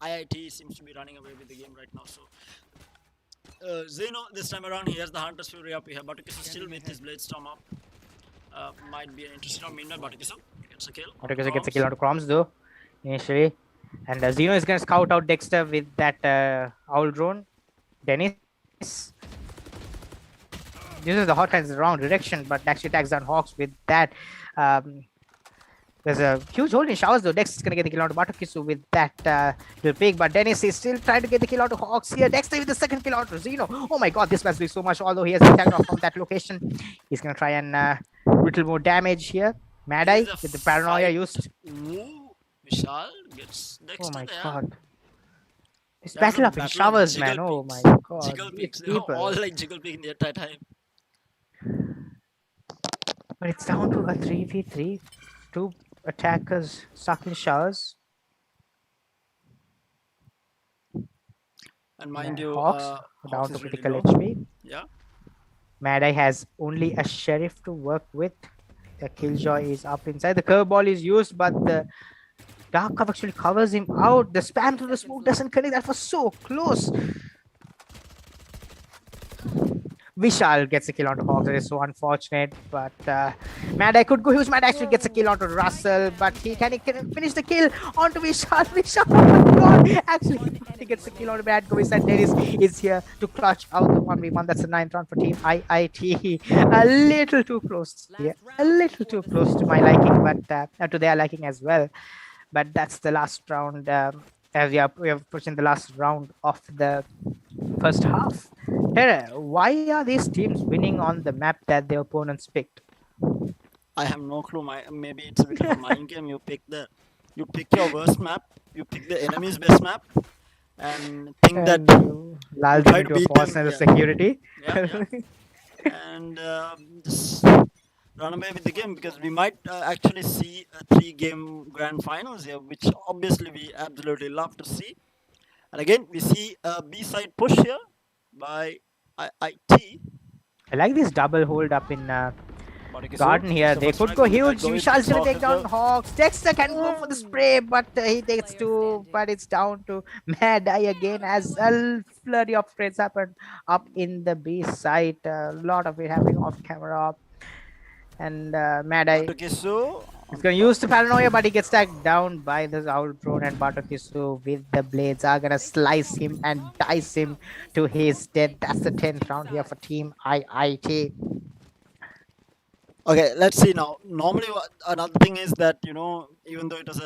[SPEAKER 2] IIT seems to be running away with the game right now. So Zeno, this time around, he has the Hunter's Fury up. We have Batukisu still with his Blade Storm up. Might be an interesting round. Meanwhile, Batukisu gets a kill.
[SPEAKER 3] Batukisu gets a kill onto Croms though, initially. And Zeno is going to scout out Dexter with that owl drone. Dennis uses the hotlines the wrong direction, but actually tags down Hawks with that. There's a huge hole in showers though. Dexter is going to get the kill onto Batukisu with that little pig, but Dennis is still trying to get the kill onto Hawks here. Dexter with the second kill onto Zeno. Oh my god, this man's doing so much, although he has been tagged off from that location. He's going to try and little more damage here. Mad Eye with the paranoia used.
[SPEAKER 2] Ooh, Vishal gets Dexter.
[SPEAKER 3] Oh my
[SPEAKER 2] there.
[SPEAKER 3] god. This
[SPEAKER 2] There's
[SPEAKER 3] battle
[SPEAKER 2] a
[SPEAKER 3] up in
[SPEAKER 2] battle of
[SPEAKER 3] showers, man.
[SPEAKER 2] jiggle
[SPEAKER 3] Oh
[SPEAKER 2] peaks.
[SPEAKER 3] my god.
[SPEAKER 2] Jiggle
[SPEAKER 3] These
[SPEAKER 2] peaks. They are
[SPEAKER 3] people.
[SPEAKER 2] all like jiggle peak in the entire time.
[SPEAKER 3] But it's down to a 3v3. Two attackers stuck in showers.
[SPEAKER 2] And mind you,
[SPEAKER 3] Hawks down
[SPEAKER 2] Hawks
[SPEAKER 3] to
[SPEAKER 2] is really
[SPEAKER 3] critical
[SPEAKER 2] low.
[SPEAKER 3] HP.
[SPEAKER 2] Yeah.
[SPEAKER 3] Mad Eye has only a sheriff to work with. The Killjoy is up inside. The curveball is used, but the dark cover actually covers him out. The spam to the smoke doesn't connect. That was so close. Vishal gets a kill onto Hawks. It is so unfortunate, but Mad Eye could go huge. Mad Eye actually gets a kill onto Russell, but he can finish the kill onto Vishal. Vishal, oh my god! Actually, he gets a kill onto Bad Govindu. And Dennis is here to clutch out the 1v1. That's the 9th round for Team IIT. A little too close here. A little too close to my liking, but to their liking as well. But that's the last round. As we are pushing the last round of the first half. Perera, why are these teams winning on the map that their opponents picked?
[SPEAKER 2] I have no clue. Maybe it's a bit of a mind game. You pick your worst map. You pick the enemy's best map, and think that
[SPEAKER 3] Lal
[SPEAKER 2] try
[SPEAKER 3] them
[SPEAKER 2] to
[SPEAKER 3] into a
[SPEAKER 2] beat
[SPEAKER 3] false
[SPEAKER 2] them,
[SPEAKER 3] sense of
[SPEAKER 2] yeah.
[SPEAKER 3] security.
[SPEAKER 2] yeah. And just run away with the game because we might actually see a 3-game grand finals here, which obviously we absolutely love to see. And again, we see a B-side push here by IIT.
[SPEAKER 3] I like this double hold up in
[SPEAKER 2] Batukisu.
[SPEAKER 3] garden here.
[SPEAKER 2] So
[SPEAKER 3] They
[SPEAKER 2] first
[SPEAKER 3] could
[SPEAKER 2] frag
[SPEAKER 3] go
[SPEAKER 2] with that
[SPEAKER 3] huge.
[SPEAKER 2] Govindu
[SPEAKER 3] Vishal's gonna
[SPEAKER 2] soft
[SPEAKER 3] take
[SPEAKER 2] as
[SPEAKER 3] down
[SPEAKER 2] well.
[SPEAKER 3] Hawks. Dexter can go for the spray, but he takes two. But it's down to Mad Eye again as a flurry of sprays happened up in the B side. A lot of it happening off camera. And Mad Eye
[SPEAKER 2] Batukisu.
[SPEAKER 3] is going to use the paranoia, but he gets tagged down by the owl drone, and Batokisu with the blades are going to slice him and dice him to his death. That's the 10th round here for Team IIT.
[SPEAKER 2] Okay, let's see now. Normally, another thing is that even though it was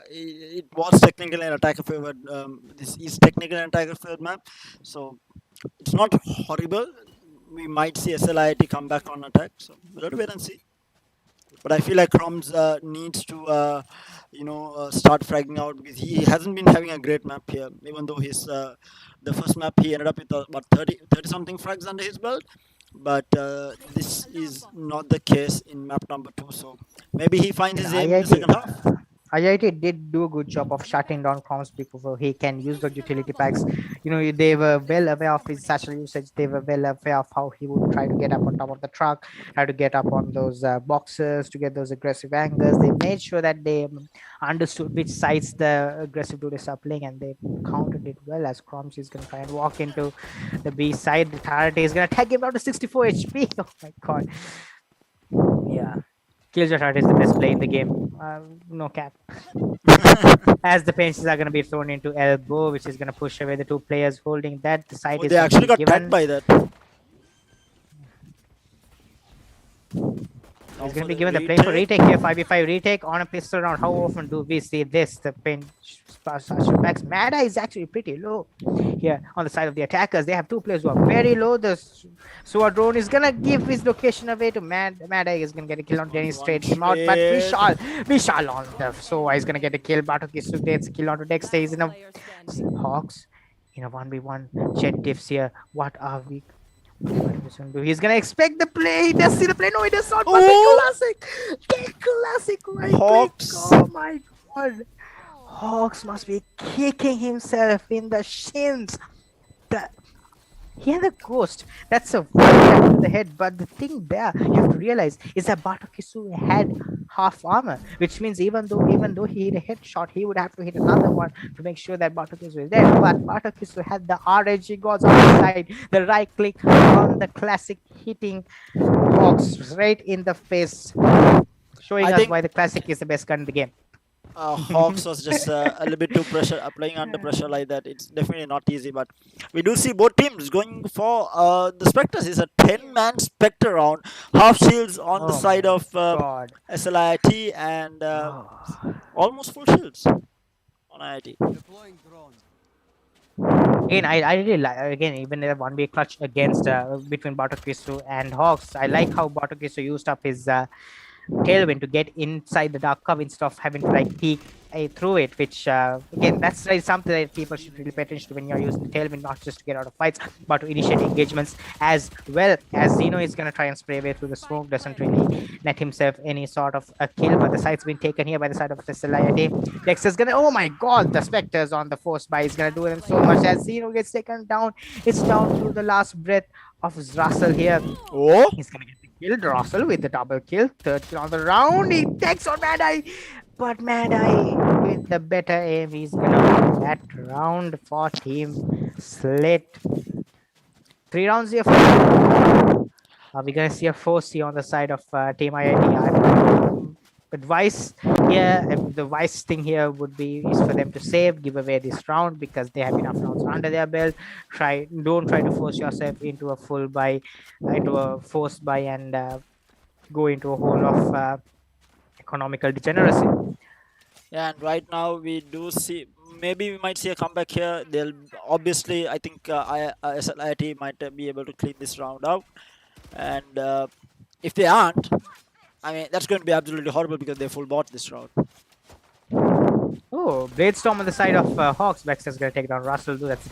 [SPEAKER 2] it was technically an attacker favored. This is technically an attacker favored map, so it's not horrible. We might see SLIT come back on attack. So we'll have to wait and see. But I feel like Chroms needs to start fragging out because he hasn't been having a great map here. Even though his the first map he ended up with about 30 something frags under his belt. But this is not the case in map number 2. So maybe he finds his aim in the second half.
[SPEAKER 3] IIT did do a good job of shutting down Crom's before he can use the utility packs. They were well aware of his satchel usage. They were well aware of how he would try to get up on top of the truck, try to get up on those boxes to get those aggressive angles. They made sure that they understood which sides the aggressive dudes are playing, and they countered it well. As Croms is going to try and walk into the B side, the turret is going to tag him down to 64 HP. Oh my god. Yeah. Killjoy is the best play in the game. No cap. As the pinches are going to be thrown into elbow, which is going to push away the two players holding that. The side is
[SPEAKER 2] they actually got
[SPEAKER 3] given.
[SPEAKER 2] tagged by that.
[SPEAKER 3] He's going to be given the play for retake here. 5v5 retake on a pistol round. How often do we see this? The pinch backs. Mada is actually pretty low here on the side of the attackers. They have two players who are very low. The Sword drone is going to give his location away to Mada. Is going to get a kill on Denny straight him out. But Vishal on the Soa is going to get a kill. Batokisu gets a kill onto Dexter. He's in a Hawks in a 1v1. Jet diffs here. What are we? He's gonna expect the play. He does see the play. No, he does not. But the classic right
[SPEAKER 2] Hawks.
[SPEAKER 3] click. Oh my god. Hawks must be kicking himself in the shins. He had a ghost. That's a one to the head. But the thing there you have to realize is that Batokisu had half armor, which means even though he hit a headshot, he would have to hit another one to make sure that Batokisu is dead. But Batokisu had the RNG gods on the side, the right click on the classic, hitting Hawks right in the face, showing us why the classic is the best gun in the game.
[SPEAKER 2] Hawks was just a little bit too playing under pressure like that. It's definitely not easy, but we do see both teams going for the Spectres. Is a 10-man Spectre round, half shields on the side of SLIT and almost full shields on IIT.
[SPEAKER 3] Again, I really like, even the 1v clutch against between Batokisu and Hawks. I like how Batokisu used up his tailwind to get inside the dark cover instead of having to peek through it, which again, that's something that people should really pay attention to when you're using the tailwind, not just to get out of fights but to initiate engagements, as well as Zeno is going to try and spray away through the smoke. Doesn't really net himself any sort of a kill, but the site's been taken here by the side of SLIT. Dexter's gonna, oh my god, the Spectres on the force buy is gonna do them so much as Zeno gets taken down. It's down to the last breath of Russel here. He's gonna get killed. Russel with the double kill. Third kill on the round. He takes on Mad Eye. But Mad Eye with the better aim, he's gonna win that round for Team SLIIT. 3 rounds here. Are we gonna see a 4C on the side of Team IIT? Advice here, the wise thing here would be is for them to give away this round because they have enough rounds under their belt. Don't try to force yourself into a full buy, into a forced buy, and go into a hole of economical degeneracy.
[SPEAKER 2] Yeah, and right now we do see, maybe we might see a comeback here. They'll obviously, I think SLIT might be able to clean this round out, and if they aren't, I mean, that's going to be absolutely horrible because they full bought this round.
[SPEAKER 3] Oh, Bladestorm on the side of Hawks. Dexter's going to take down Russell. That's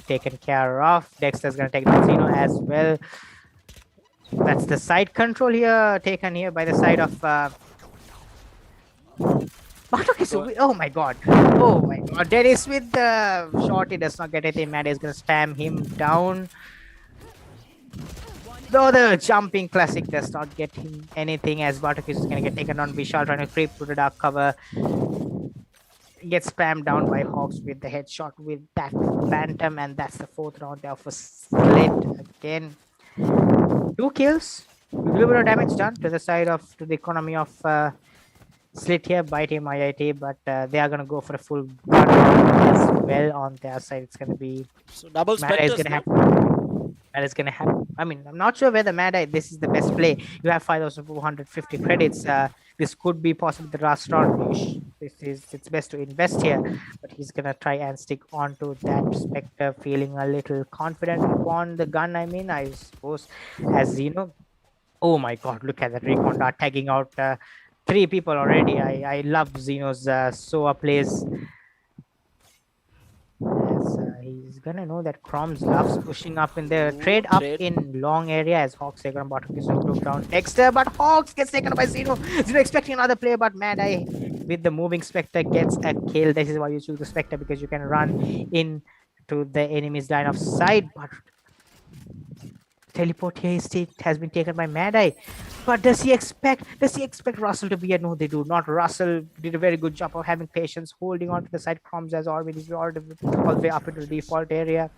[SPEAKER 3] taken care of. Dexter's going to take down Zeno as well. That's the side control here, taken here by the side of Batokisu. Oh my god. Oh my god. Dennis with the shot. He does not get anything. Mad is going to spam him down. Though the jumping classic does not get him anything, as Batokisu is going to get taken on. Vishal trying to creep through the dark cover. Gets spammed down by Hawks with the headshot with that Phantom, and that's the 4th round there for SLIIT again. 2 kills. A little bit of damage done to the side of, to the economy of SLIIT here by Team IIT, but they are going to go for a full gun as well on their side. It's going to be...
[SPEAKER 2] So double Spectres.
[SPEAKER 3] That is gonna happen. I mean, I'm not sure whether Mad Eye this is the best play. You have 5,450 credits. This could be possibly the last round. It's best to invest here, but he's gonna try and stick onto that Spectre, feeling a little confident upon the gun. I mean, I suppose, as you know. Oh my God! Look at that recon dart tagging out three people already. I love Xeno's SOA plays. As he's gonna know that Chroms loves pushing up in the trade up
[SPEAKER 2] trade.
[SPEAKER 3] in long area as Hawks taken on bottom is group down Dexter, but Hawks gets taken by Xeno. Xeno expecting another play, but Mad Eye with the moving Spectre gets a kill. This is why you choose the Spectre, because you can run in to the enemy's line of sight. But teleport here has been taken by Mad Eye. But does he expect Russell to be a no? They do not. Russell did a very good job of having patience, holding on to the side. Chroms as Orbit is all the way up into the default area.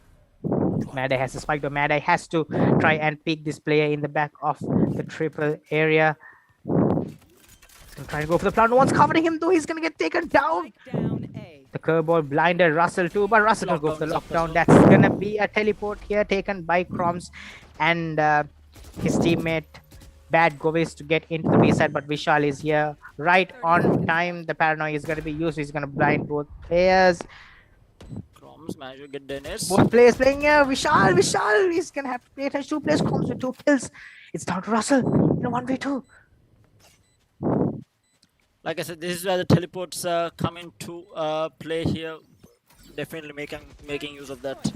[SPEAKER 3] Mad Eye has a spike, but Mad Eye has to try and pick this player in the back of the triple area. He's gonna try to go for the plant. No one's covering him though. He's gonna get taken down.
[SPEAKER 4] Spike down A.
[SPEAKER 3] The curveball blinded Russell too, but Russell will go for the lockdown. That's gonna be a teleport here taken by Chroms and his teammate Bad Govis to get into the B side, but Vishal is here right on time. The paranoia is gonna be used. He's gonna blind both players.
[SPEAKER 2] Chroms managed to get Dennis.
[SPEAKER 3] Both players playing here. Vishal is gonna have to play it as two players. Chroms with 2 kills. It's down to Russell in a 1v2.
[SPEAKER 2] Like I said, this is where the teleports come into play here. Definitely making use of that.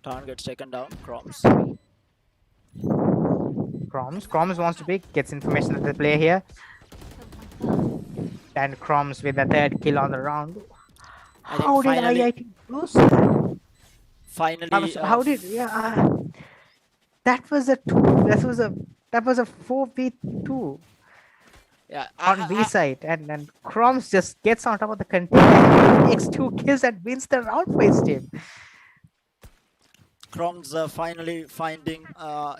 [SPEAKER 2] Turn gets taken down. Chroms.
[SPEAKER 3] Chroms wants to pick, gets information of the play here. And Chroms with the 3rd kill on the round. How did IIT lose?
[SPEAKER 2] Finally,
[SPEAKER 3] how did that was a 4v2
[SPEAKER 2] yeah,
[SPEAKER 3] on B side, and then Chroms just gets on top of the container, takes 2 kills and wins the round for his team.
[SPEAKER 2] Chroms finally finding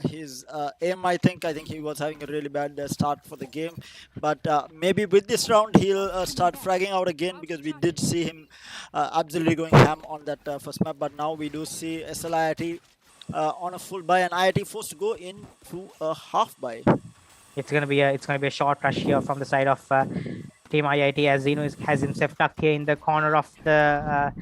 [SPEAKER 2] his aim. I think he was having a really bad start for the game, but maybe with this round he'll start fragging out again, because we did see him absolutely going ham on that first map. But now we do see SLIIT on a full buy and IIT forced to go into a half buy.
[SPEAKER 3] It's gonna be a short rush here from the side of Team IIT, as Zeno has himself tucked here in the corner of the.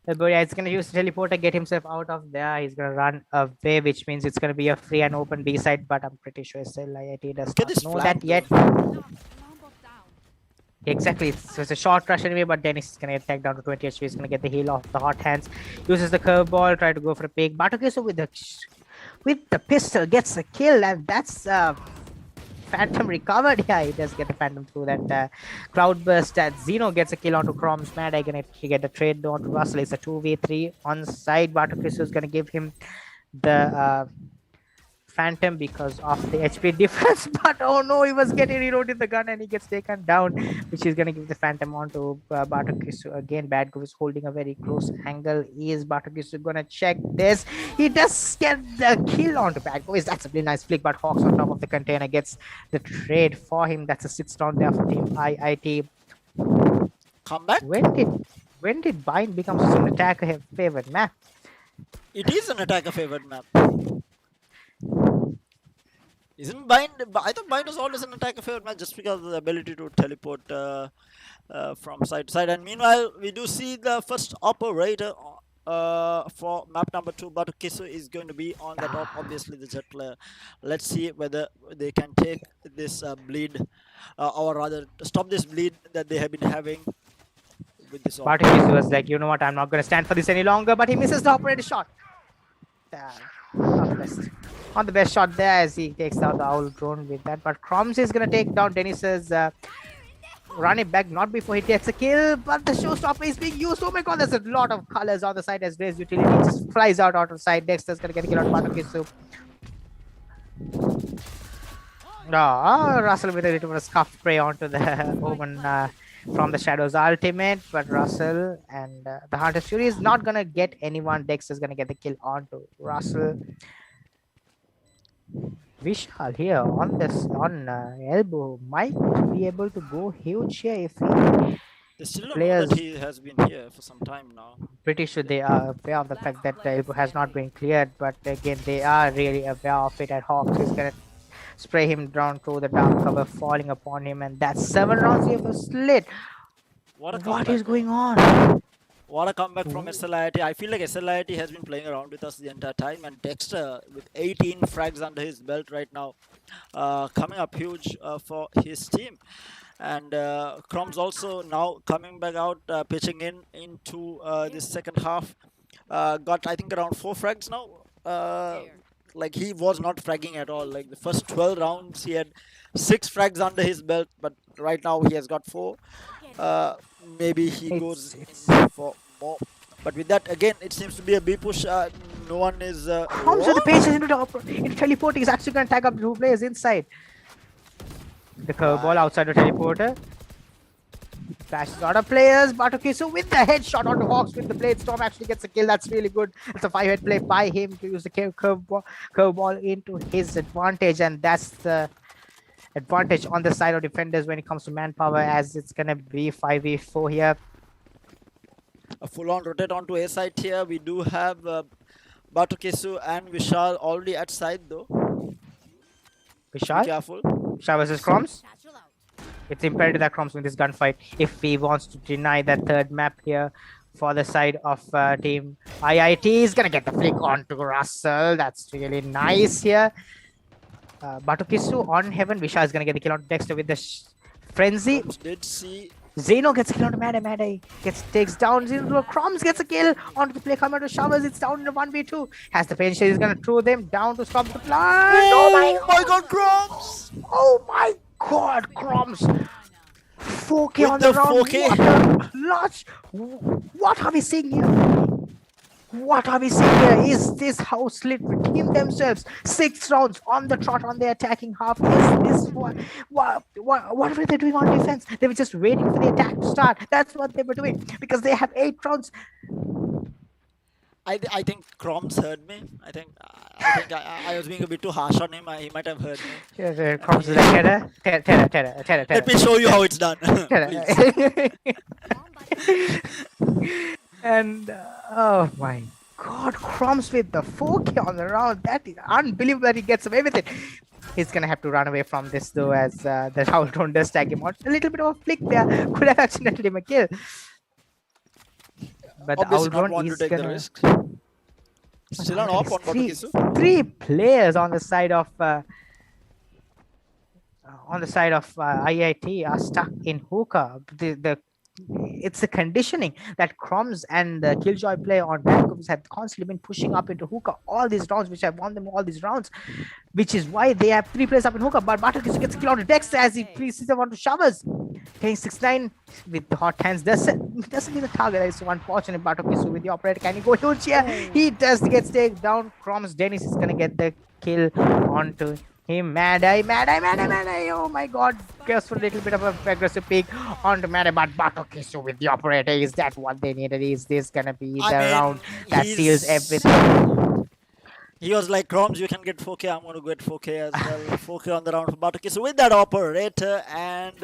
[SPEAKER 3] But yeah, it's gonna use the teleporter, get himself out of there. He's gonna run away, which means it's gonna be a free and open B side. But I'm pretty sure SLIIT does not know that yet. Exactly, it's a short rush anyway, but Dennis is gonna get tagged down to 20 HP. He's gonna get the heal off the hot hands. Uses the curveball, try to go for a pick. Batakeso with the pistol gets a kill, and that's Phantom recovered. Yeah, he does get the Phantom through that cloudburst. Zeno gets a kill onto Chroms. Mad Eye gonna get the trade onto Russell. It's a 2v3 on side. Batakeso is gonna give him the Phantom because of the HP difference, but oh no, he was getting reloaded the gun and he gets taken down, which is gonna give the Phantom onto Batakesu again. Bad Go is holding a very close angle. Is Batakesu gonna check this? He does get the kill onto Bad Go. That's a really nice flick, but Hawks on top of the container gets the trade for him. That's a 6 down there for Team IIT.
[SPEAKER 2] Comeback.
[SPEAKER 3] When did Bind become such an attacker favored map?
[SPEAKER 2] It is an attacker favored map. Isn't Bind? I thought Bind was always an attacker favorite match just because of the ability to teleport from side to side. And meanwhile, we do see the first operator for map number 2. Batakesu is going to be on the top, obviously the jet player. Let's see whether they can take this bleed, or rather stop this bleed that they have been having with this.
[SPEAKER 3] Batakesu was like, you know what, I'm not going to stand for this any longer, but he misses the operator shot. On the best shot there as he takes out the owl drone with that, but Chroms is gonna take down Dennis's run it back, not before he takes a kill, but the showstopper is being used. Oh my god, there's a lot of colors on the side as Ray's utility just flies out of the side. Dexter's gonna get a kill on Batakesu. Russell with a little bit of scuffed prey onto the Omen from the Shadows ultimate, but Russell and the Hunter's Fury is not gonna get anyone. Dexter's gonna get the kill onto Russell. Vishal here on elbow might be able to go huge here if he
[SPEAKER 2] They still don't know
[SPEAKER 3] Players,
[SPEAKER 2] that he has been here for some time now.
[SPEAKER 3] pretty sure they are aware of the fact that the elbow has not been cleared, but again, they are really aware of it. And Hawks is gonna spray him down through the dark cover, falling upon him, and that's 7 rounds here for SLIIT.
[SPEAKER 2] What a
[SPEAKER 3] What
[SPEAKER 2] comeback,
[SPEAKER 3] is
[SPEAKER 2] though.
[SPEAKER 3] going on?
[SPEAKER 2] What a comeback from SLIIT. I feel like SLIIT has been playing around with us the entire time, and Dexter with 18 frags under his belt right now, coming up huge for his team. And Crom's also now coming back out, pitching into this second half. Got, I think, around 4 frags now. Like, he was not fragging at all. Like, the first 12 rounds, he had 6 frags under his belt, but right now he has got 4. Maybe he goes in for more. But with that, again, it seems to be a B push. No one is.
[SPEAKER 3] Comes with the patience into teleporting. He's actually going to tag up 2 players inside. The curveball outside the teleporter. Flashes out of players. Batokisu with the headshot onto Hawks with the blade storm actually gets a kill. That's really good. It's a 5-head play by him to use the curveball into his advantage, and that's the advantage on the side of defenders when it comes to manpower, as it's gonna be 5v4 here.
[SPEAKER 2] A full-on rotate onto A side here. We do have Batokisu and Vishal already at side though. Be
[SPEAKER 3] Vishal?
[SPEAKER 2] careful.
[SPEAKER 3] Vishal versus Croms. It's imperative that Croms win this gunfight if he wants to deny that third map here for the side of team IIT. Is gonna get the flick onto Russel. That's really nice here. Batokisu on heaven. Vishal is gonna get the kill on Dexter with the frenzy.
[SPEAKER 2] Did see
[SPEAKER 3] Zeno gets a kill on Mada takes down Zeno. Croms gets a kill onto the play coming out of Showers. It's down in a 1v2. Has the pension. He's gonna throw them down to stop the plant. Oh my god,
[SPEAKER 2] Croms!
[SPEAKER 3] Oh my god, Croms! 4K
[SPEAKER 2] With
[SPEAKER 3] on the
[SPEAKER 2] the
[SPEAKER 3] round.
[SPEAKER 2] 4K.
[SPEAKER 3] What are we seeing here? What are we seeing here? Is this how SLIIT redeem themselves? 6 rounds on the trot on the attacking half. Is this what were they doing on defense? They were just waiting for the attack to start. That's what they were doing because they have 8 rounds.
[SPEAKER 2] I think Croms heard me. I think I was being a bit too harsh on him. He might have heard me.
[SPEAKER 3] Croms is like Terra.
[SPEAKER 2] Let me show you how it's done.
[SPEAKER 3] And oh my god, Croms with the 4K on the round. That is unbelievable that he gets away with it. He's gonna have to run away from this though, as the Howl Drone does tag him out. A little bit of a flick there could have actually netted him a kill. But the Howl
[SPEAKER 2] Obviously not
[SPEAKER 3] Drone
[SPEAKER 2] want to
[SPEAKER 3] is
[SPEAKER 2] take the
[SPEAKER 3] gonna
[SPEAKER 2] risk. Still an op on Batokisu.
[SPEAKER 3] 3 players on the side of IIT are stuck in hookah. It's the conditioning that Croms and the Killjoy player on Vancouver have constantly been pushing up into hookah all these rounds, which have won them all these rounds, which is why they have 3 players up in hookah. But Batokisu gets a kill on Dexter as he places them onto Showers. Getting 6-9 with the hot hands. Doesn't get the target. It's unfortunate. Batokisu with the operator. Can he go huge here? He does get taken down. Croms Dennis is gonna get the kill onto him. Mad Eye. Oh my god. Goes for a little bit of an aggressive peek onto Mad Eye, but Batokisu with the operator. Is that what they needed? Is this gonna be the round that seals everything?
[SPEAKER 2] He was like, Croms, you can get 4K. I'm going to get 4K as well. 4K on the round for Batokisu with that operator. And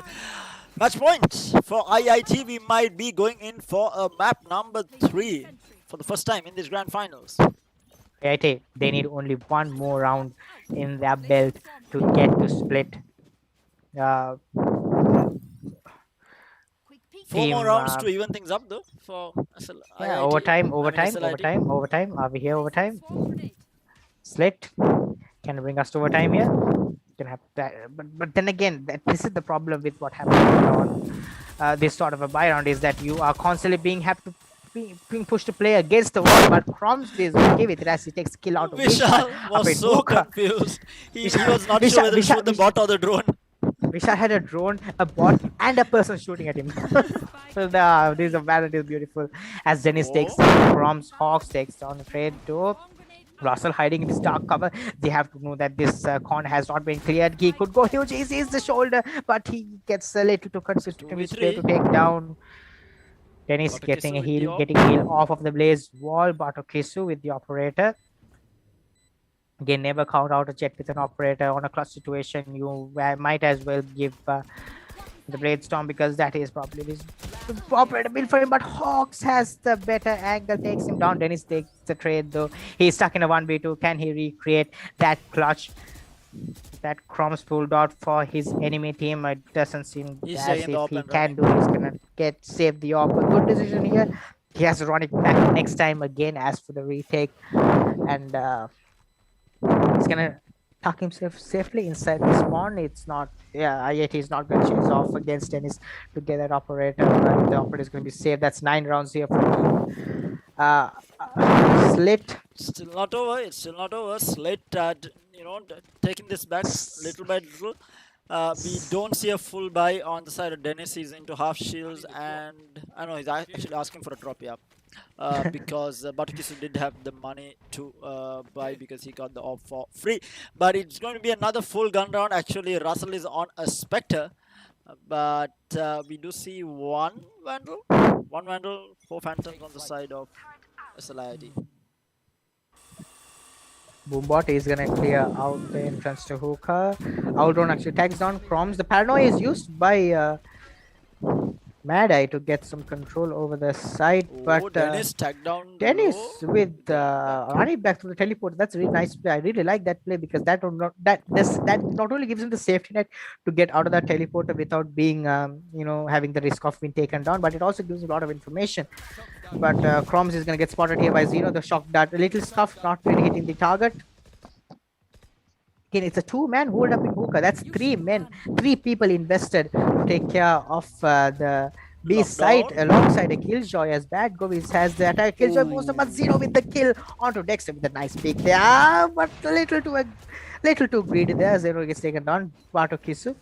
[SPEAKER 2] match points for IIT. We might be going in for a map number 3 for the first time in this grand finals.
[SPEAKER 3] IIT, they need only 1 more round in their belt to get to SLIIT.
[SPEAKER 2] 4 more rounds to even things up though for SL
[SPEAKER 3] yeah,
[SPEAKER 2] IIT.
[SPEAKER 3] overtime. Are we here overtime? SLIIT can bring us to overtime here. Can have that, but then again, this is the problem with what happens on this sort of a buy round, is that you are constantly being pushed to play against the wall. But Croms is okay with it as he takes kill out of
[SPEAKER 2] Vishal was so confused. He was not sure whether to shoot the bot or the drone.
[SPEAKER 3] Vishal had a drone, a bot, and a person shooting at him. So this Valorant is beautiful. As Dennis takes Croms, Hawks takes down the trade to Russell hiding in his dark cover. They have to know that this corner has not been cleared. He could go huge. He sees the shoulder, but he gets a little too consistent to take down. Dennis getting a heal off of the Blaze wall. Batokisu with the operator. Again, never count out a jet with an operator on a clutch situation. You might as well give the Blade Storm, because that is probably his Operator build for him, but Hawks has the better angle, takes him down. Dennis takes the trade though. He's stuck in a 1v2. Can he recreate that clutch that Crumbs pulled out for his enemy team? It doesn't seem
[SPEAKER 2] He's
[SPEAKER 3] as
[SPEAKER 2] taking the
[SPEAKER 3] if
[SPEAKER 2] op
[SPEAKER 3] he
[SPEAKER 2] and
[SPEAKER 3] can
[SPEAKER 2] running.
[SPEAKER 3] do. He's gonna save the op. A good decision here. He has to run it back next time again as for the retake, and he's gonna tuck himself safely inside the spawn. It's not, yeah, IIT is not going to chase off against Dennis to get that operator, but the operator is going to be safe. That's 9 rounds here for team SLIIT.
[SPEAKER 2] Still not over. It's still not over. SLIIT, taking this back little by little. We don't see a full buy on the side of Dennis. He's into half shields, and I know he's actually asking for a drop, yeah. Because Batukisu did have the money to buy because he got the op for free. But it's going to be another full gun round. Actually, Russell is on a Spectre, but we do see one Vandal, 4 Phantoms on the side of SLIIT.
[SPEAKER 3] Boombot is gonna clear out the entrance to hookah. Outrun actually tags down Chroms. The paranoia is used by Mad Eye to get some control over the side, but
[SPEAKER 2] Dennis tagged down
[SPEAKER 3] Dennis
[SPEAKER 2] low.
[SPEAKER 3] with running back to the teleport. That's a really nice play. I really like that play because that not only gives him the safety net to get out of that teleporter without being having the risk of being taken down, but it also gives a lot of information. But Chroms is gonna get spotted here by Zeno. The shock dart, a little stuff, not really hitting the target. Again, it's a 2-man hold up in hookah. That's 3 people invested to take care of the B side alongside a Killjoy, as Bad Govis has the attack. Killjoy moves but Zero with the kill onto Dexter with a nice pick there, but a little too greedy there. Zero gets taken down. Batukisu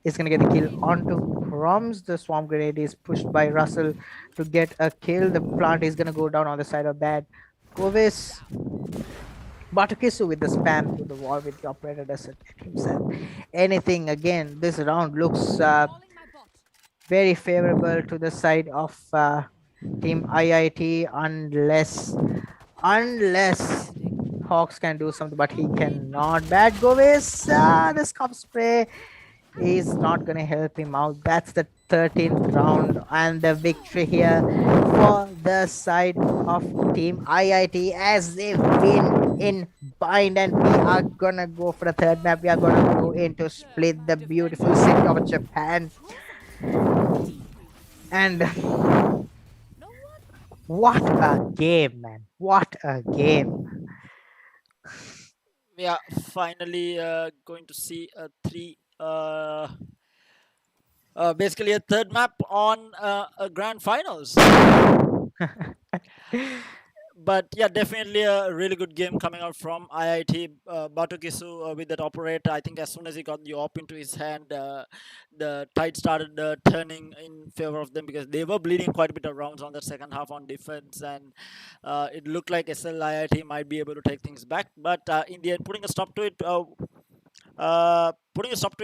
[SPEAKER 3] is gonna get the kill onto Chroms. The swarm grenade is pushed by Russell to get a kill. The plant is gonna go down on the side of Bad Govis. Batukisu with the spam to the wall with the operator doesn't get himself anything. Again, this round looks very favorable to the side of team IIT unless Hawks can do something, but he cannot. Bad Govis, the scuff spray is not going to help him out. That's the 13th round and the victory here for the side of team IIT as they win in bind, and we are gonna go for the third map. We are gonna go into split the beautiful city of Japan. And what a game, man. What a game.
[SPEAKER 2] We are finally going to see a basically a third map on a grand finals. But yeah, definitely a really good game coming out from IIT. Batukisu with that operator. I think as soon as he got the op into his hand, the tide started turning in favor of them because they were bleeding quite a bit of rounds on the second half on defense, and it looked like SLIIT might be able to take things back. But in the end, putting a stop to it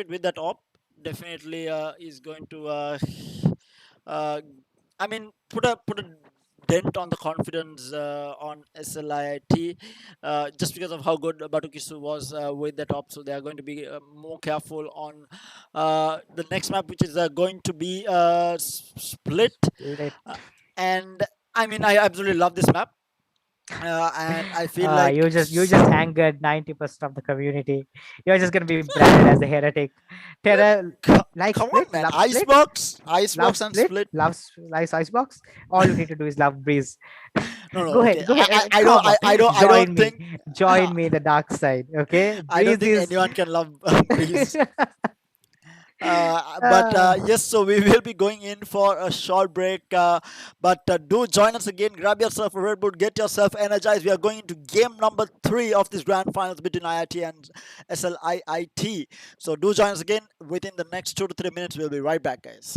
[SPEAKER 2] with that op definitely is going to put a dent on the confidence on SLIIT just because of how good Batukisu was with the top. So they are going to be more careful on the next map, which is going to be split. And I mean, I absolutely love this map. And I feel like
[SPEAKER 3] you just angered 90% of the community. You're just gonna be branded as a heretic. Terra like
[SPEAKER 2] come
[SPEAKER 3] split,
[SPEAKER 2] on, man.
[SPEAKER 3] love
[SPEAKER 2] Icebox
[SPEAKER 3] love
[SPEAKER 2] and split.
[SPEAKER 3] Loves Icebox. All you need to do is love Breeze.
[SPEAKER 2] No,
[SPEAKER 3] Go
[SPEAKER 2] okay.
[SPEAKER 3] ahead.
[SPEAKER 2] I don't think
[SPEAKER 3] Join me the dark side. Okay.
[SPEAKER 2] I don't think
[SPEAKER 3] Breeze
[SPEAKER 2] anyone can love Breeze. But yes, so we will be going in for a short break, but do join us again. Grab yourself a Red Bull, get yourself energized. We are going into game number 3 of this grand finals between IIT and SLIIT. So do join us again within the next 2 to 3 minutes. We'll be right back, guys.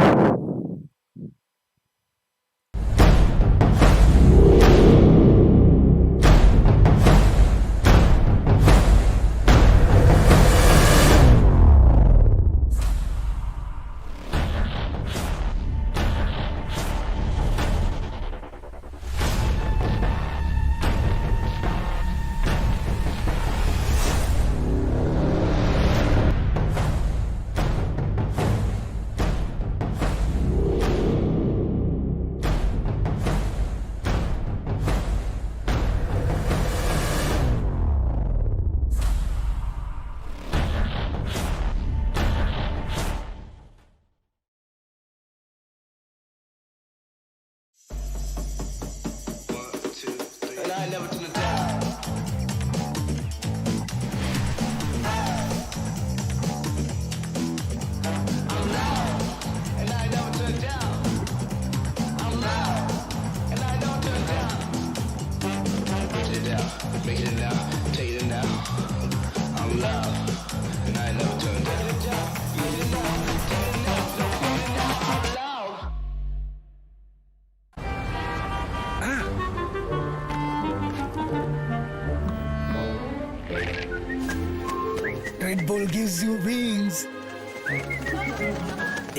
[SPEAKER 1] Red Bull gives you wings.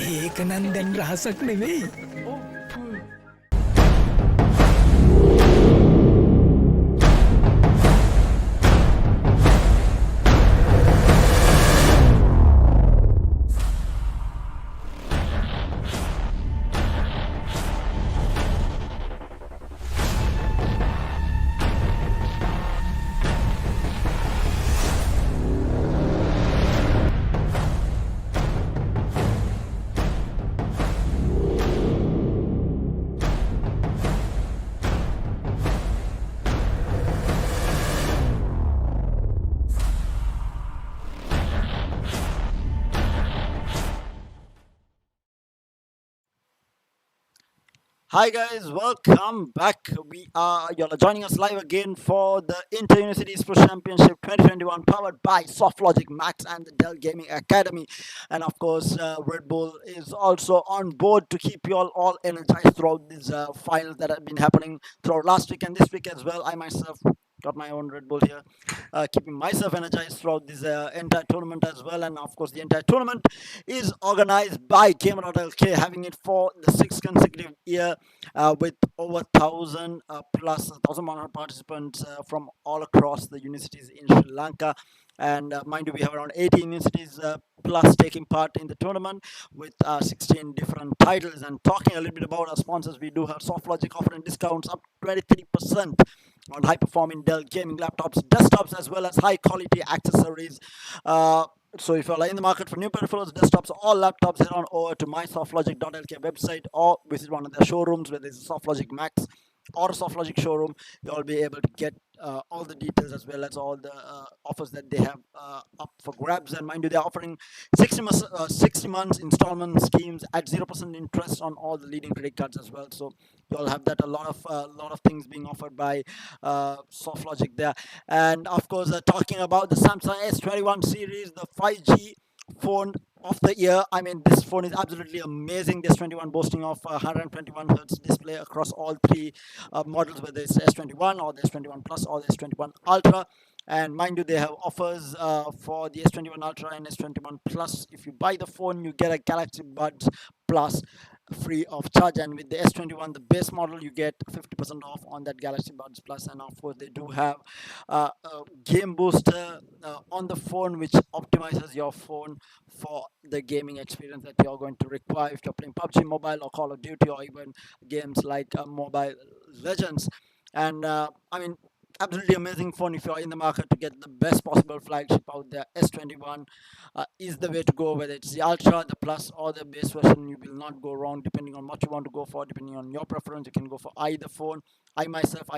[SPEAKER 1] एक नंदन राह सकने में
[SPEAKER 2] Hi guys, welcome back. Y'all are joining us live again for the Inter-University Esports Championship 2021, powered by Softlogic Max and the Dell Gaming Academy. And of course, Red Bull is also on board to keep you all energized throughout these finals that have been happening throughout last week and this week as well. I myself got my own Red Bull here, keeping myself energized throughout this entire tournament as well. And of course, the entire tournament is organized by Gamer.LK, having it for the sixth consecutive year, with over 1,000 plus 1,100 participants from all across the universities in Sri Lanka. And mind you, we have around 80 universities plus taking part in the tournament with 16 different titles. And talking a little bit about our sponsors, we do have Softlogic offering discounts up 23% on high performing Dell gaming laptops, desktops, as well as high quality accessories. So if you're in the market for new peripherals, desktops, or laptops, head on over to mysoftlogic.lk website or visit one of their showrooms, whether it's Softlogic Max or Softlogic showroom. You'll be able to get all the details as well as all the offers that they have up for grabs. And mind you, they're offering 60 months installment schemes at 0% interest on all the leading credit cards as well. So you'll have that a lot of things being offered by Softlogic there. And of course, talking about the Samsung S21 series, the 5G phone of the year. I mean, this phone is absolutely amazing. This 21 boasting of 121 hertz display across all three models, whether it's S21 or the S21 Plus or the S21 Ultra. And mind you, they have offers for the S21 Ultra and S21 Plus. If you buy the phone, you get a Galaxy Buds Plus free of charge. And with the S21, the base model, you get 50% off on that Galaxy Buds Plus. And of course, they do have a game booster on the phone, which optimizes your phone for the gaming experience that you're going to require if you're playing PUBG Mobile or Call of Duty or even games like Mobile Legends. And I mean, absolutely amazing phone. If you're in the market to get the best possible flagship out there, S21 is the way to go. Whether it's the Ultra, the Plus, or the base version, you will not go wrong depending on what you want to go for. Depending on your preference, you can go for either phone. I myself,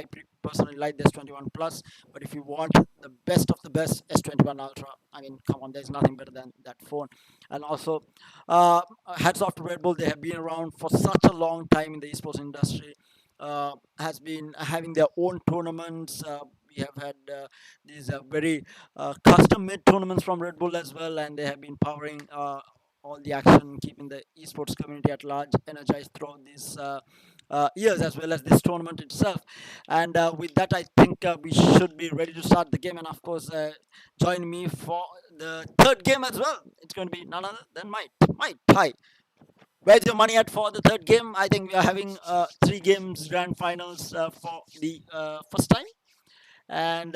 [SPEAKER 2] personally like the S21 Plus, but if you want the best of the best, S21 Ultra, I mean, come on, there's nothing better than that phone. And also, hats off to Red Bull. They have been around for such a long time in the esports industry. Has been having their own tournaments. We have had these very custom-made tournaments from Red Bull as well, and they have been powering all the action, keeping the esports community at large energized throughout these years, as well as this tournament itself. And with that, I think we should be ready to start the game. And of course, join me for the third game as well. It's going to be none other than Mike. Hi. Where's your money at for the third game? I think we are having 3 games grand finals for the first time. And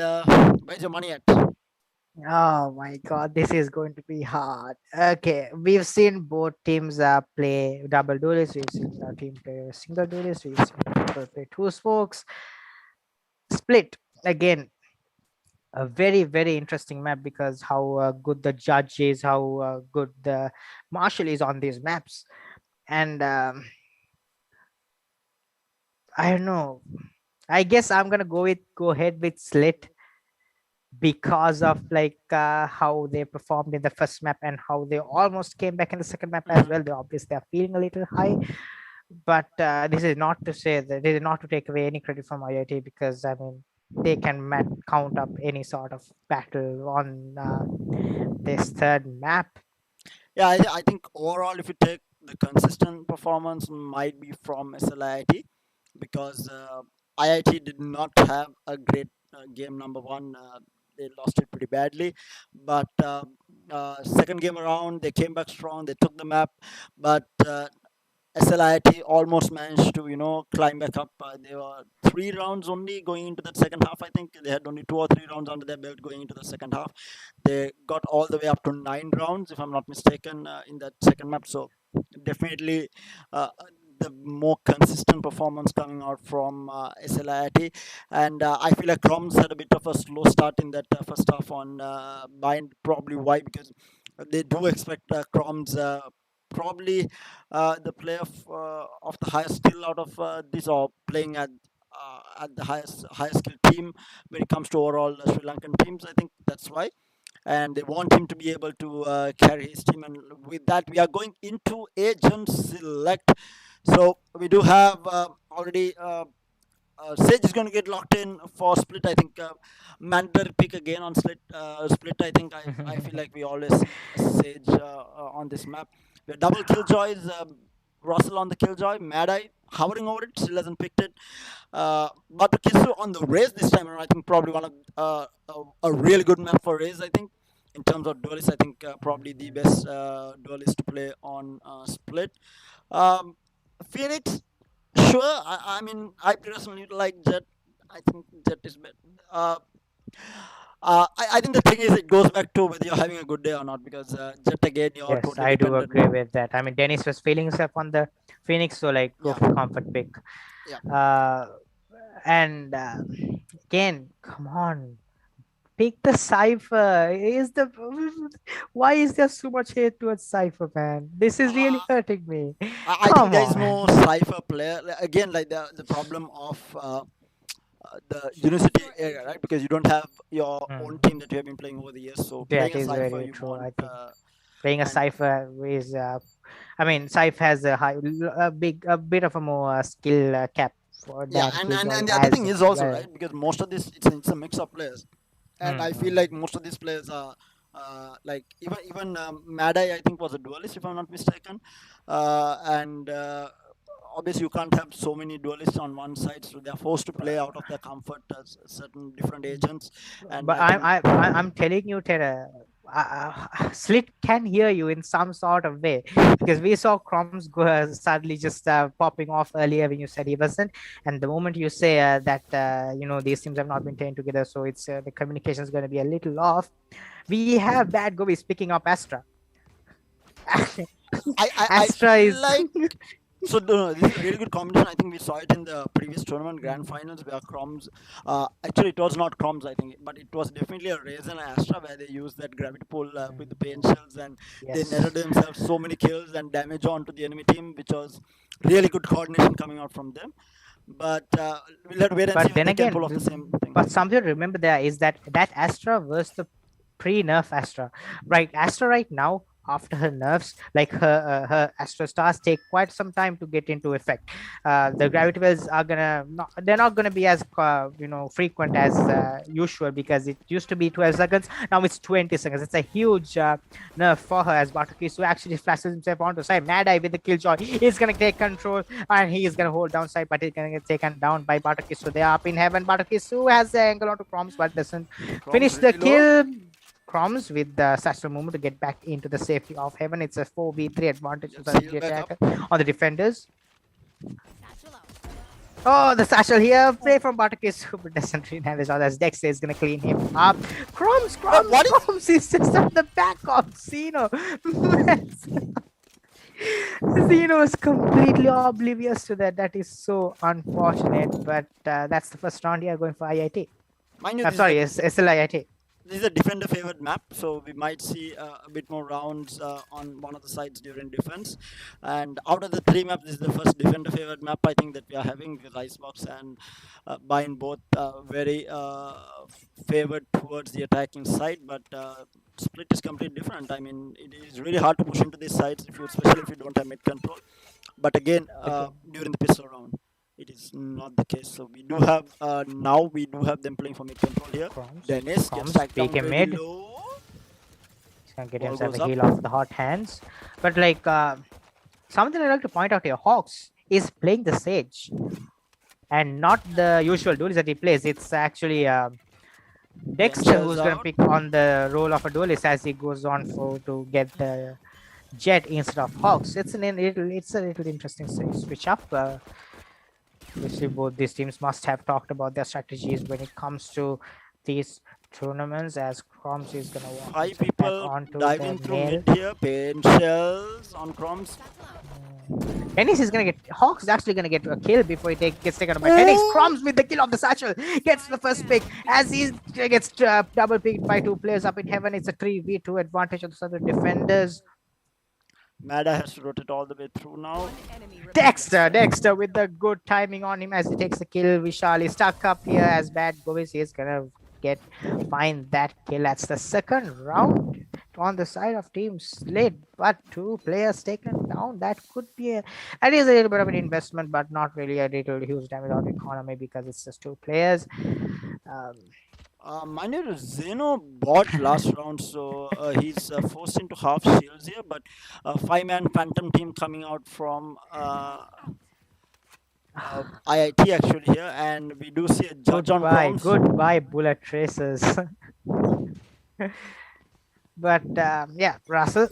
[SPEAKER 2] where's your money at?
[SPEAKER 3] Oh my god, this is going to be hard. Okay, we've seen both teams play double duelists. We've seen our team play single duelists. We've seen people play two spokes. Split again. A very, very interesting map because how good the judge is, how good the marshal is on these maps. And I don't know. I guess I'm gonna go ahead with SLIIT because of like how they performed in the first map and how they almost came back in the second map as well. They obviously are feeling a little high, but this is not to say that this is not to take away any credit from IIT, because I mean they can count up any sort of battle on this third map.
[SPEAKER 2] Yeah, I think overall, if you take the consistent performance, might be from SLIIT, because IIT did not have a great game number one. They lost it pretty badly, but second game around they came back strong. They took the map, but SLIT almost managed to climb back up. They were 3 rounds only going into that second half. I think they had only 2 or 3 rounds under their belt going into the second half. They got all the way up to 9 rounds, if I'm not mistaken, in that second map. So definitely the more consistent performance coming out from SLIT. And I feel like Croms had a bit of a slow start in that first half on Bind. Probably why? Because they do expect Croms probably the player of the highest skill out of this, or playing at the highest skill team when it comes to overall Sri Lankan teams. I think that's why, and they want him to be able to carry his team. And with that, we are going into agent select. So we do have already. Sage is going to get locked in for split. I think mandatory pick again on split. Split. I think I feel like we always see Sage on this map. We have double killjoys. Russel on the killjoy. Mad Eye hovering over it. Still hasn't picked it. But Kisu on the Raze this time around. I think probably one of a really good map for Raze. I think in terms of duelists, I think probably the best duelist to play on split. Phoenix. Sure, I mean, I personally like Jet. I think Jet is better. I think the thing is, it goes back to whether you're having a good day or not, because Jet again, you're
[SPEAKER 3] Yes,
[SPEAKER 2] totally
[SPEAKER 3] I do
[SPEAKER 2] dependent.
[SPEAKER 3] agree with that. I mean, Dennis was feeling himself on the Phoenix, so like go
[SPEAKER 2] Yeah.
[SPEAKER 3] for comfort pick.
[SPEAKER 2] Yeah.
[SPEAKER 3] And again, come on, pick the Cypher. Why is there so much hate towards Cypher, man? This is really hurting me.
[SPEAKER 2] I think there is no Cypher player. Again, like the problem of the university area, right? Because you don't have your own team that you have been playing over the years. So
[SPEAKER 3] That
[SPEAKER 2] playing a
[SPEAKER 3] is
[SPEAKER 2] Cypher,
[SPEAKER 3] very
[SPEAKER 2] you
[SPEAKER 3] true.
[SPEAKER 2] want.
[SPEAKER 3] I think playing a
[SPEAKER 2] and-
[SPEAKER 3] Cypher is, I mean, Cypher has a bit of a more skill cap for
[SPEAKER 2] Yeah,
[SPEAKER 3] that.
[SPEAKER 2] and the other thing is also, right, because most of this it's a mix of players, and I feel like most of these players are like even Mad Eye, I think, was a duelist, if I'm not mistaken, and obviously you can't have so many duelists on one side, so they're forced to play out of their comfort as certain different agents. And
[SPEAKER 3] But
[SPEAKER 2] I think,
[SPEAKER 3] I'm telling you, Tera, SLIIT can hear you in some sort of way, because we saw Crumbs go suddenly just popping off earlier when you said he wasn't, and the moment you say that these teams have not been trained together, so it's the communication is going to be a little off. We have Bad Gobi picking up Astra. Astra
[SPEAKER 2] feel
[SPEAKER 3] is
[SPEAKER 2] like so this is a really good combination. I think we saw it in the previous tournament grand finals where Croms, actually it was not Croms, I think, but it was definitely a Raze and Astra where they used that gravity pull with the pain shells, and they netted themselves so many kills and damage onto the enemy team, which was really good coordination coming out from them. But we'll have to wait and see if they can pull off the same thing.
[SPEAKER 3] But something to remember there is that Astra was the pre-nerf Astra, right? Astra right now, after her nerfs, like her Astra stars take quite some time to get into effect. The gravity wells are they're not gonna be as frequent as usual, because it used to be 12 seconds, now it's 20 seconds. It's a huge nerf for her, as Batakisu actually flashes himself onto side. Mad Eye with the killjoy, he's gonna take control and he's gonna hold down side, but he's gonna get taken down by Batakisu. They are up in heaven. Batakisu has the angle onto Croms, but doesn't finish the kill. Croms with the satchel movement to get back into the safety of heaven. It's a 4v3 advantage to the attacker on the defenders.
[SPEAKER 4] Satchel out.
[SPEAKER 3] Oh, the satchel here. Play from Bartakis, but doesn't really damage. As Dex is going to clean him up. Croms is just at the back of Zeno. Zeno is completely oblivious to that. That is so unfortunate, but that's the first round here going for IIT.
[SPEAKER 2] Mind you,
[SPEAKER 3] I'm sorry, it's SLIIT.
[SPEAKER 2] this is a defender favored map, so we might see a bit more rounds on one of the sides during defense. And out of the three maps, this is the first defender favored map I think that we are having with Icebox and Bind both very favored towards the attacking side, but Split is completely different. I mean, it is really hard to push into these sides if you, especially if you don't have mid control. But again, during the pistol round, it is not the case. So we do have now we do have them playing for mid control here. Dennis gets stacked down
[SPEAKER 3] peek him
[SPEAKER 2] very
[SPEAKER 3] mid.
[SPEAKER 2] low.
[SPEAKER 3] He's gonna get
[SPEAKER 2] Ball
[SPEAKER 3] himself
[SPEAKER 2] goes
[SPEAKER 3] a
[SPEAKER 2] up.
[SPEAKER 3] heal off the hot hands. But like something I like to point out here, Hawks is playing the Sage. And not the usual duelist that he plays. It's actually Dexter who's gonna
[SPEAKER 2] out.
[SPEAKER 3] pick on the role of a duelist as he goes on to get the Jet instead of Hawks. It's a little interesting switch up. Obviously, both these teams must have talked about their strategies when it comes to these tournaments. As Chroms is gonna walk
[SPEAKER 2] Five
[SPEAKER 3] himself back
[SPEAKER 2] people
[SPEAKER 3] onto
[SPEAKER 2] diving
[SPEAKER 3] the
[SPEAKER 2] through
[SPEAKER 3] nail.
[SPEAKER 2] mid here. Pain shells on Chroms.
[SPEAKER 3] Dennis is gonna get Hawks is actually gonna get a kill before he gets taken by Dennis. Crumbs with the kill of the satchel gets the first pick as he gets double picked by two players up in heaven. It's a 3v2 advantage of the other defenders.
[SPEAKER 2] Mada has to rotate all the way through now.
[SPEAKER 3] Dexter with the good timing on him as he takes the kill. Vishal is stuck up here as bad Govindu is gonna find that kill. That's the second round on the side of Team SLIIT, but two players taken down. That is a little bit of an investment, but not really a huge damage on the economy because it's just two players.
[SPEAKER 2] Mind you, Zeno bought last round, so he's forced into half shields here. But 5-man Phantom team coming out from IIT actually here, and we do see a judge on Chroms.
[SPEAKER 3] Goodbye, bullet tracers. But yeah, Russell.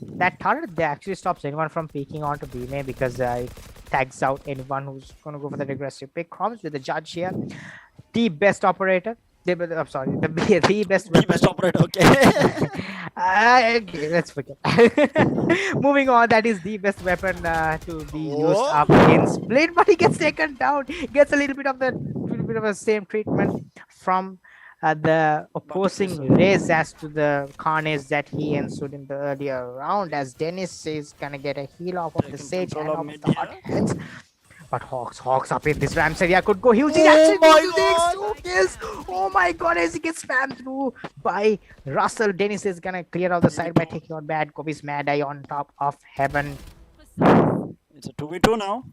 [SPEAKER 3] That turret they actually stops anyone from peeking onto B main because it tags out anyone who's going to go for the aggressive pick. Chroms with the judge here. The best operator. I'm sorry, the best
[SPEAKER 2] The best operator, okay.
[SPEAKER 3] okay, let's forget. Moving on, that is the best weapon to be used up in Split, but he gets taken down. Gets a little bit of the same treatment from the opposing race as to the carnage that he ensued in the earlier round. As Dennis is gonna get a heal off of the Sage and off the hot hands. But Hawks up in this Rams area could go huge. He actually takes 2 kills. Oh my god, as he gets spammed through by Russell. Dennis is gonna clear out the side by taking out bad Kobe's Mad Eye on top of heaven.
[SPEAKER 2] It's a 2v2 now.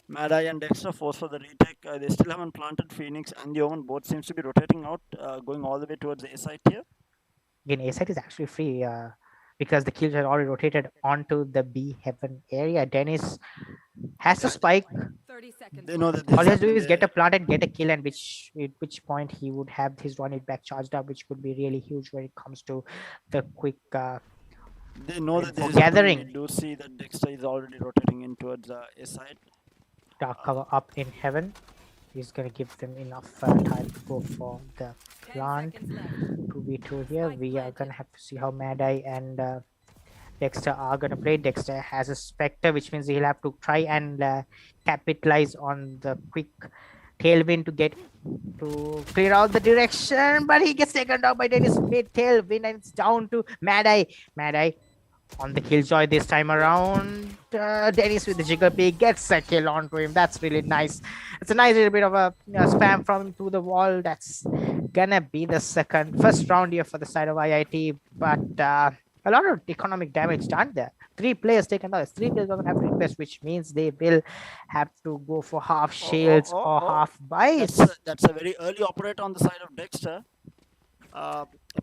[SPEAKER 2] Mad Eye and Dexter force for the retake. They still haven't planted Phoenix and the Omen. Both seems to be rotating out, going all the way towards the A side here.
[SPEAKER 3] Again, A side is actually free. Because the kills are already rotated onto the B heaven area. Dennis has to spike.
[SPEAKER 4] 30 seconds.
[SPEAKER 2] They know that
[SPEAKER 3] All he has to do is get a plant and get a kill, and at which point he would have his run it back charged up, which could be really huge when it comes to the quick
[SPEAKER 2] they know that this is
[SPEAKER 3] gathering.
[SPEAKER 2] We do see that Dexter is already rotating in towards A side.
[SPEAKER 3] Dark cover up in heaven. He's gonna give them enough time to go for the plant. 2v2 here. We are gonna have to see how Mad Eye and Dexter are gonna play. Dexter has a Spectre, which means he'll have to try and capitalize on the quick tailwind to clear out the direction, but he gets taken down by Dennis mid tailwind, and it's down to Mad Eye. Mad Eye on the killjoy this time around. Dennis with the jiggle pick gets a kill onto him. That's really nice. It's a nice little bit of a spam from him to the wall. That's gonna be the first round here for the side of IIT, but a lot of economic damage done there. 3 players taken out. 3 players doesn't have to invest, which means they will have to go for half shields or half buys.
[SPEAKER 2] That's a very early operator on the side of Dexter.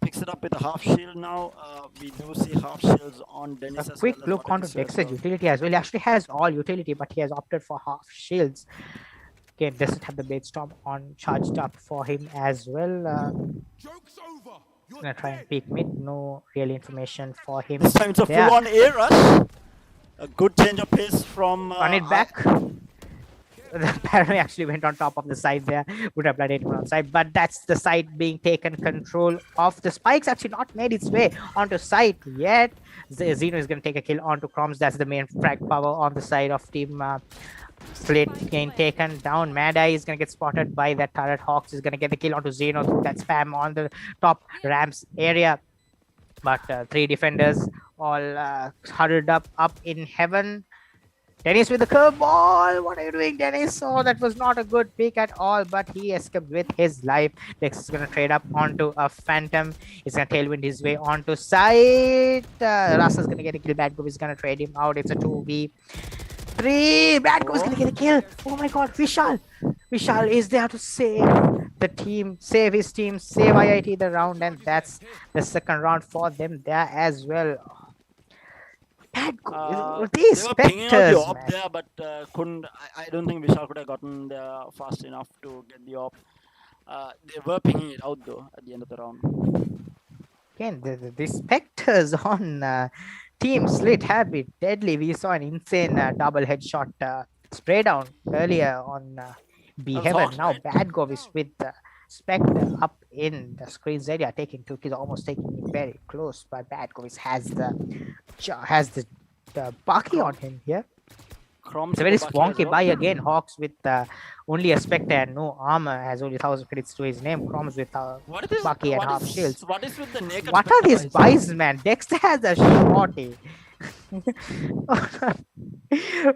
[SPEAKER 2] Picks it up with a half shield now. We do see half shields on Dennis.
[SPEAKER 3] A quick look onto Dexter's utility as well. He actually has all utility, but he has opted for half shields. Again, doesn't have the Blade Storm on charged up for him as well. Gonna try and peek mid. No real information for him.
[SPEAKER 2] This time it's a full-on A rush. A good change of pace from.
[SPEAKER 3] Run it back. the Perera actually went on top of the side there, would have blooded him on side, but that's the side being taken control of. The spike's actually not made its way onto site yet. Zeno is going to take a kill onto Chroms. That's the main frag power on the side of team SLIIT getting taken down. Mad Eye is going to get spotted by that turret. Hawks is going to get the kill onto Zeno through that spam on the top ramps area. But three defenders all huddled up in heaven. Dennis with the curveball. What are you doing, Dennis? Oh, that was not a good pick at all, but he escaped with his life. Dex is going to trade up onto a Phantom. He's going to tailwind his way onto side. Russell's going to get a kill. Bad Gov is going to trade him out. It's a 2v3. Bad Gov is going to get a kill. Oh my god, Vishal. Vishal is there to save the team, save his team, save IIT the round, and that's the second round for them there as well. Bad Gov. These
[SPEAKER 2] They were pinging out the
[SPEAKER 3] specters,
[SPEAKER 2] op
[SPEAKER 3] man.
[SPEAKER 2] there, but couldn't. I don't think Vishal could have gotten there fast enough to get the op. They were pinging it out though at the end of the round.
[SPEAKER 3] Again, the specters on Team SLIIT have been deadly. We saw an insane double headshot spray down earlier on B
[SPEAKER 2] That was
[SPEAKER 3] Heaven.
[SPEAKER 2] Hawks,
[SPEAKER 3] Now
[SPEAKER 2] right?
[SPEAKER 3] Bad Gov is with Spectre up in the screens area, taking 2 kills, almost taking it very close. But Bad Gov has the Bucky on him here.
[SPEAKER 2] Chroms
[SPEAKER 3] It's a
[SPEAKER 2] with
[SPEAKER 3] very
[SPEAKER 2] the Bucky as
[SPEAKER 3] swanky
[SPEAKER 2] well.
[SPEAKER 3] buy again. Hawks with only a Spectre and no armor, has only 1,000 credits to his name. Chroms with
[SPEAKER 2] What is this?
[SPEAKER 3] Bucky and half shields.
[SPEAKER 2] What is with the naked?
[SPEAKER 3] What are these
[SPEAKER 2] Spectre guys?
[SPEAKER 3] buys, man? Dexter has a shorty.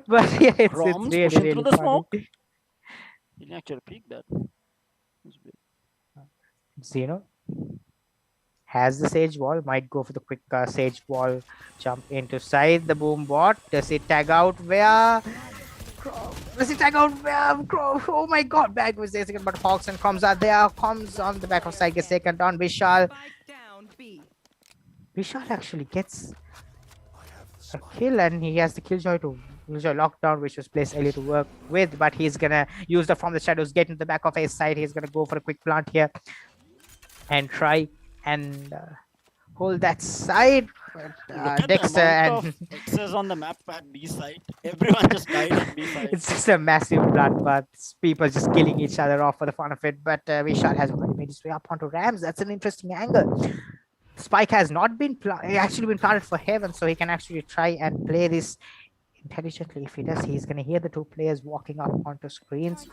[SPEAKER 3] But yeah, it's
[SPEAKER 2] Chroms
[SPEAKER 3] really,
[SPEAKER 2] pushing
[SPEAKER 3] really
[SPEAKER 2] through the
[SPEAKER 3] funny.
[SPEAKER 2] smoke. He didn't actually peek that. That's weird.
[SPEAKER 3] Zeno has the Sage Wall, might go for the quick Sage Wall jump into side. The boom bot, does it tag out where? Does it tag out where? Oh my god, Bag was there second, but Hawks and Coms are there. Coms on the back of side gets taken down. Vishal actually gets a kill, and he has the Killjoy lockdown, which was placed early to work with, but he's gonna use the from the shadows, get into the back of his side. He's gonna go for a quick plant here and try and hold that side. But,
[SPEAKER 2] Look at
[SPEAKER 3] Dexter
[SPEAKER 2] the amount
[SPEAKER 3] and
[SPEAKER 2] of X's on the map at B side. Everyone just died at B side.
[SPEAKER 3] it's just a massive bloodbath. People just killing each other off for the fun of it. But Vishal has already made his way up onto Rams. That's an interesting angle. Spike has not been actually been planted for Heaven, so he can actually try and play this intelligently. If he does, he's gonna hear the two players walking up onto screens.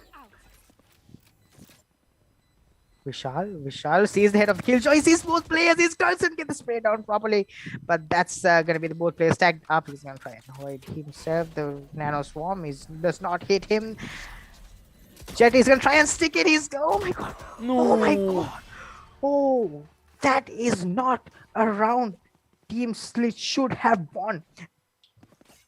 [SPEAKER 3] Vishal sees the head of the Killjoy. He sees both players. He doesn't get the spray down properly, but that's gonna be the both players tagged up. He's gonna try and avoid himself. The Nano Swarm does not hit him. Jet is gonna try and stick it. He's oh my god. Oh my god. Oh, that is not a round Team SLIIT should have won.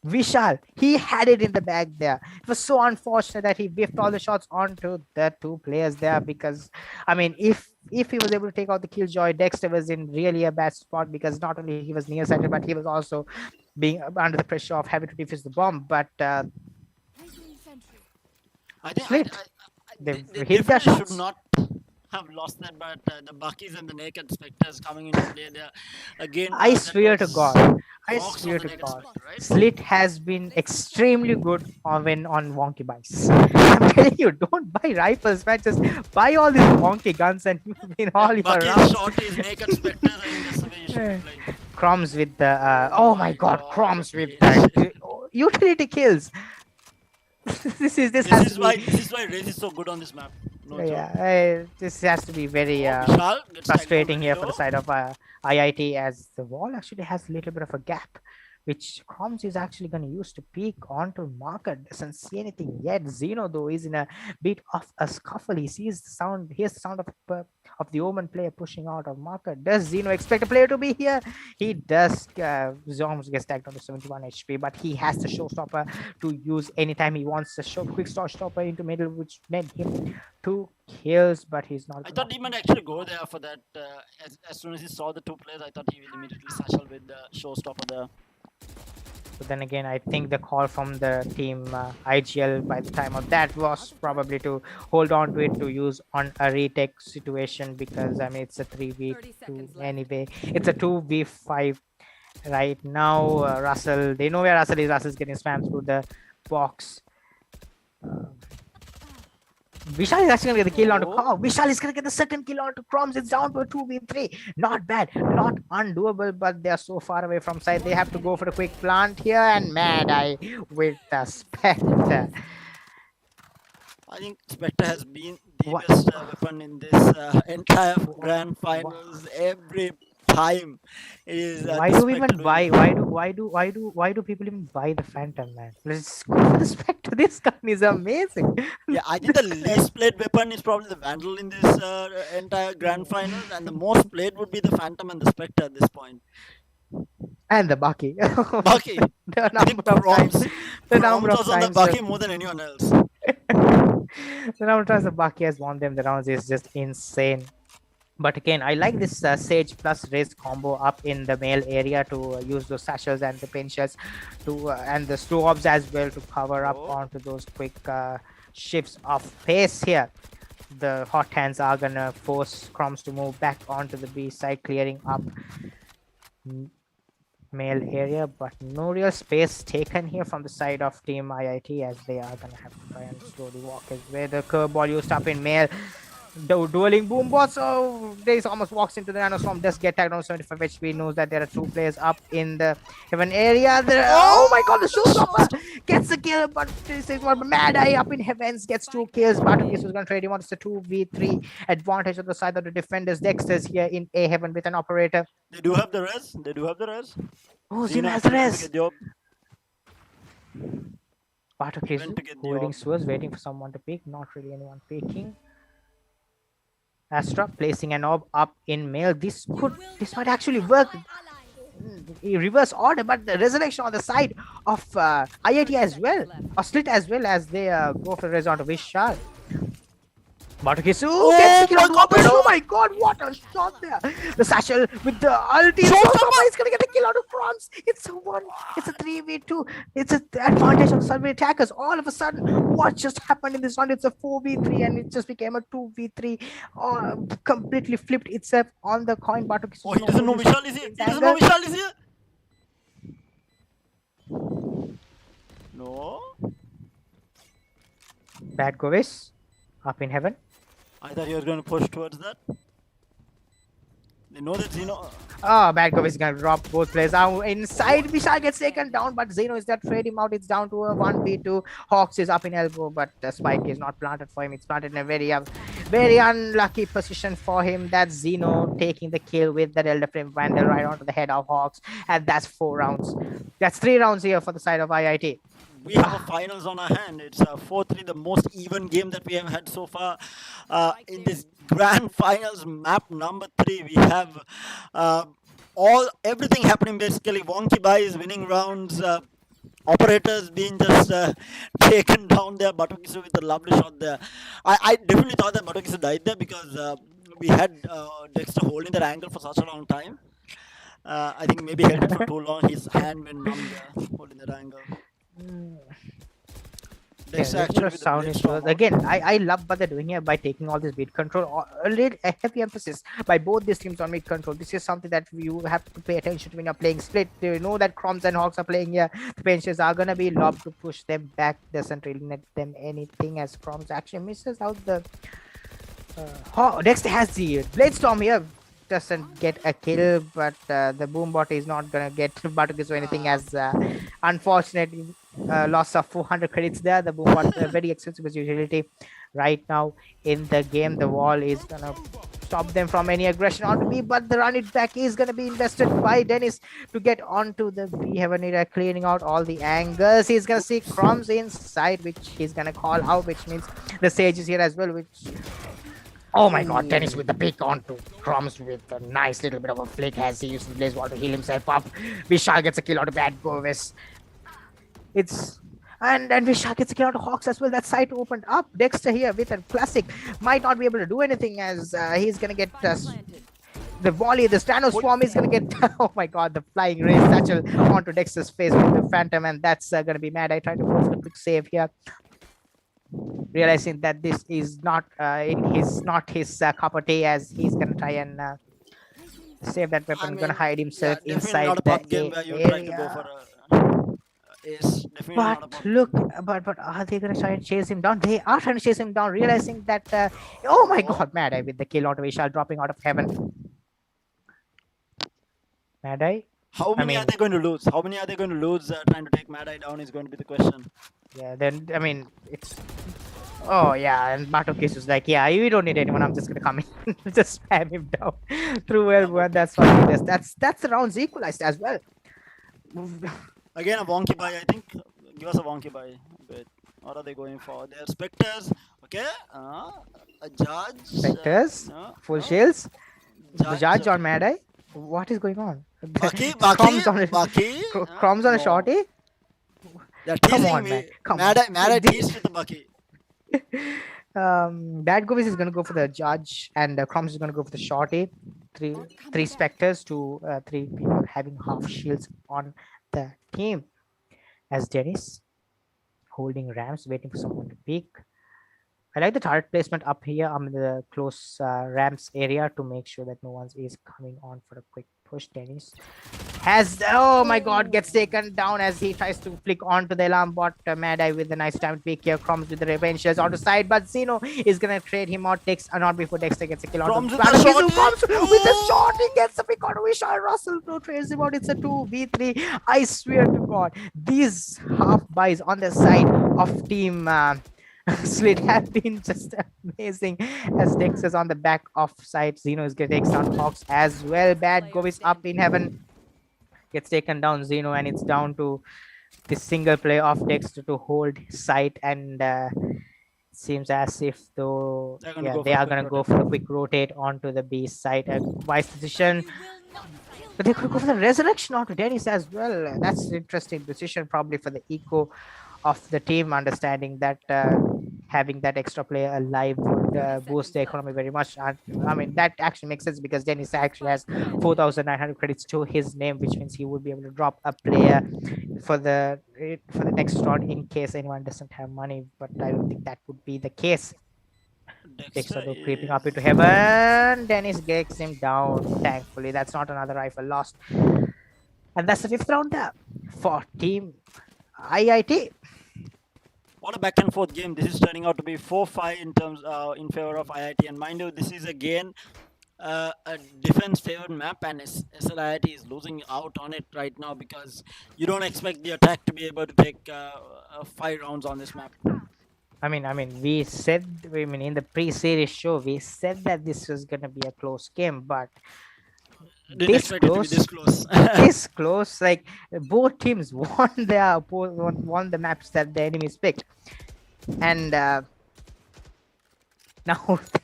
[SPEAKER 3] Vishal, he had it in the bag there. It was so unfortunate that he whiffed all the shots onto the two players there, because I mean, if he was able to take out the Killjoy, Dexter was in really a bad spot, because not only he was nearsighted, but he was also being under the pressure of having to defuse the bomb. But
[SPEAKER 2] I think
[SPEAKER 3] SLIIT,
[SPEAKER 2] they
[SPEAKER 3] hit their
[SPEAKER 2] definitely should
[SPEAKER 3] shots.
[SPEAKER 2] not have lost that, but the Buckies and the naked Spectres coming into play there again.
[SPEAKER 3] I
[SPEAKER 2] that
[SPEAKER 3] swear to
[SPEAKER 2] was
[SPEAKER 3] God, I
[SPEAKER 2] Hawks on
[SPEAKER 3] swear
[SPEAKER 2] the
[SPEAKER 3] to
[SPEAKER 2] naked
[SPEAKER 3] God,
[SPEAKER 2] Spectre, right?
[SPEAKER 3] SLIIT has been extremely good on wonky buys. I'm telling you, don't buy rifles, man. Just buy all these wonky guns and you win all your
[SPEAKER 2] Bucky's
[SPEAKER 3] rounds.
[SPEAKER 2] shorties, naked Spectres, I think that's the way you should play.
[SPEAKER 3] Crumbs with the oh my God,
[SPEAKER 2] God,
[SPEAKER 3] Crumbs with
[SPEAKER 2] yes.
[SPEAKER 3] the utility kills. this has to be,
[SPEAKER 2] This is why Race is so good on this map. No joke.
[SPEAKER 3] yeah. This has to be very
[SPEAKER 2] Vishal gets
[SPEAKER 3] frustrating
[SPEAKER 2] tagged
[SPEAKER 3] here
[SPEAKER 2] down
[SPEAKER 3] for the
[SPEAKER 2] very
[SPEAKER 3] side of IIT, as the wall actually has a little bit of a gap, which Chroms is actually going to use to peek onto Marker. Doesn't see anything yet. Zeno, though, is in a bit of a scuffle. He sees the sound, hears the sound of the Omen player pushing out of Marker. Does Zeno expect a player to be here? He does. Zoms gets tagged on to 71 HP, but he has the showstopper to use anytime he wants. The quick showstopper into middle, which made him 2 kills, but he's not.
[SPEAKER 2] I thought he might actually go there for that. As soon as he saw the two players, I thought he will immediately satchel with the showstopper there.
[SPEAKER 3] But then again, I think the call from the team IGL by the time of that was probably to hold on to it to use on a retake situation, because I mean it's a 3v2 anyway. It's a 2v5 right now. Russell, they know where Russell is. Russell's getting spammed through the box. Vishal is actually going to get the kill onto
[SPEAKER 2] Oh.
[SPEAKER 3] Kong. Vishal is going to get the second kill onto Chroms. It's down to a 2v3. Not bad, not undoable, but they are so far away from side. They have to go for a quick plant here, and Mad Eye with the Spectre.
[SPEAKER 2] I think Spectre has been the
[SPEAKER 3] What?
[SPEAKER 2] best weapon in this entire grand finals. Every time is
[SPEAKER 3] Why
[SPEAKER 2] the
[SPEAKER 3] do we
[SPEAKER 2] Spectre
[SPEAKER 3] even
[SPEAKER 2] doing-
[SPEAKER 3] buy? Why do people even buy the Phantom, man? Let's go for the Spectre. This gun is amazing.
[SPEAKER 2] Yeah, I think the least played weapon is probably the Vandal in this entire grand finals, and the most played would be the Phantom and the Spectre at this point.
[SPEAKER 3] And the Bucky.
[SPEAKER 2] Bucky,
[SPEAKER 3] The
[SPEAKER 2] I think
[SPEAKER 3] number of times.
[SPEAKER 2] Proms,
[SPEAKER 3] The
[SPEAKER 2] Proms
[SPEAKER 3] number of
[SPEAKER 2] was on the
[SPEAKER 3] times.
[SPEAKER 2] Bucky more than anyone else.
[SPEAKER 3] The number of times the Bucky has won them the rounds is just insane. But again, I like this Sage plus Raze combo up in the male area to use those sashes and the pinchers to and the slow ops as well to cover up
[SPEAKER 2] Oh.
[SPEAKER 3] onto those quick shifts of pace here. The hot hands are gonna force Chroms to move back onto the B side, clearing up male area, but no real space taken here from the side of Team IIT as they are gonna have to try and slowly walk his way. The curveball used up in male. Dueling boom bots. Oh, Days almost walks into the nanostorm. Does get tagged on 75 HP. Knows that there are two players up in the heaven area. Oh my god, the showstopper gets the kill, but this is what Mad Eye up in heavens gets 2 kills. Bartokis was going to trade him on. It's a 2v3 advantage on the side of the defenders. Dexter's here in A heaven with an operator.
[SPEAKER 2] They do have the res. They do have the res.
[SPEAKER 3] Oh,
[SPEAKER 2] Zeno
[SPEAKER 3] Zeno has the
[SPEAKER 2] did a
[SPEAKER 3] rest.
[SPEAKER 2] good job.
[SPEAKER 3] Bartokis
[SPEAKER 2] Went to get the
[SPEAKER 3] holding
[SPEAKER 2] op.
[SPEAKER 3] swords, waiting for someone to pick. Not really anyone picking. Astra placing an orb up in male. This might actually work. Reverse order, but the resurrection on the side of IIT as well, or SLIIT as well, as they go for res onto Vishal. Batukisu gets the kill on top. Oh my god, what a shot there! The Satchel with the ulti. He's gonna get the kill out of Bronze. It's a 3v2. It's an advantage of survey attackers. All of a sudden, what just happened in this round? It's a 4v3 and it just became a 2v3. Completely flipped itself on the coin. Batukisu.
[SPEAKER 2] Oh, he doesn't know Vishal is here. He doesn't know Vishal is here. No.
[SPEAKER 3] Bad Govis up in heaven.
[SPEAKER 2] I thought he was going to push towards that. They know that Zeno.
[SPEAKER 3] Oh, Bad Govis is gonna drop both players out inside. Vishal gets taken down, but Zeno is there to trade him out. It's down to a 1v2. Hawks is up in elbow, but the spike is not planted for him. It's planted in a very unlucky position for him. That's Zeno taking the kill with the Delta Flame Vandal right onto the head of Hawks. And that's 4 rounds. That's 3 rounds here for the side of IIT.
[SPEAKER 2] We have a finals on our hand. It's 4-3, the most even game that we have had so far in this grand finals. Map number 3, we have everything happening basically. Wonky buys winning rounds, operators being just taken down there. Batukisu with a lovely shot there. I definitely thought that Batukisu died there because we had Dexter holding that angle for such a long time. I think maybe held it for too long. His hand went numb there, holding that angle. Dexter actually with the
[SPEAKER 3] sound
[SPEAKER 2] blade
[SPEAKER 3] is
[SPEAKER 2] storm
[SPEAKER 3] worth.
[SPEAKER 2] out.
[SPEAKER 3] Again, I love what they're doing here by taking all this mid control. A heavy emphasis by both these teams on mid control. This is something that you have to pay attention to when you're playing SLIIT. You know that Chroms and Hawks are playing here. The benches are gonna be lobbed to push them back. Doesn't really net them anything as Chroms actually misses out the. Dexter has the blade storm here. Doesn't get a kill, but the boombot is not gonna get Batukisu anything as unfortunate loss of 400 credits there. The boombot very expensive as utility right now in the game. The wall is gonna stop them from any aggression onto B, but the run it back is gonna be invested by Dennis to get onto the B heaven area, clearing out all the angles. He's gonna see Crumbs inside, which he's gonna call out, which means the Sage is here as well, which. Oh my god, Dennis with the pick onto Crumbs with a nice little bit of a flick as he uses the Blaze Wall to heal himself up. Vishal gets a kill out of Bad Govis. And Vishal gets a kill out of Hawks as well. That site opened up. Dexter here with a classic might not be able to do anything as he's gonna get the volley. The Stano Swarm is gonna get oh my god, the flying race satchel onto Dexter's face with the Phantom, and that's gonna be Mad. I tried to go for a quick save here. Realizing that this is not his cup of tea, as he's gonna try and save that weapon. Gonna hide himself
[SPEAKER 2] definitely
[SPEAKER 3] inside
[SPEAKER 2] not a
[SPEAKER 3] the
[SPEAKER 2] pub game where you're trying to go
[SPEAKER 3] area.
[SPEAKER 2] for is definitely not a
[SPEAKER 3] But
[SPEAKER 2] problem.
[SPEAKER 3] look, but are they gonna try and chase him down? They are trying to chase him down, realizing that oh my
[SPEAKER 2] Oh.
[SPEAKER 3] god, Mad Eye with the kill onto Vishal dropping out of heaven. Mad Eye?
[SPEAKER 2] How
[SPEAKER 3] I
[SPEAKER 2] many are
[SPEAKER 3] mean,
[SPEAKER 2] they going to lose? How many are they going to lose trying to take Mad Eye down is going to be the question.
[SPEAKER 3] yeah, then I mean it's oh yeah, and Bartokis was like, yeah, we don't need anyone, I'm just gonna come in. Just spam him down through elbow, and that's what he does. That's the rounds equalized as well.
[SPEAKER 2] Again, a wonky buy, I think. Give us a wonky buy. Wait, what are they going for? They're Spectres. Okay. A Judge.
[SPEAKER 3] Spectres,
[SPEAKER 2] No,
[SPEAKER 3] full
[SPEAKER 2] no.
[SPEAKER 3] shields, the
[SPEAKER 2] Judge.
[SPEAKER 3] judge
[SPEAKER 2] Okay.
[SPEAKER 3] on Mad Eye. What is going on?
[SPEAKER 2] Bucky,
[SPEAKER 3] Crumbs on a
[SPEAKER 2] Bucky.
[SPEAKER 3] crumbs on a
[SPEAKER 2] No.
[SPEAKER 3] shorty.
[SPEAKER 2] They're
[SPEAKER 3] Come
[SPEAKER 2] teasing
[SPEAKER 3] on,
[SPEAKER 2] me.
[SPEAKER 3] man. Come
[SPEAKER 2] Mad
[SPEAKER 3] on.
[SPEAKER 2] Eye, Mad Eye
[SPEAKER 3] The-
[SPEAKER 2] teased with the Bucky.
[SPEAKER 3] Bad Govis is gonna go for the judge, and Crumbs is gonna go for the shorty. Three specters to three people having half shields on the team. As Dennis holding ramps, waiting for someone to peek. I like the turret placement up here in the close ramps area to make sure that no one is coming on for a quick push. Dennis has, oh my god, gets taken down as he tries to flick onto the alarm bot. Mad Eye with a nice time pick here. Crumbs with the revenge shares onto side, but Zeno is gonna trade him out. Takes not before Dexter gets a kill onto
[SPEAKER 2] Crumbs with the shot.
[SPEAKER 3] Crumbs with the shot. He gets a pick on Vishal. Russell no trades him out. It's a 2v3. I swear to god, these half buys on the side of team SLIIT have been just amazing as Dex is on the back of side. Zeno is getting takes down Hawks as well. Bad Govis up in heaven. Gets taken down Zeno, and it's down to the single play of Dexter to hold sight, and seems as if though
[SPEAKER 2] They're gonna
[SPEAKER 3] yeah
[SPEAKER 2] go
[SPEAKER 3] they
[SPEAKER 2] for a
[SPEAKER 3] are
[SPEAKER 2] quick
[SPEAKER 3] gonna go
[SPEAKER 2] rotate.
[SPEAKER 3] for a quick rotate onto the B side. A wise decision.
[SPEAKER 4] You will not kill
[SPEAKER 3] But they could go for the resurrection onto Dennis as well. That's an interesting decision, probably for the eco of the team, understanding that having that extra player alive would boost the economy very much. And I mean, that actually makes sense because Dennis actually has 4,900 credits to his name, which means he would be able to drop a player for the next round in case anyone doesn't have money. But I don't think that would be the case. Dexter though creeping up into heaven. Dennis gets him down. Thankfully, that's not another rifle lost. And that's the fifth round there for Team IIT.
[SPEAKER 2] What a back and forth game. This is turning out to be 4-5 in terms in favor of IIT. And mind you, this is again a defense favored map, and SLIIT is losing out on it right now because you don't expect the attack to be able to take 5 rounds on this map.
[SPEAKER 3] I mean, we said, in the pre-series show, we said that this was gonna be a close game, but
[SPEAKER 2] Didn't
[SPEAKER 3] this
[SPEAKER 2] expect it to be
[SPEAKER 3] close,
[SPEAKER 2] this close.
[SPEAKER 3] this close, like both teams won the maps that the enemies picked, and now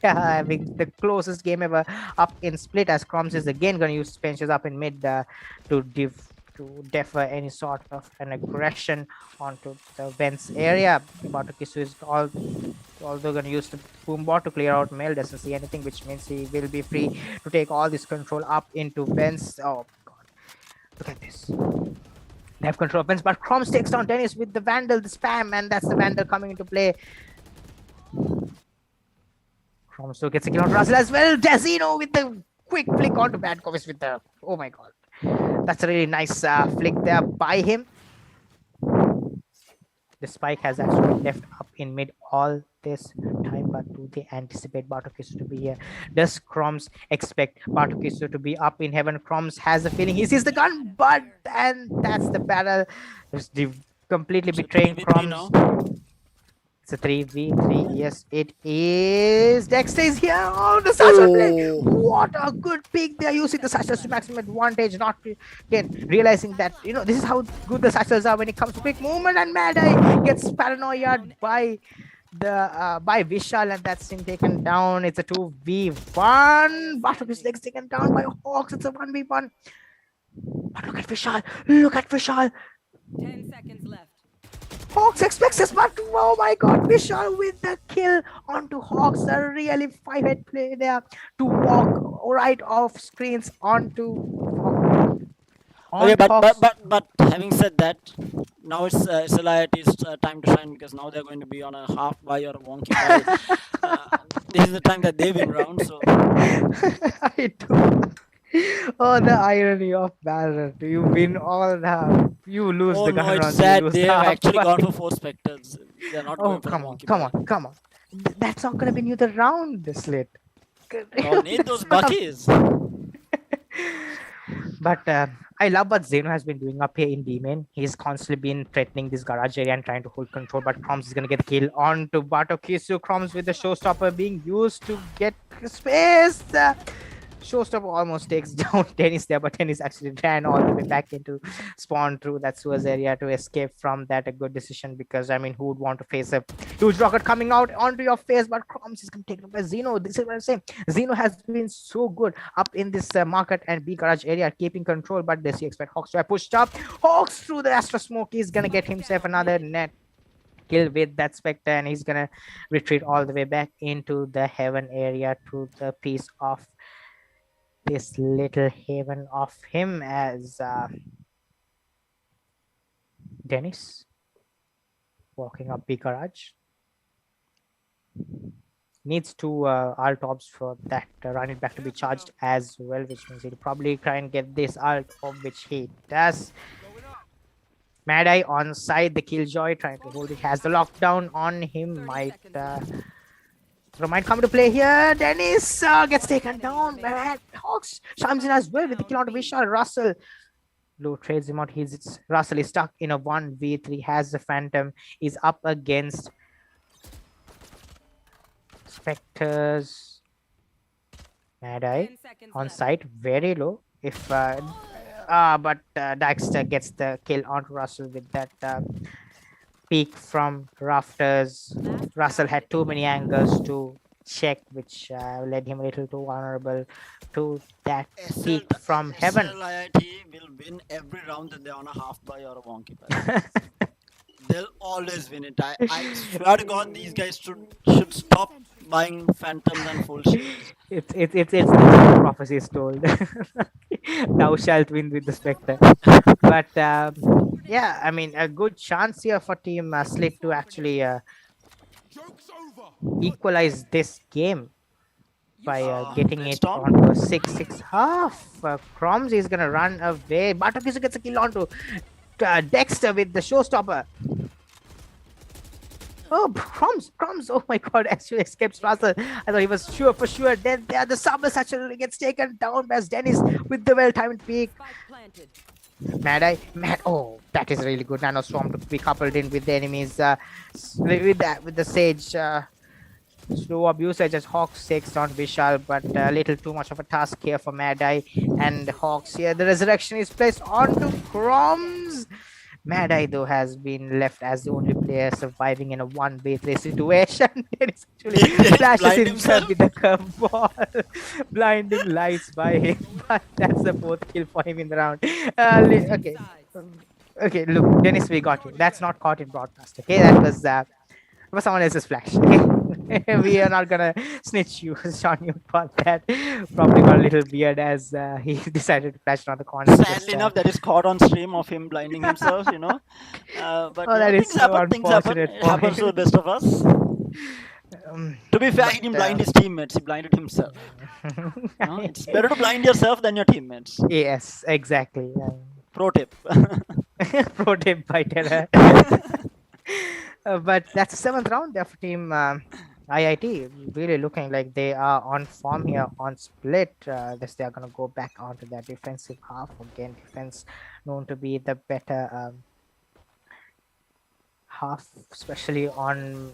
[SPEAKER 3] they are having the closest game ever up in SLIIT, as Crumbs is again gonna use benches up in mid to defer any sort of an aggression onto the vents area. Batokisu is although going to use the boombot to clear out mail, doesn't see anything, which means he will be free to take all this control up into vents. Oh god, look at this. They have control of vents, but Crumbs takes down Dennis with the Vandal, the spam, and that's the Vandal coming into play. Crumbs still gets a kill on Russel as well. Dezino with the quick flick onto Bad Kovis with the, oh my god. That's a really nice flick there by him. The spike has actually left up in mid all this time, but do they anticipate Batokisu to be here? Does Crumbs expect Batokisu to be up in heaven? Crumbs has a feeling he sees the gun, and that's the battle. It's completely betraying
[SPEAKER 2] 3v3
[SPEAKER 3] Crumbs.
[SPEAKER 2] now.
[SPEAKER 3] It's a 3v3. Yes, it is. Dexter is here. Oh, the Satchel play. What a good pick. They are using the Satchels to maximum advantage. Not again realizing that this is how good the Satchels are when it comes to quick movement. And Mad Eye gets paranoia by Vishal, and that's him taken down. It's a 2v1. Butterfield's legs taken down by Hawks. It's a 1v1. But look at Vishal. Look at Vishal.
[SPEAKER 4] 10 seconds left.
[SPEAKER 3] Hawks expects this, but oh my god, Vishal with the kill onto Hawks. A really 5-head play there to walk right off screens onto
[SPEAKER 2] Okay,
[SPEAKER 3] Hawks.
[SPEAKER 2] but having said that, now it's SLIIT's time to shine because now they're going to be on a half buy or a wonky buy. This is the time that they win round. So
[SPEAKER 3] I do. Oh, the irony of Valorant. You win all the half. You lose
[SPEAKER 2] Oh
[SPEAKER 3] the
[SPEAKER 2] no,
[SPEAKER 3] gun
[SPEAKER 2] it's
[SPEAKER 3] rounds, you
[SPEAKER 2] sad.
[SPEAKER 3] lose
[SPEAKER 2] They
[SPEAKER 3] the
[SPEAKER 2] have
[SPEAKER 3] half.
[SPEAKER 2] actually gone for 4 specters. They're not
[SPEAKER 3] Oh,
[SPEAKER 2] going for the
[SPEAKER 3] come on,
[SPEAKER 2] monkey
[SPEAKER 3] come
[SPEAKER 2] ball.
[SPEAKER 3] on, come on. That's not going to win you the round, this lit.
[SPEAKER 2] Oh, need those
[SPEAKER 3] That's not.
[SPEAKER 2] buckies.
[SPEAKER 3] But I love what Zeno has been doing up here in D main. He's constantly been threatening this garage area and trying to hold control. But Kroms is going to get the kill on to Batokisu. Kroms with the showstopper being used to get space. Showstopper almost takes down Dennis there, but Dennis actually ran all the way back into spawn through that sewers area to escape from that. A good decision because I mean, who would want to face a huge rocket coming out onto your face? But Kroms is going to take it by Zeno. This is what I'm saying. Zeno has been so good up in this market and B garage area, keeping control. But does he expect Hawks to have pushed up? Hawks through the Astro Smoke. He's going to get himself another net kill with that Spectre, and he's gonna retreat all the way back into the heaven area to the piece of this little haven of him as Dennis walking up big garage. Needs two alt orbs for that run it back to be charged as well, which means he'll probably try and get this alt orb, which he does. Mad Eye on side, the Killjoy trying to hold it, has the lockdown on him, might come to play here. Dennis gets taken down. Mad Hawks chimes in as well with the kill on Vishal. Russell low trades him out. Russell is stuck in a 1v3, has the Phantom, is up against Spectres. Mad Eye
[SPEAKER 4] 10 seconds
[SPEAKER 3] on
[SPEAKER 4] left.
[SPEAKER 3] site, very low. If but Dexter gets the kill on Russell with that peek from rafters. Russell had too many angles to check, which led him a little too vulnerable to that peek from heaven.
[SPEAKER 2] SLIIT will win every round that they're on a half buy or a wonky buy. They'll always win it. I swear to God, these guys should stop buying phantoms and full shields.
[SPEAKER 3] It's the prophecy is told. Thou shalt win with the Spectre. But yeah, I mean, a good chance here for Team SLIIT to actually equalize this game by getting
[SPEAKER 2] let's
[SPEAKER 3] it
[SPEAKER 2] stop.
[SPEAKER 3] onto a 6-6 half. Kroms is gonna run away. Batokisu gets a kill onto Dexter with the showstopper. Oh, Kroms! Oh my God! Actually escapes Russell. I thought he was for sure dead there. The Summer Satchel gets taken down by Dennis with the well-timed peak.
[SPEAKER 4] Spike planted.
[SPEAKER 3] Oh, that is really good. Nano Storm to be coupled in with the enemies. With the Sage. Slow abuse as Hawks takes on Vishal, but a little too much of a task here for Mad Eye and Hawks here. The resurrection is placed onto Kroms. Mad Eye, though, has been left as the only player surviving in a 1v3 situation. It actually flashes himself with the curveball. Blinding lights by him, but that's the fourth kill for him in the round. Okay. Okay, look, Dennis, we got you. That's not caught in broadcast. Okay, that was someone else's flash. Okay, we are not gonna snitch you on you for that. Probably got a little weird as he decided to flash around the corner.
[SPEAKER 2] Sadly enough, that is caught on stream of him blinding himself, you know. But
[SPEAKER 3] Oh, that is
[SPEAKER 2] things
[SPEAKER 3] so
[SPEAKER 2] happen. Things happen.
[SPEAKER 3] unfortunate
[SPEAKER 2] It
[SPEAKER 3] for
[SPEAKER 2] happens to
[SPEAKER 3] him.
[SPEAKER 2] the best of us. To be fair, he didn't blind his teammates. He blinded himself. It's better to blind yourself than your teammates.
[SPEAKER 3] Yes, exactly.
[SPEAKER 2] Pro tip.
[SPEAKER 3] Pro tip by Terra. But that's the seventh round there for Team IIT. Really looking like they are on form here on split. This they are going to go back onto their defensive half again. Defense known to be the better half, especially on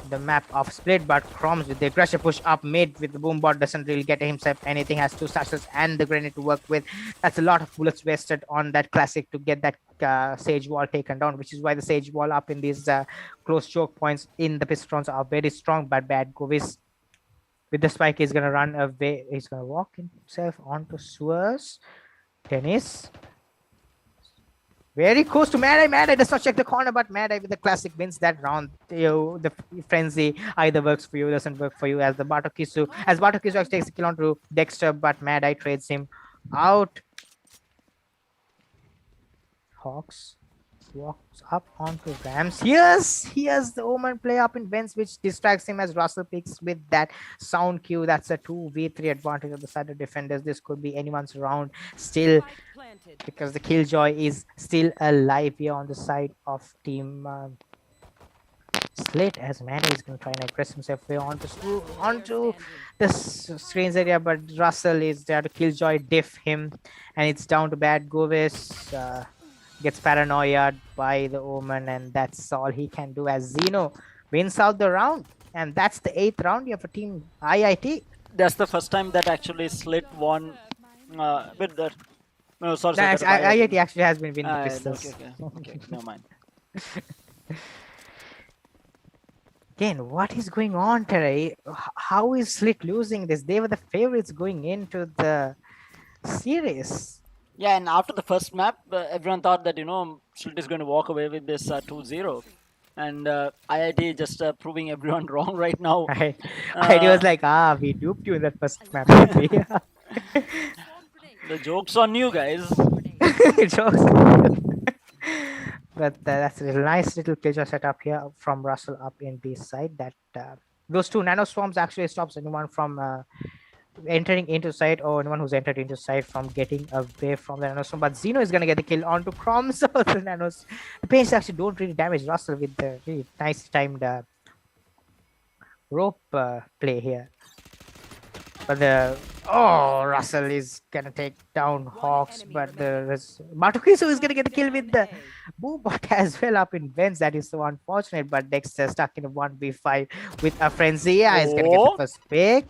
[SPEAKER 3] the map of split. But Kroms with the aggressive push up mid with the boombot doesn't really get himself anything. Has two sashes and the grenade to work with. That's a lot of bullets wasted on that classic to get that Sage wall taken down, which is why the Sage wall up in these close choke points in the Pistons are very strong. But bad Govis with the spike is gonna run away. He's gonna walk himself onto sewers. Dennis very close to Mad Eye. Mad Eye does not check the corner, but Mad Eye with the classic wins that round. The frenzy either works for you, doesn't work for you. As Batokisu takes the kill onto Dexter, but Mad Eye trades him out. Hawks walks up onto Rams. Here's the Omen play up in vents, which distracts him as Russell picks with that sound cue. That's a 2v3 advantage of the side of defenders. This could be anyone's round still,
[SPEAKER 4] Spike planted.
[SPEAKER 3] because the Killjoy is still alive here on the side of team SLIIT, as Manny is going to try and aggress himself way onto the screens area, but Russell is there to Killjoy diff him, and it's down to bad Govis. Gets paranoid by the Omen, and that's all he can do as Zeno wins out the round. And that's the 8th round here for team IIT.
[SPEAKER 2] That's the first time that actually SLIIT won with that. No, sorry.
[SPEAKER 3] That's,
[SPEAKER 2] that
[SPEAKER 3] IIT actually has been winning the
[SPEAKER 2] Okay,
[SPEAKER 3] pistols.
[SPEAKER 2] okay, never mind.
[SPEAKER 3] Again, what is going on today? How is SLIIT losing this? They were the favorites going into the series.
[SPEAKER 2] Yeah, and after the first map, everyone thought that, SLIIT is going to walk away with this 2-0. And IIT just proving everyone wrong right now.
[SPEAKER 3] Right. IIT was like, we duped you in that first map.
[SPEAKER 2] The joke's on you guys.
[SPEAKER 3] Jokes. But that's a nice little Killjoy setup here from Russell up in B side. That those two nano swarms actually stops anyone from entering into site, or anyone who's entered into site from getting away from the nano swarm. But Zeno is gonna get the kill onto Crom, so the nanos, the paints actually don't really damage Russell with the really nice timed rope play here. But Russell is gonna take down Hawks, but Matukisu is gonna get the kill with the Boobot as well up in vents. That is so unfortunate, but Dexter stuck in a 1v5 with a Frenzy. Yeah, he's gonna get the first pick.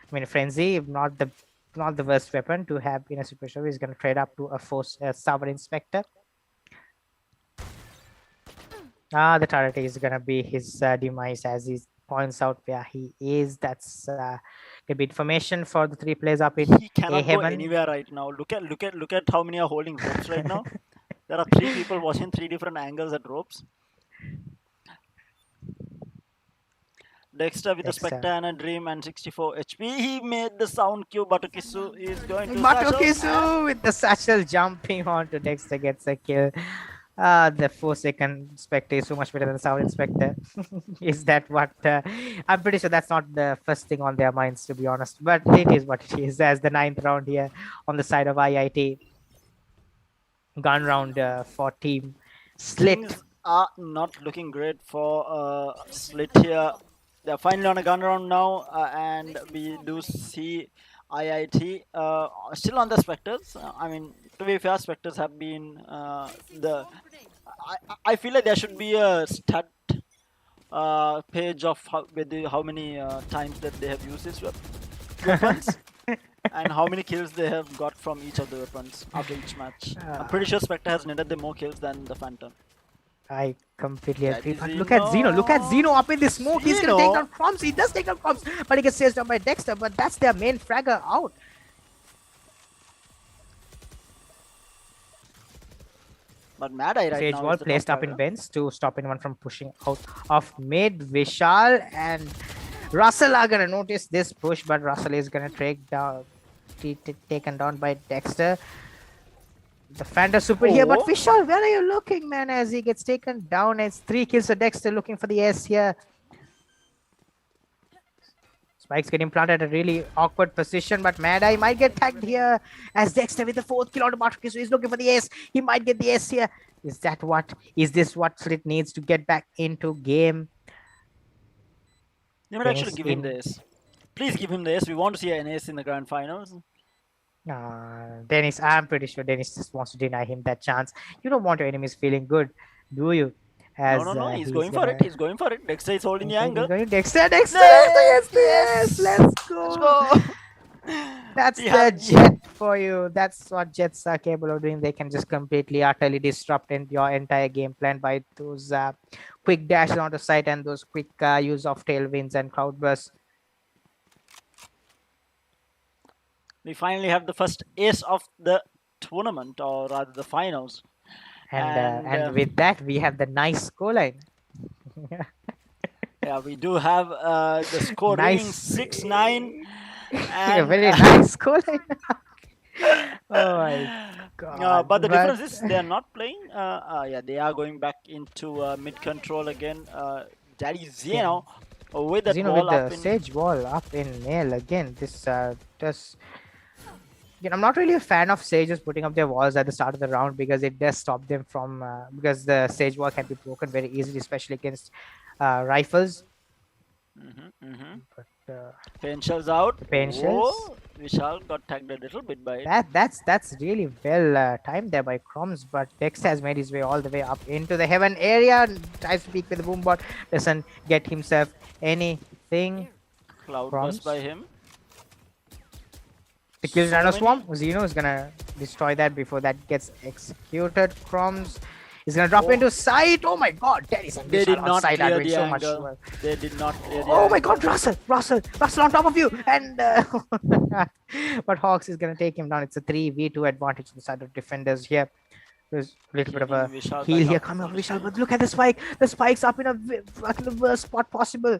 [SPEAKER 3] I mean, Frenzy, not the worst weapon to have in a situation. He's gonna trade up to a force Sour Inspector. The turret is gonna be his demise, as he points out where he is. That's a bit information for the 3 players up in
[SPEAKER 2] He cannot go
[SPEAKER 3] A-Heaven.
[SPEAKER 2] anywhere right now. Look at how many are holding ropes right now. There are 3 people watching 3 different angles at ropes. Dexter with a Spectre and a Dream and 64 HP. He made the sound cue. Batukisu is going to
[SPEAKER 3] Matukisu with the satchel jumping onto Dexter gets a kill. The 4-second Spectre is so much better than the Sound Inspector. Is that what? I'm pretty sure that's not the first thing on their minds, to be honest. But it is what it is, as the 9th round here on the side of IIT. Gun round for team SLIIT.
[SPEAKER 2] Things are not looking great for SLIIT here. They're finally on a gun round now, and we do see IIT still on the Spectres. I mean, to be fair, Spectres have been I feel like there should be a stat page of how many times that they have used these weapons and how many kills they have got from each of the weapons after each match. I'm pretty sure Spectre has netted them more kills than the Phantom.
[SPEAKER 3] I completely agree. But
[SPEAKER 2] Zeno.
[SPEAKER 3] look at Zeno. Look at Zeno up in the smoke. He's going to take down Crumbs. He does take down Crumbs, but he gets chased down by Dexter. But that's their main fragger out.
[SPEAKER 2] But Mad Eye right
[SPEAKER 3] Sage
[SPEAKER 2] now
[SPEAKER 3] wall
[SPEAKER 2] is the
[SPEAKER 3] placed
[SPEAKER 2] top
[SPEAKER 3] up in
[SPEAKER 2] fragger.
[SPEAKER 3] vents to stop anyone from pushing out of mid. Vishal and Russell are going to notice this push, but Russell is going to taken down by Dexter. The Fanta super here, but Vishal, where are you looking, man? As he gets taken down, it's 3 kills for Dexter, looking for the S here. Spikes getting planted at a really awkward position, but Mad Eye might get tagged here as Dexter with the 4th kill on the Matukisu. So he's looking for the S. He might get the S here. Is this what SLIIT needs to get back into game?
[SPEAKER 2] They might actually give him the ace. Please give him the ace. We want to see an ace in the grand finals.
[SPEAKER 3] Dennis, I'm pretty sure Dennis just wants to deny him that chance. You don't want your enemies feeling good, do you? As,
[SPEAKER 2] no. He's going for it. He's going for it. Dexter is holding the angle.
[SPEAKER 3] Dexter, yes, let's go. That's the jet for you. That's what jets are capable of doing. They can just completely, utterly disrupt your entire game plan by those quick dashes onto site and those quick use of tailwinds and cloudbursts.
[SPEAKER 2] We finally have the first ace of the tournament, or rather the finals.
[SPEAKER 3] And with that, we have the nice scoreline.
[SPEAKER 2] Yeah, we do have the score reading 6-9.
[SPEAKER 3] A very nice scoreline. Oh my god.
[SPEAKER 2] But the
[SPEAKER 3] but
[SPEAKER 2] difference is they are not playing. Yeah, they are going back into mid control again. That is
[SPEAKER 3] yeah,
[SPEAKER 2] with that
[SPEAKER 3] Zeno with
[SPEAKER 2] wall
[SPEAKER 3] the
[SPEAKER 2] up in.
[SPEAKER 3] sage wall up in nail again. This does. I'm not really a fan of sages putting up their walls at the start of the round because it does stop them from because the sage wall can be broken very easily, especially against rifles. But
[SPEAKER 2] Pain shells out.
[SPEAKER 3] the pain shells.
[SPEAKER 2] Oh, Vishal got tagged a little bit by it.
[SPEAKER 3] That's really well timed there by Crumbs, but Dex has made his way all the way up into the heaven area. Tries to peek with the boom bot, doesn't get himself anything.
[SPEAKER 2] Cloud
[SPEAKER 3] Crumbs.
[SPEAKER 2] burst by him.
[SPEAKER 3] The kill
[SPEAKER 2] So
[SPEAKER 3] Nano
[SPEAKER 2] many-
[SPEAKER 3] Swarm. Zeno is gonna destroy that before that gets executed. Crumbs is gonna drop
[SPEAKER 2] Oh.
[SPEAKER 3] into sight. Oh my god, Dennis and
[SPEAKER 2] They did
[SPEAKER 3] Vishal
[SPEAKER 2] not
[SPEAKER 3] outside are
[SPEAKER 2] clear
[SPEAKER 3] doing
[SPEAKER 2] the
[SPEAKER 3] so much
[SPEAKER 2] angle.
[SPEAKER 3] well.
[SPEAKER 2] They did not clear the
[SPEAKER 3] Oh my
[SPEAKER 2] angle.
[SPEAKER 3] god, Russell on top of you, and but Hawks is gonna take him down. It's a 3v2 advantage on the side of defenders here. There's a little bit of a
[SPEAKER 2] Healing Vishal
[SPEAKER 3] heal
[SPEAKER 2] back
[SPEAKER 3] here
[SPEAKER 2] up
[SPEAKER 3] coming off
[SPEAKER 2] for
[SPEAKER 3] Vishal,
[SPEAKER 2] Vishal.
[SPEAKER 3] but look at the spike. The spike's up in the worst spot possible.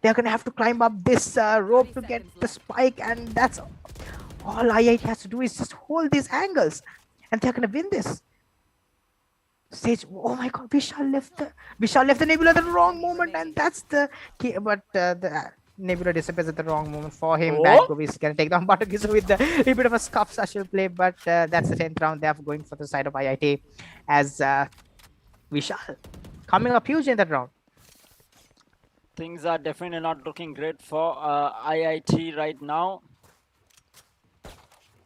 [SPEAKER 3] They're gonna have to climb up this rope to get the spike, and that's all IIT has to do is just hold these angles, and they're gonna win this. Stage. Oh my god, Vishal left the Nebula at the wrong moment, and that's the key. But the Nebula disappears at the wrong moment for him.
[SPEAKER 2] Oh.
[SPEAKER 3] Bad Govi is gonna take down Batakiso with a little bit of a scuff Sashil play, but that's the 10th round. They're going for the side of IIT as Vishal coming up huge in that round.
[SPEAKER 2] Things are definitely not looking great for IIT right now.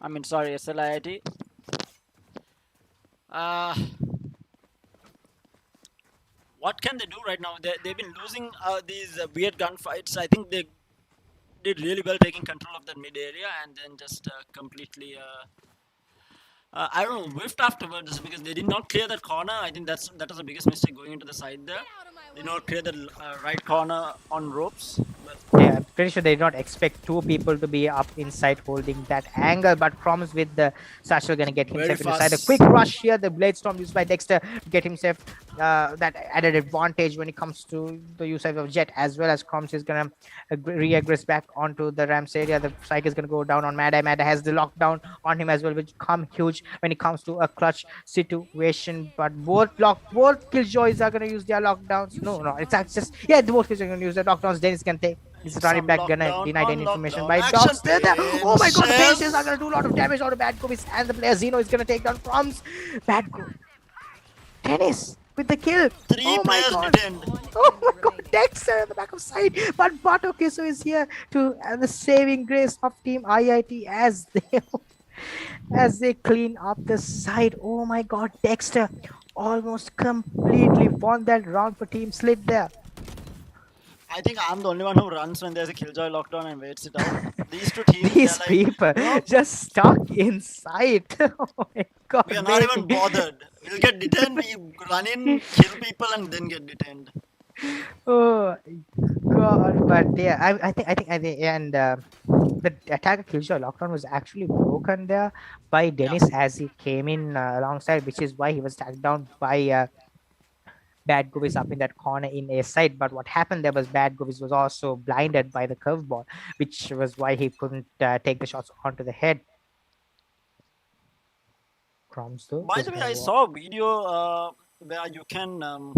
[SPEAKER 2] I mean, sorry, SLIIT. What can they do right now? They've been losing these weird gunfights. I think they did really well taking control of that mid area and then just completely. I don't know, whiffed afterwards because they did not clear that corner. I think that was the biggest mistake going into the side there. They did not clear the right corner on ropes. But
[SPEAKER 3] Yeah, I'm pretty sure they did not expect two people to be up inside holding that angle, but Crumbs with the Sashil gonna get
[SPEAKER 2] Very
[SPEAKER 3] himself inside. A
[SPEAKER 2] fast.
[SPEAKER 3] quick rush here, the Blade Storm used by Dexter to get himself that added advantage when it comes to the use of Jet, as well as Crumbs is gonna re-aggress back onto the Rams area. The Psyche is gonna go down on Mada. Mada has the lockdown on him as well, which come huge when it comes to a clutch situation. But both Killjoys are gonna use their lockdowns. No, it's actually just both Killjoys are gonna use their lockdowns. Dennis can take. He's running
[SPEAKER 2] Some
[SPEAKER 3] back, gonna
[SPEAKER 2] lockdown
[SPEAKER 3] deny any
[SPEAKER 2] on
[SPEAKER 3] information
[SPEAKER 2] lockdown.
[SPEAKER 3] by
[SPEAKER 2] Action
[SPEAKER 3] Dogs. There. Oh my god, the
[SPEAKER 2] pinches.
[SPEAKER 3] pinches are gonna do a lot of damage on the Bad Govis, and the player Zeno is gonna take down Crumbs. Bad Go. Dennis with the kill.
[SPEAKER 2] three
[SPEAKER 3] Oh my
[SPEAKER 2] players
[SPEAKER 3] god.
[SPEAKER 2] detained.
[SPEAKER 3] Oh my god, Dexter at the back of side, but Batokiso is here to the saving grace of Team IIT as they clean up the side. Oh my god, Dexter almost completely won that round for Team SLIIT there.
[SPEAKER 2] I think I'm the only one who runs when there's a Killjoy lockdown and waits it out. These two teams,
[SPEAKER 3] These
[SPEAKER 2] they're like,
[SPEAKER 3] people just stuck inside. Oh my god.
[SPEAKER 2] we are not even bothered. We'll get detained, we run in, kill people, and then get detained.
[SPEAKER 3] Oh god, but yeah, I think, and the attacker Killjoy lockdown was actually broken there by Dennis as he came in alongside, which is why he was tagged down by Bad Govis up in that corner in A side. But what happened there was Bad Govis was also blinded by the curveball, which was why he couldn't take the shots onto the head. Crumbs though.
[SPEAKER 2] By
[SPEAKER 3] is
[SPEAKER 2] the way,
[SPEAKER 3] gonna
[SPEAKER 2] I
[SPEAKER 3] walk-
[SPEAKER 2] saw a video where you can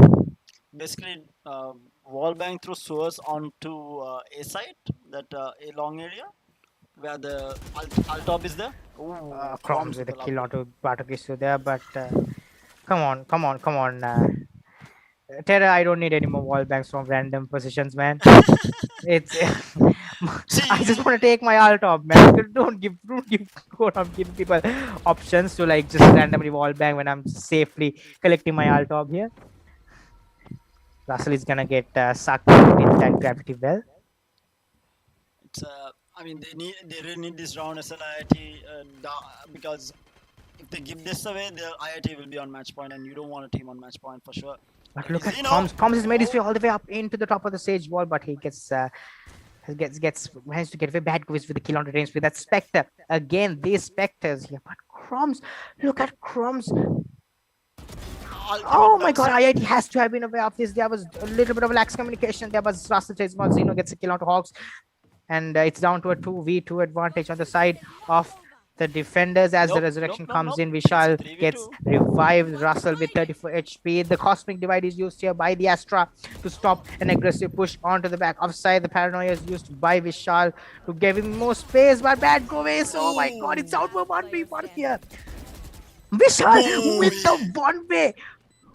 [SPEAKER 2] basically wallbang through sewers onto A side, that A long area, where the Altop is there. Ooh,
[SPEAKER 3] Crumbs with a
[SPEAKER 2] people
[SPEAKER 3] kill
[SPEAKER 2] up.
[SPEAKER 3] onto Batakisu there, but come on. Terra, I don't need any more wall banks from random positions, man. It's I just want to take my alt off, man. Don't give go on giving people options to like just randomly wall bang when I'm safely collecting my alt off here. Russell is gonna get sucked in that gravity well.
[SPEAKER 2] It's I mean, they really need this round SLIIT because if they give this away, the IIT will be on match point, and you don't want a team on match point for sure.
[SPEAKER 3] But look at
[SPEAKER 2] Zeno.
[SPEAKER 3] Combs. Combs has made his way all the way up into the top of the stage wall, but he gets managed to get away. Bad Govis with the kill on the range with that Spectre. Again, these Spectres here. But Crumbs, look at Crumbs. Oh my god, IIT has to have been aware of this. There was a little bit of lax communication. There was Russell chase about Zeno gets a kill onto Hawks. And it's down to a 2v2 advantage on the side of the defenders as the
[SPEAKER 2] Nope,
[SPEAKER 3] resurrection
[SPEAKER 2] nope, nope,
[SPEAKER 3] comes
[SPEAKER 2] nope.
[SPEAKER 3] in.
[SPEAKER 2] It's a
[SPEAKER 3] Vishal
[SPEAKER 2] 3v2.
[SPEAKER 3] gets revived. Russell with 34 HP. The cosmic divide is used here by the Astra to stop an aggressive push onto the back. Offside, the paranoia is used by Vishal to give him more space, but bad go waste. Oh my god, it's out for 1v1 here. Vishal with the one way.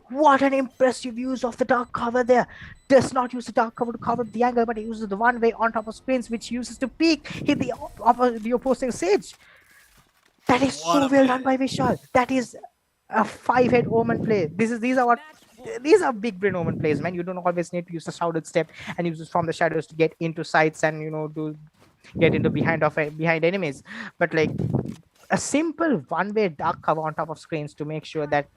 [SPEAKER 3] What an impressive use of the dark cover there. Does not use the dark cover to cover the angle, but he uses the one way on top of screens, which uses to peek, hit the opposing sage. That is
[SPEAKER 2] What
[SPEAKER 3] so
[SPEAKER 2] a
[SPEAKER 3] well
[SPEAKER 2] play.
[SPEAKER 3] done by Vishal. That is a 5-head omen play. These are big brain omen plays, man. You don't always need to use the shrouded step and use it from the shadows to get into sights and get into behind enemies. But like a simple one-way dark cover on top of screens to make sure that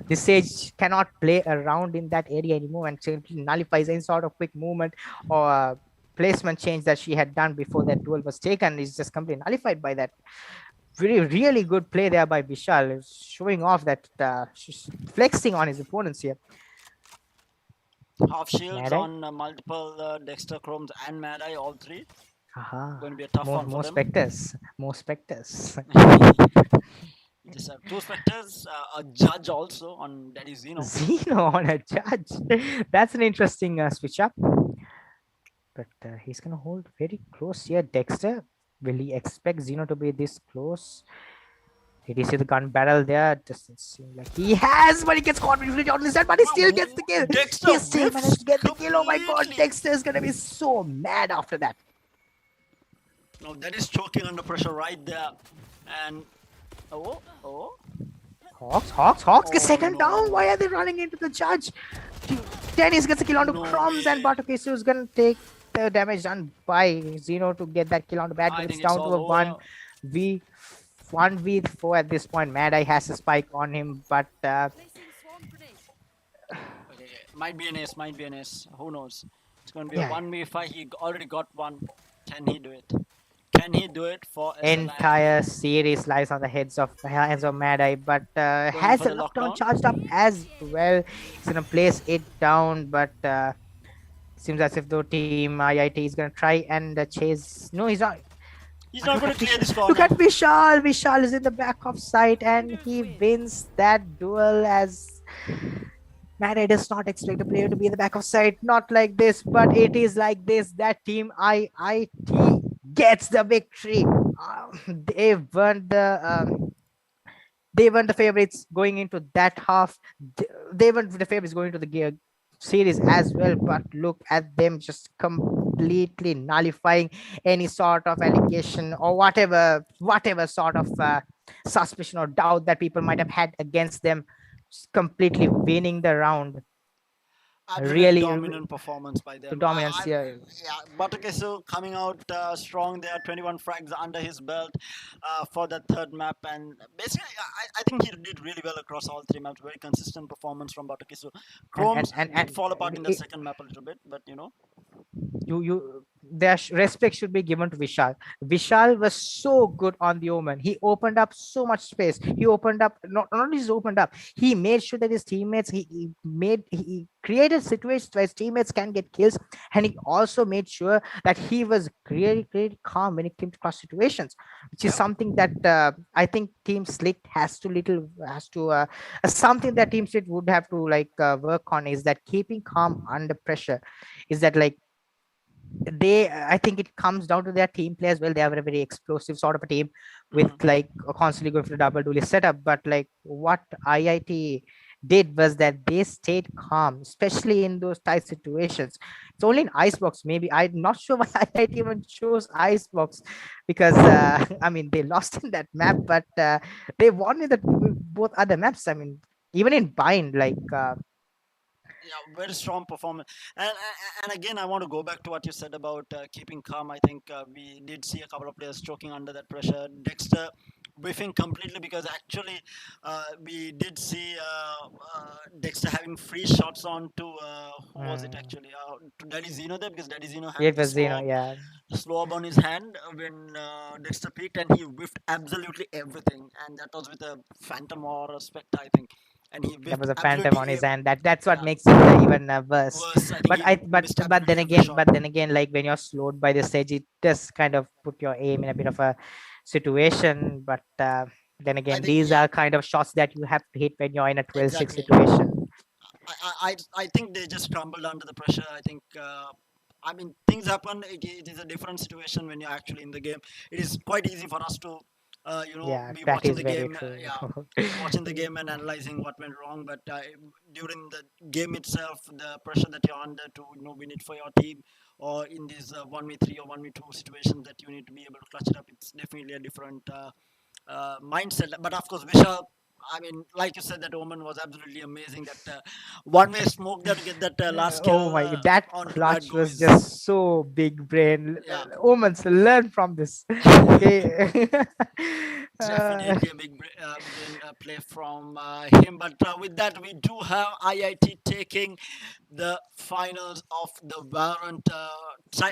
[SPEAKER 3] the sage cannot play around in that area anymore and simply nullifies any sort of quick movement or placement change that she had done before that duel was taken is just completely nullified by that. Really good play there by Vishal, showing off that she's flexing on his opponents here.
[SPEAKER 2] Half shields
[SPEAKER 3] Mad Eye?
[SPEAKER 2] on multiple Dexter, Chromes, and Mad Eye, all three.
[SPEAKER 3] Aha.
[SPEAKER 2] Going to be a tough one for
[SPEAKER 3] More
[SPEAKER 2] them.
[SPEAKER 3] specters. More specters.
[SPEAKER 2] You just have two specters, a judge also on Daddy Zeno.
[SPEAKER 3] Zeno on a judge. That's an interesting switch up. But he's going to hold very close here. Dexter, will he expect Zeno to be this close? Did he see the gun barrel there? Doesn't seem like he has, but he gets caught with on his head, but he still gets the kill.
[SPEAKER 2] Dexter
[SPEAKER 3] He still managed to get the kill. Oh my god,
[SPEAKER 2] completely.
[SPEAKER 3] Dexter is going to be so mad after that.
[SPEAKER 2] Now that is choking under pressure right there. And oh.
[SPEAKER 3] Hawks get
[SPEAKER 2] Oh,
[SPEAKER 3] second
[SPEAKER 2] no.
[SPEAKER 3] down. Why are they running into the judge? Dennis gets a kill onto
[SPEAKER 2] No
[SPEAKER 3] Crumbs, and
[SPEAKER 2] way.
[SPEAKER 3] Batokisu is going to take the damage done by Zeno to get that kill on the bad.
[SPEAKER 2] I
[SPEAKER 3] But it's
[SPEAKER 2] think it's
[SPEAKER 3] down to
[SPEAKER 2] all
[SPEAKER 3] a
[SPEAKER 2] over.
[SPEAKER 3] 1v4 at this point. Mad Eye has a spike on him, but
[SPEAKER 4] Placing swarm grenade.
[SPEAKER 2] Okay. Might be an ace. Who knows? It's going to be
[SPEAKER 3] Yeah.
[SPEAKER 2] a 1v5. He already got one. Can he do it? Can he do it for SLIIT?
[SPEAKER 3] entire series lies on the heads of Mad Eye, but has
[SPEAKER 2] for
[SPEAKER 3] the
[SPEAKER 2] the
[SPEAKER 3] lockdown
[SPEAKER 2] lockdown?
[SPEAKER 3] charged up as well. He's gonna place it down, but seems as if the team IIT is gonna try and chase. No, he's not.
[SPEAKER 2] He's not going to clear this corner.
[SPEAKER 3] Look at Vishal. Vishal is in the back of sight, and he wins that duel as. Mad Eye does not expect a player to be in the back of sight. Not like this, but it is like this. That team IIT gets the victory. They weren't the favorites going into that half. They weren't the favorites going to the series as well. But look at them just completely nullifying any sort of allegation or whatever sort of suspicion or doubt that people might have had against them. Just completely winning the round.
[SPEAKER 2] Absolute
[SPEAKER 3] really-
[SPEAKER 2] dominant performance by them.
[SPEAKER 3] dominance here.
[SPEAKER 2] Yeah, Batokesu coming out strong there, 21 frags under his belt for that third map, and basically I think he did really well across all three maps. Very consistent performance from Batokesu. Chromes did fall apart in the second map a little bit, but
[SPEAKER 3] Their respect should be given to Vishal. Vishal was so good on the Omen. He opened up so much space. He opened up, not only just opened up, he made sure that his teammates, he created situations where his teammates can get kills, and he also made sure that he was really calm when it came to cross situations, which is something that I think Team SLIIT has to something that Team SLIIT would have to work on, is that keeping calm under pressure. Is that I think it comes down to their team play as well. They have a very explosive sort of a team with constantly going for the double duelist setup. But what IIT did was that they stayed calm, especially in those tight situations. It's only in Icebox. Maybe I'm not sure why IIT even chose Icebox, because I mean they lost in that map, but they won in both other maps. I mean, even in Bind,
[SPEAKER 2] yeah, very strong performance. And again, I want to go back to what you said about keeping calm. I think we did see a couple of players choking under that pressure. Dexter whiffing completely, because actually we did see Dexter having free shots on to who was it actually? To Daddy Zeno there, because Daddy Zeno had
[SPEAKER 3] it
[SPEAKER 2] the
[SPEAKER 3] was yeah.
[SPEAKER 2] slow up on his hand when Dexter peaked, and he whiffed absolutely everything, and that was with a Phantom or a Spectre, I think. And he
[SPEAKER 3] That was a
[SPEAKER 2] whiffed
[SPEAKER 3] phantom on his
[SPEAKER 2] absolutely
[SPEAKER 3] hand. That's what
[SPEAKER 2] yeah.
[SPEAKER 3] makes it even worse.
[SPEAKER 2] worse. I think
[SPEAKER 3] But
[SPEAKER 2] he missed
[SPEAKER 3] but then
[SPEAKER 2] absolutely every
[SPEAKER 3] again,
[SPEAKER 2] shot.
[SPEAKER 3] when you're slowed by the stage, it does kind of put your aim in a bit of a situation. But then
[SPEAKER 2] I
[SPEAKER 3] again,
[SPEAKER 2] think,
[SPEAKER 3] these
[SPEAKER 2] yeah,
[SPEAKER 3] are kind of shots that you have to hit when you're in a 12-6
[SPEAKER 2] exactly.
[SPEAKER 3] situation.
[SPEAKER 2] I think they just crumbled under the pressure. I think. I mean, things happen. It is a different situation when you're actually in the game. It is quite easy for us to,
[SPEAKER 3] Yeah,
[SPEAKER 2] be
[SPEAKER 3] that
[SPEAKER 2] watching
[SPEAKER 3] is
[SPEAKER 2] the
[SPEAKER 3] very
[SPEAKER 2] game.
[SPEAKER 3] true.
[SPEAKER 2] Yeah, watching the game and analyzing what went wrong. But during the game itself, the pressure that you're under to win it for your team, or in these 1v3 or 1v2 situations that you need to be able to clutch it up, it's definitely a different mindset. But of course, Vishal, I mean, like you said, that Omen was absolutely amazing. That one-way smoke that to get that last
[SPEAKER 3] Oh
[SPEAKER 2] kill
[SPEAKER 3] my god, that
[SPEAKER 2] onto that
[SPEAKER 3] clutch
[SPEAKER 2] go
[SPEAKER 3] was
[SPEAKER 2] is,
[SPEAKER 3] just so big brain.
[SPEAKER 2] yeah,
[SPEAKER 3] Omens, learn from this. Okay. uh,
[SPEAKER 2] definitely a big brain play from him. But with that, we do have IIT taking the finals of the Valorant,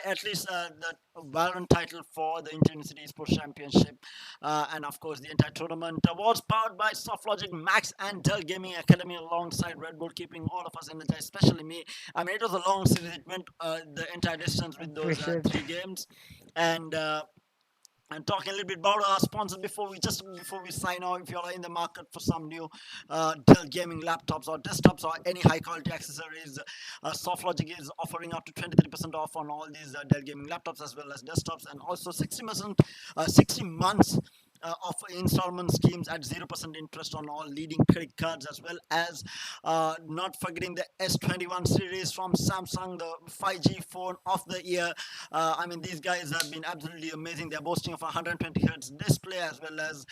[SPEAKER 2] at least the Valorant title for the Inter-University Esports Championship, and of course the entire tournament was powered by Softlogic, Max, and Dell Gaming Academy alongside Red Bull, keeping all of us energized, especially me. I mean, it was a long series; it went the entire distance with those
[SPEAKER 3] appreciate.
[SPEAKER 2] three games, and. And talking a little bit about our sponsors before we sign off. If you're in the market for some new Dell gaming laptops or desktops or any high quality accessories, Softlogic is offering up to 23% off on all these Dell gaming laptops as well as desktops, and also 60%, 60 months of installment schemes at 0% interest on all leading credit cards, as well as not forgetting the S21 series from Samsung, the 5G phone of the year. I mean, these guys have been absolutely amazing. They're boasting of a 120 hertz display, as well as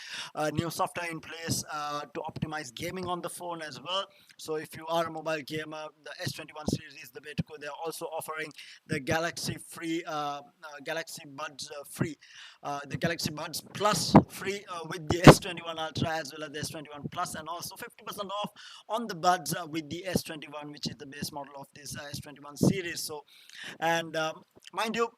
[SPEAKER 2] new software in place to optimize gaming on the phone as well. So if you are a mobile gamer, the S21 series is the way to go. They're also offering the Galaxy Buds free, the Galaxy Buds Plus free with the S21 Ultra as well as the S21 Plus, and also 50% off on the Buds with the S21, which is the base model of this S21 series. So, and mind you,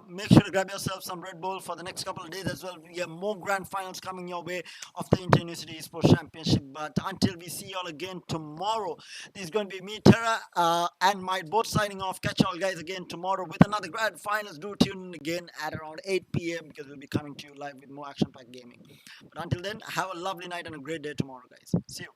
[SPEAKER 2] make sure to grab yourself some Red Bull for the next couple of days as well. We have more grand finals coming your way of the Inter-University Esports Championship. But until we see y'all again tomorrow, this is going to be me, Terra, and my both signing off. Catch y'all guys again tomorrow with another grand finals. Do tune in again at around 8 p.m. because we'll be coming to you live with more action-packed gaming. But until then, have a lovely night and a great day tomorrow, guys. See you.